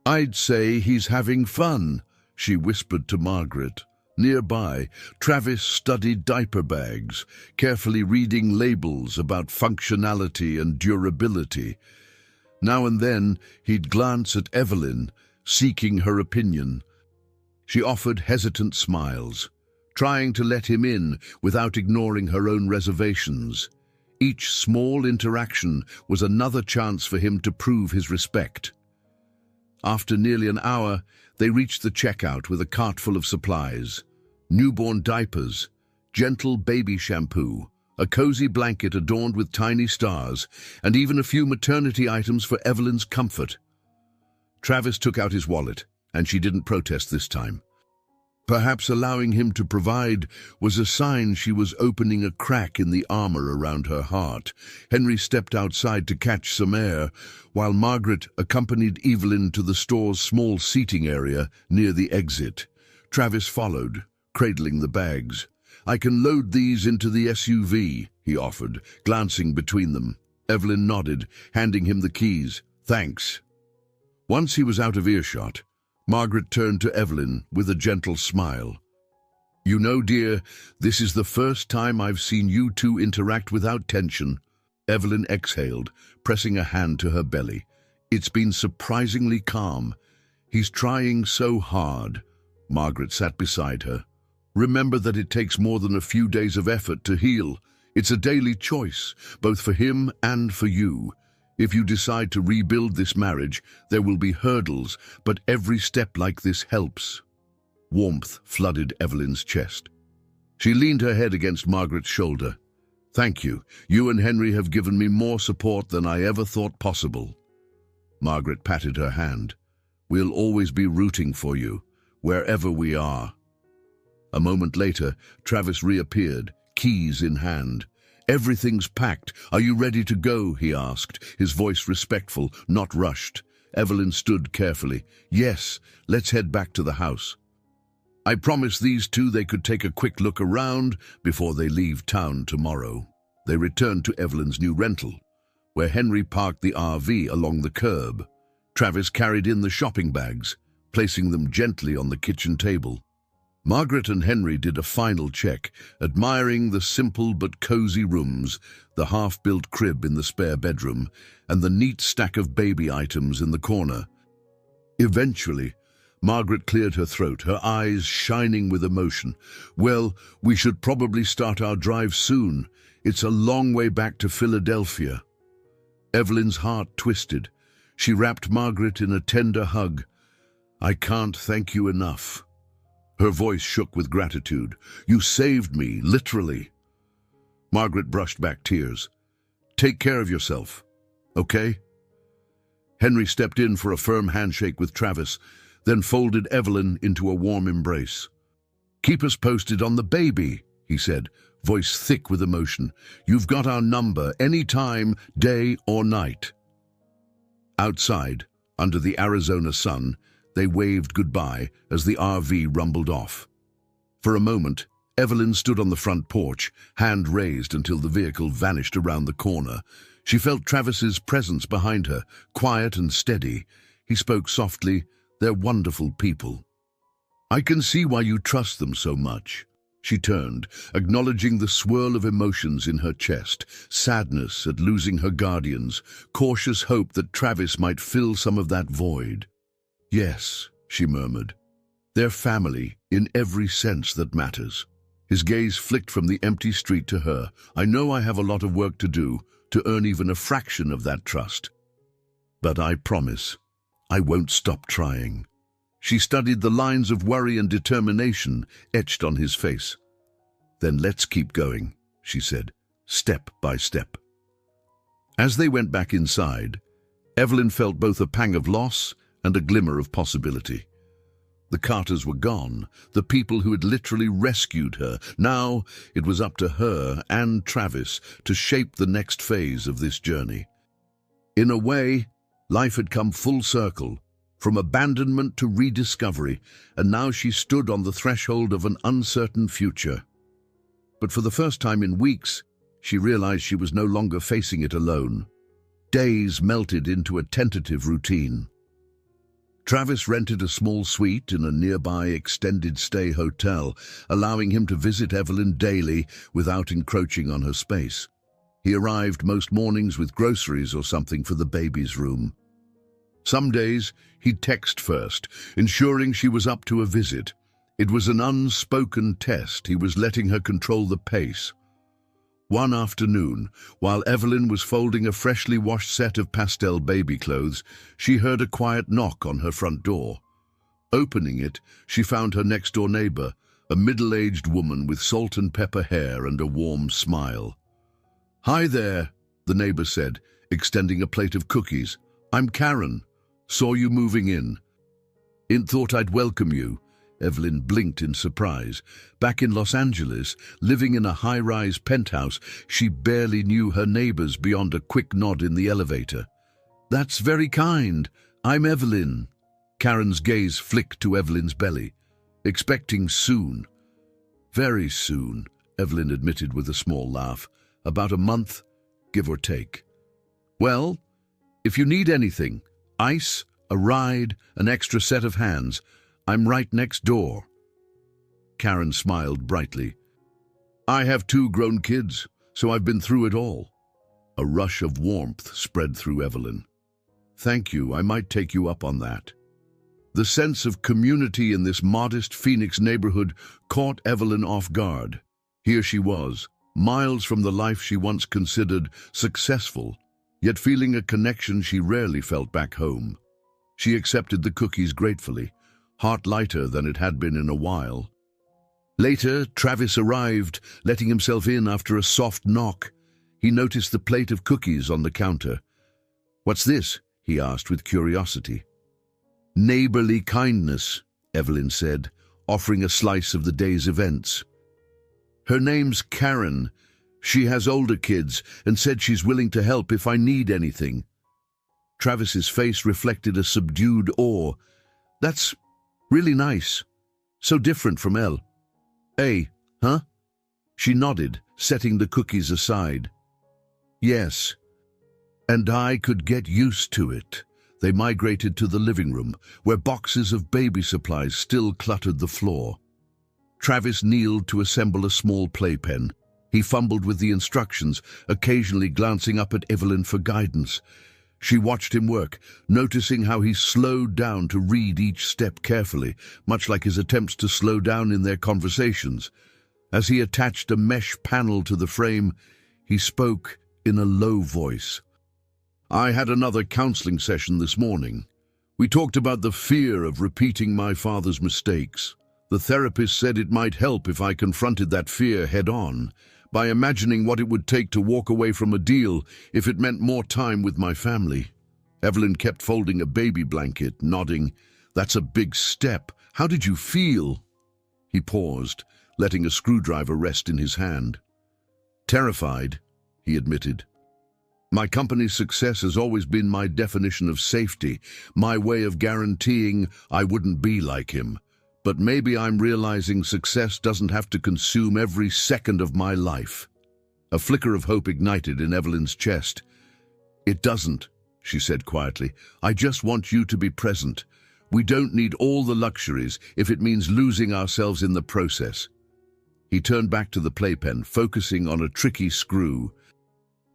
"I'd say he's having fun," she whispered to Margaret. Nearby, Travis studied diaper bags, carefully reading labels about functionality and durability. Now and then, he'd glance at Evelyn, seeking her opinion. She offered hesitant smiles, trying to let him in without ignoring her own reservations. Each small interaction was another chance for him to prove his respect. After nearly an hour, they reached the checkout with a cart full of supplies. Newborn diapers, gentle baby shampoo, a cozy blanket adorned with tiny stars, and even a few maternity items for Evelyn's comfort. Travis took out his wallet, and she didn't protest this time. Perhaps allowing him to provide was a sign she was opening a crack in the armor around her heart. Henry stepped outside to catch some air, while Margaret accompanied Evelyn to the store's small seating area near the exit. Travis followed, cradling the bags. "I can load these into the SUV," he offered, glancing between them. Evelyn nodded, handing him the keys. "Thanks." Once he was out of earshot, Margaret turned to Evelyn with a gentle smile. You know, dear, this is the first time I've seen you two interact without tension. Evelyn exhaled, pressing a hand to her belly. It's been surprisingly calm. He's trying so hard. Margaret sat beside her. Remember that it takes more than a few days of effort to heal. It's a daily choice, both for him and for you. If you decide to rebuild this marriage, there will be hurdles, but every step like this helps. Warmth flooded Evelyn's chest. She leaned her head against Margaret's shoulder. Thank you. You and Henry have given me more support than I ever thought possible. Margaret patted her hand. We'll always be rooting for you, wherever we are. A moment later, Travis reappeared, keys in hand. Everything's packed. Are you ready to go? He asked, his voice respectful, not rushed. Evelyn stood carefully. Yes, let's head back to the house. I promised these two they could take a quick look around before they leave town tomorrow. They returned to Evelyn's new rental, where Henry parked the RV along the curb. Travis carried in the shopping bags, placing them gently on the kitchen table. Margaret and Henry did a final check, admiring the simple but cozy rooms, the half-built crib in the spare bedroom, and the neat stack of baby items in the corner. Eventually, Margaret cleared her throat, her eyes shining with emotion. Well, we should probably start our drive soon. It's a long way back to Philadelphia. Evelyn's heart twisted. She wrapped Margaret in a tender hug. I can't thank you enough. Her voice shook with gratitude. You saved me, literally. Margaret brushed back tears. Take care of yourself, okay? Henry stepped in for a firm handshake with Travis, then folded Evelyn into a warm embrace. Keep us posted on the baby, he said, voice thick with emotion. You've got our number, any time, day or night. Outside, under the Arizona sun, they waved goodbye as the RV rumbled off. For a moment, Evelyn stood on the front porch, hand raised until the vehicle vanished around the corner. She felt Travis's presence behind her, quiet and steady. He spoke softly, They're wonderful people. I can see why you trust them so much. She turned, acknowledging the swirl of emotions in her chest, sadness at losing her guardians, cautious hope that Travis might fill some of that void. Yes, she murmured. They're family in every sense that matters. His gaze flicked from the empty street to her. I know I have a lot of work to do to earn even a fraction of that trust. But I promise, I won't stop trying. She studied the lines of worry and determination etched on his face. Then let's keep going, she said, step by step. As they went back inside, Evelyn felt both a pang of loss and a glimmer of possibility. The Carters were gone, the people who had literally rescued her. Now it was up to her and Travis to shape the next phase of this journey. In a way, life had come full circle, from abandonment to rediscovery, and now she stood on the threshold of an uncertain future. But for the first time in weeks, she realized she was no longer facing it alone. Days melted into a tentative routine. Travis rented a small suite in a nearby extended-stay hotel, allowing him to visit Evelyn daily without encroaching on her space. He arrived most mornings with groceries or something for the baby's room. Some days, he'd text first, ensuring she was up to a visit. It was an unspoken test. He was letting her control the pace. One afternoon, while Evelyn was folding a freshly washed set of pastel baby clothes, she heard a quiet knock on her front door. Opening it, she found her next-door neighbor, a middle-aged woman with salt and pepper hair and a warm smile. "Hi there," the neighbor said, extending a plate of cookies. "I'm Karen. Saw you moving in. Thought I'd welcome you." Evelyn blinked in surprise. Back in Los Angeles, living in a high-rise penthouse, she barely knew her neighbors beyond a quick nod in the elevator. "That's very kind. I'm Evelyn." Karen's gaze flicked to Evelyn's belly. "Expecting soon." "Very soon," Evelyn admitted with a small laugh. "About a month, give or take." "Well, if you need anything, ice, a ride, an extra set of hands, I'm right next door." Karen smiled brightly. I have 2 grown kids, so I've been through it all. A rush of warmth spread through Evelyn. Thank you, I might take you up on that. The sense of community in this modest Phoenix neighborhood caught Evelyn off guard. Here she was, miles from the life she once considered successful, yet feeling a connection she rarely felt back home. She accepted the cookies gratefully, heart lighter than it had been in a while. Later, Travis arrived, letting himself in after a soft knock. He noticed the plate of cookies on the counter. "What's this?" he asked with curiosity. "Neighborly kindness," Evelyn said, offering a slice of the day's events. "Her name's Karen. She has older kids and said she's willing to help if I need anything." Travis's face reflected a subdued awe. "That's really nice. So different from Elle." "Hey, huh?" She nodded, setting the cookies aside. "Yes. And I could get used to it." They migrated to the living room, where boxes of baby supplies still cluttered the floor. Travis kneeled to assemble a small playpen. He fumbled with the instructions, occasionally glancing up at Evelyn for guidance. She watched him work, noticing how he slowed down to read each step carefully, much like his attempts to slow down in their conversations. As he attached a mesh panel to the frame, he spoke in a low voice. "I had another counseling session this morning. We talked about the fear of repeating my father's mistakes. The therapist said it might help if I confronted that fear head-on, by imagining what it would take to walk away from a deal if it meant more time with my family." Evelyn kept folding a baby blanket, nodding. "That's a big step. How did you feel?" He paused, letting a screwdriver rest in his hand. "Terrified," he admitted. "My company's success has always been my definition of safety, my way of guaranteeing I wouldn't be like him. But maybe I'm realizing success doesn't have to consume every second of my life." A flicker of hope ignited in Evelyn's chest. "It doesn't," she said quietly. "I just want you to be present. We don't need all the luxuries if it means losing ourselves in the process." He turned back to the playpen, focusing on a tricky screw.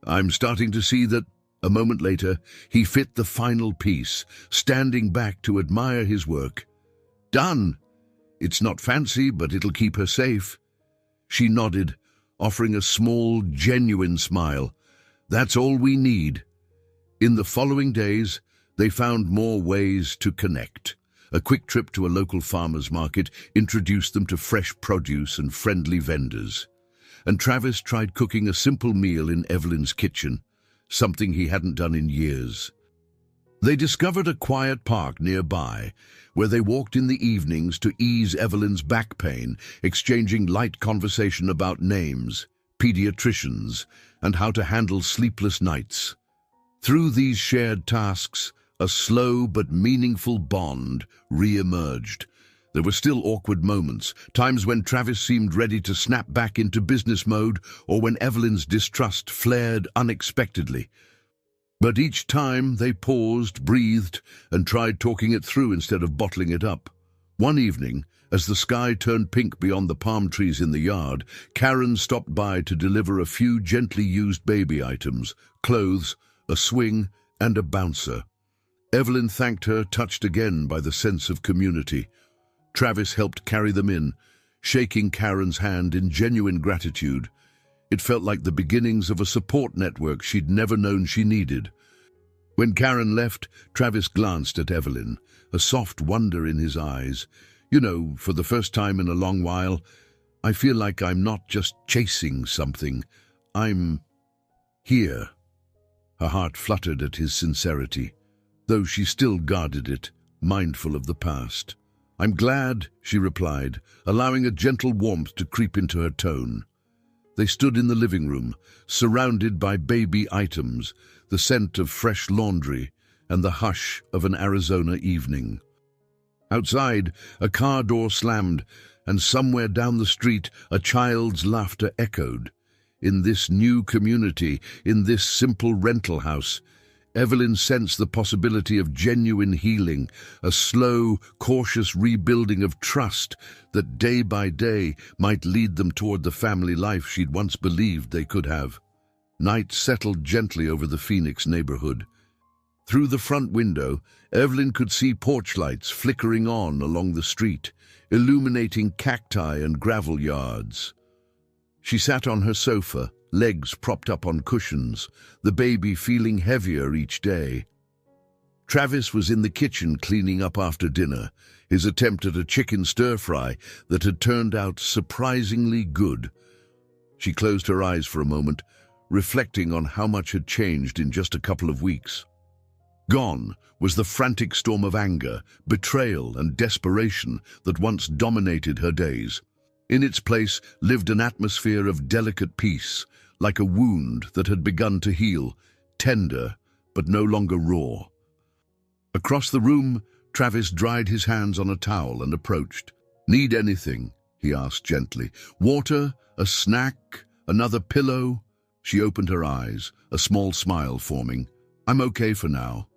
"I'm starting to see that." A moment later, he fit the final piece, standing back to admire his work. "Done! It's not fancy, but it'll keep her safe." She nodded, offering a small, genuine smile. "That's all we need." In the following days, they found more ways to connect. A quick trip to a local farmer's market introduced them to fresh produce and friendly vendors. And Travis tried cooking a simple meal in Evelyn's kitchen, something he hadn't done in years. They discovered a quiet park nearby, where they walked in the evenings to ease Evelyn's back pain, exchanging light conversation about names, pediatricians, and how to handle sleepless nights. Through these shared tasks, a slow but meaningful bond re-emerged. There were still awkward moments, times when Travis seemed ready to snap back into business mode or when Evelyn's distrust flared unexpectedly. But each time they paused, breathed, and tried talking it through instead of bottling it up. One evening, as the sky turned pink beyond the palm trees in the yard, Karen stopped by to deliver a few gently used baby items, clothes, a swing, and a bouncer. Evelyn thanked her, touched again by the sense of community. Travis helped carry them in, shaking Karen's hand in genuine gratitude. It felt like the beginnings of a support network she'd never known she needed. When Karen left, Travis glanced at Evelyn, a soft wonder in his eyes. "You know, for the first time in a long while, I feel like I'm not just chasing something. I'm here." Her heart fluttered at his sincerity, though she still guarded it, mindful of the past. "I'm glad," she replied, allowing a gentle warmth to creep into her tone. They stood in the living room, surrounded by baby items, the scent of fresh laundry, and the hush of an Arizona evening. Outside, a car door slammed, and somewhere down the street, a child's laughter echoed. In this new community, in this simple rental house, Evelyn sensed the possibility of genuine healing, a slow, cautious rebuilding of trust that day by day might lead them toward the family life she'd once believed they could have. Night settled gently over the Phoenix neighborhood. Through the front window, Evelyn could see porch lights flickering on along the street, illuminating cacti and gravel yards. She sat on her sofa, legs propped up on cushions, the baby feeling heavier each day. Travis was in the kitchen cleaning up after dinner, his attempt at a chicken stir-fry that had turned out surprisingly good. She closed her eyes for a moment, reflecting on how much had changed in just a couple of weeks. Gone was the frantic storm of anger, betrayal, and desperation that once dominated her days. In its place lived an atmosphere of delicate peace, like a wound that had begun to heal, tender but no longer raw. Across the room, Travis dried his hands on a towel and approached. "Need anything?" he asked gently. "Water? A snack? Another pillow?" She opened her eyes, a small smile forming. "I'm okay for now."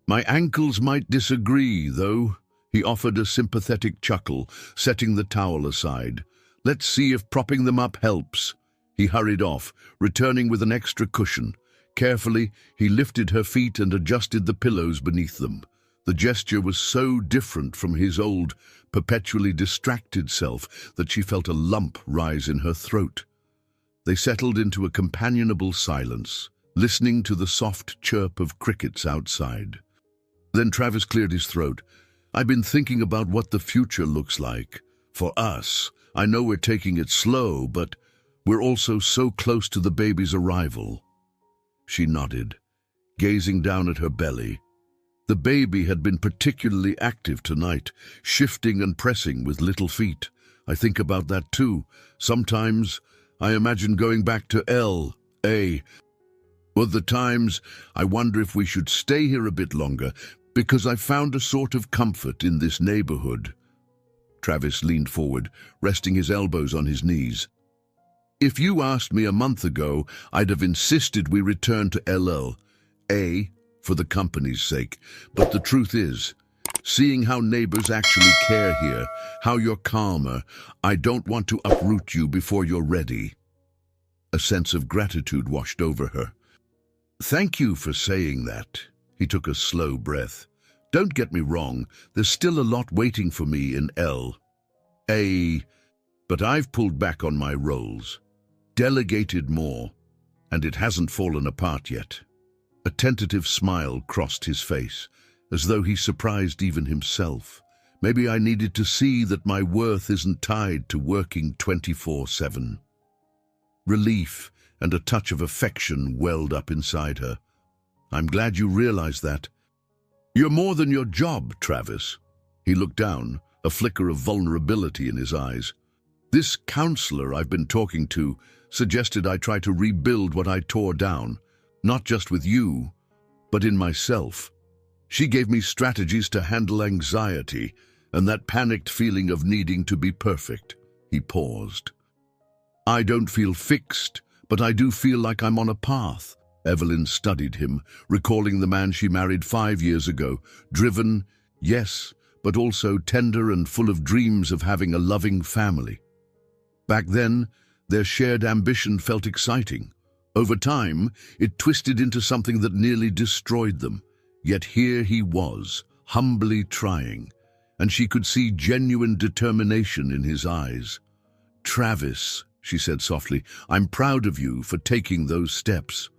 "My ankles might disagree, though." He offered a sympathetic chuckle, setting the towel aside. "Let's see if propping them up helps." He hurried off, returning with an extra cushion. Carefully, he lifted her feet and adjusted the pillows beneath them. The gesture was so different from his old, perpetually distracted self that she felt a lump rise in her throat. They settled into a companionable silence, listening to the soft chirp of crickets outside. Then Travis cleared his throat. "I've been thinking about what the future looks like. For us, I know we're taking it slow, but we're also so close to the baby's arrival." She nodded, gazing down at her belly. The baby had been particularly active tonight, shifting and pressing with little feet. "I think about that too. Sometimes I imagine going back to L.A. Other times I wonder if we should stay here a bit longer, because I found a sort of comfort in this neighborhood." Travis leaned forward, resting his elbows on his knees. "If you asked me a month ago, I'd have insisted we return to LL.A. for the company's sake. But the truth is, seeing how neighbors actually care here, how you're calmer, I don't want to uproot you before you're ready." A sense of gratitude washed over her. "Thank you for saying that." He took a slow breath. "Don't get me wrong, there's still a lot waiting for me in L.A., but I've pulled back on my roles, delegated more, and it hasn't fallen apart yet." A tentative smile crossed his face, as though he surprised even himself. "Maybe I needed to see that my worth isn't tied to working 24/7. Relief and a touch of affection welled up inside her. "I'm glad you realize that. You're more than your job, Travis." He looked down, a flicker of vulnerability in his eyes. "This counselor I've been talking to suggested I try to rebuild what I tore down, not just with you, but in myself. She gave me strategies to handle anxiety and that panicked feeling of needing to be perfect." He paused. "I don't feel fixed, but I do feel like I'm on a path." Evelyn studied him, recalling the man she married 5 years ago, driven, yes, but also tender and full of dreams of having a loving family. Back then, their shared ambition felt exciting. Over time, it twisted into something that nearly destroyed them. Yet here he was, humbly trying, and she could see genuine determination in his eyes. "Travis," she said softly, "I'm proud of you for taking those steps."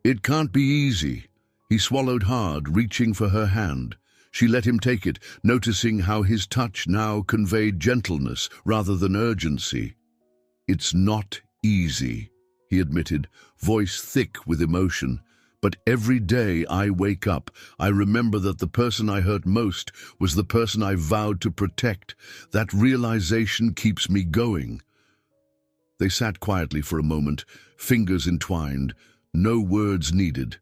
"It can't be easy." He swallowed hard, reaching for her hand. She let him take it, noticing how his touch now conveyed gentleness rather than urgency. "It's not easy," he admitted, voice thick with emotion. "But every day I wake up, I remember that the person I hurt most was the person I vowed to protect. That realization keeps me going." They sat quietly for a moment, fingers entwined, no words needed.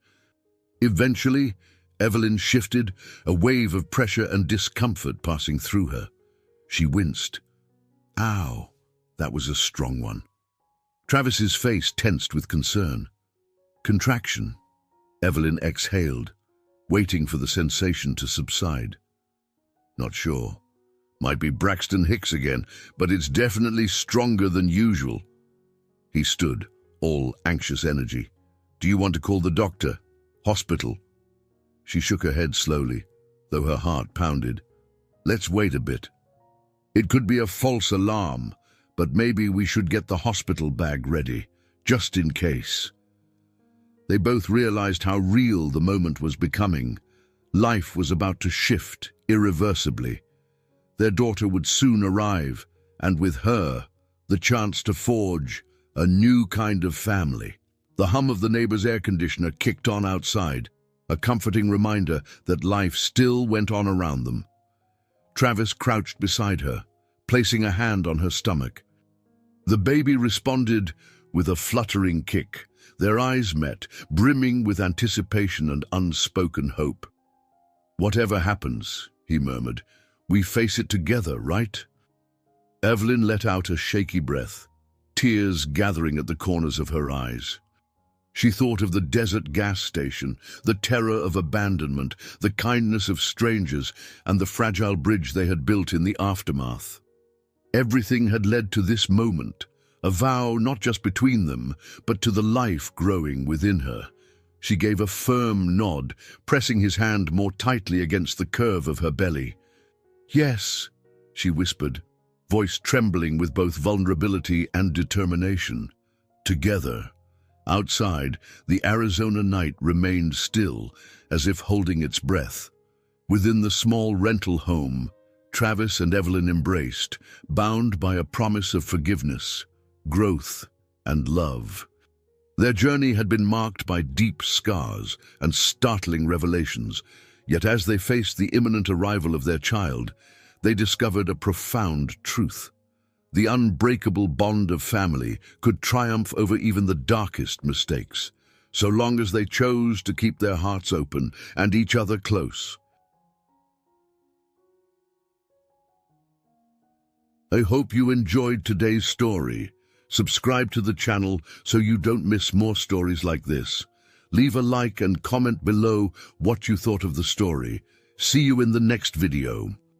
Eventually, Evelyn shifted, a wave of pressure and discomfort passing through her. She winced. "Ow," that was a strong one. Travis's face tensed with concern. "Contraction." Evelyn exhaled, waiting for the sensation to subside. Not sure. Might be Braxton Hicks again, but it's definitely stronger than usual. He stood, all anxious energy. Do you want to call the doctor? Hospital? She shook her head slowly, though her heart pounded. Let's wait a bit. It could be a false alarm, but maybe we should get the hospital bag ready, just in case. They both realized how real the moment was becoming. Life was about to shift irreversibly. Their daughter would soon arrive, and with her, the chance to forge a new kind of family. The hum of the neighbor's air conditioner kicked on outside, a comforting reminder that life still went on around them. Travis crouched beside her, placing a hand on her stomach. The baby responded with a fluttering kick. Their eyes met, brimming with anticipation and unspoken hope. Whatever happens, he murmured, we face it together, right? Evelyn let out a shaky breath, tears gathering at the corners of her eyes. She thought of the desert gas station, the terror of abandonment, the kindness of strangers, and the fragile bridge they had built in the aftermath. Everything had led to this moment, a vow not just between them, but to the life growing within her. She gave a firm nod, pressing his hand more tightly against the curve of her belly. Yes, she whispered, voice trembling with both vulnerability and determination. Together. Outside, the Arizona night remained still, as if holding its breath. Within the small rental home, Travis and Evelyn embraced, bound by a promise of forgiveness, growth, and love. Their journey had been marked by deep scars and startling revelations, yet as they faced the imminent arrival of their child, they discovered a profound truth. The unbreakable bond of family could triumph over even the darkest mistakes, so long as they chose to keep their hearts open and each other close. I hope you enjoyed today's story. Subscribe to the channel so you don't miss more stories like this. Leave a like and comment below what you thought of the story. See you in the next video.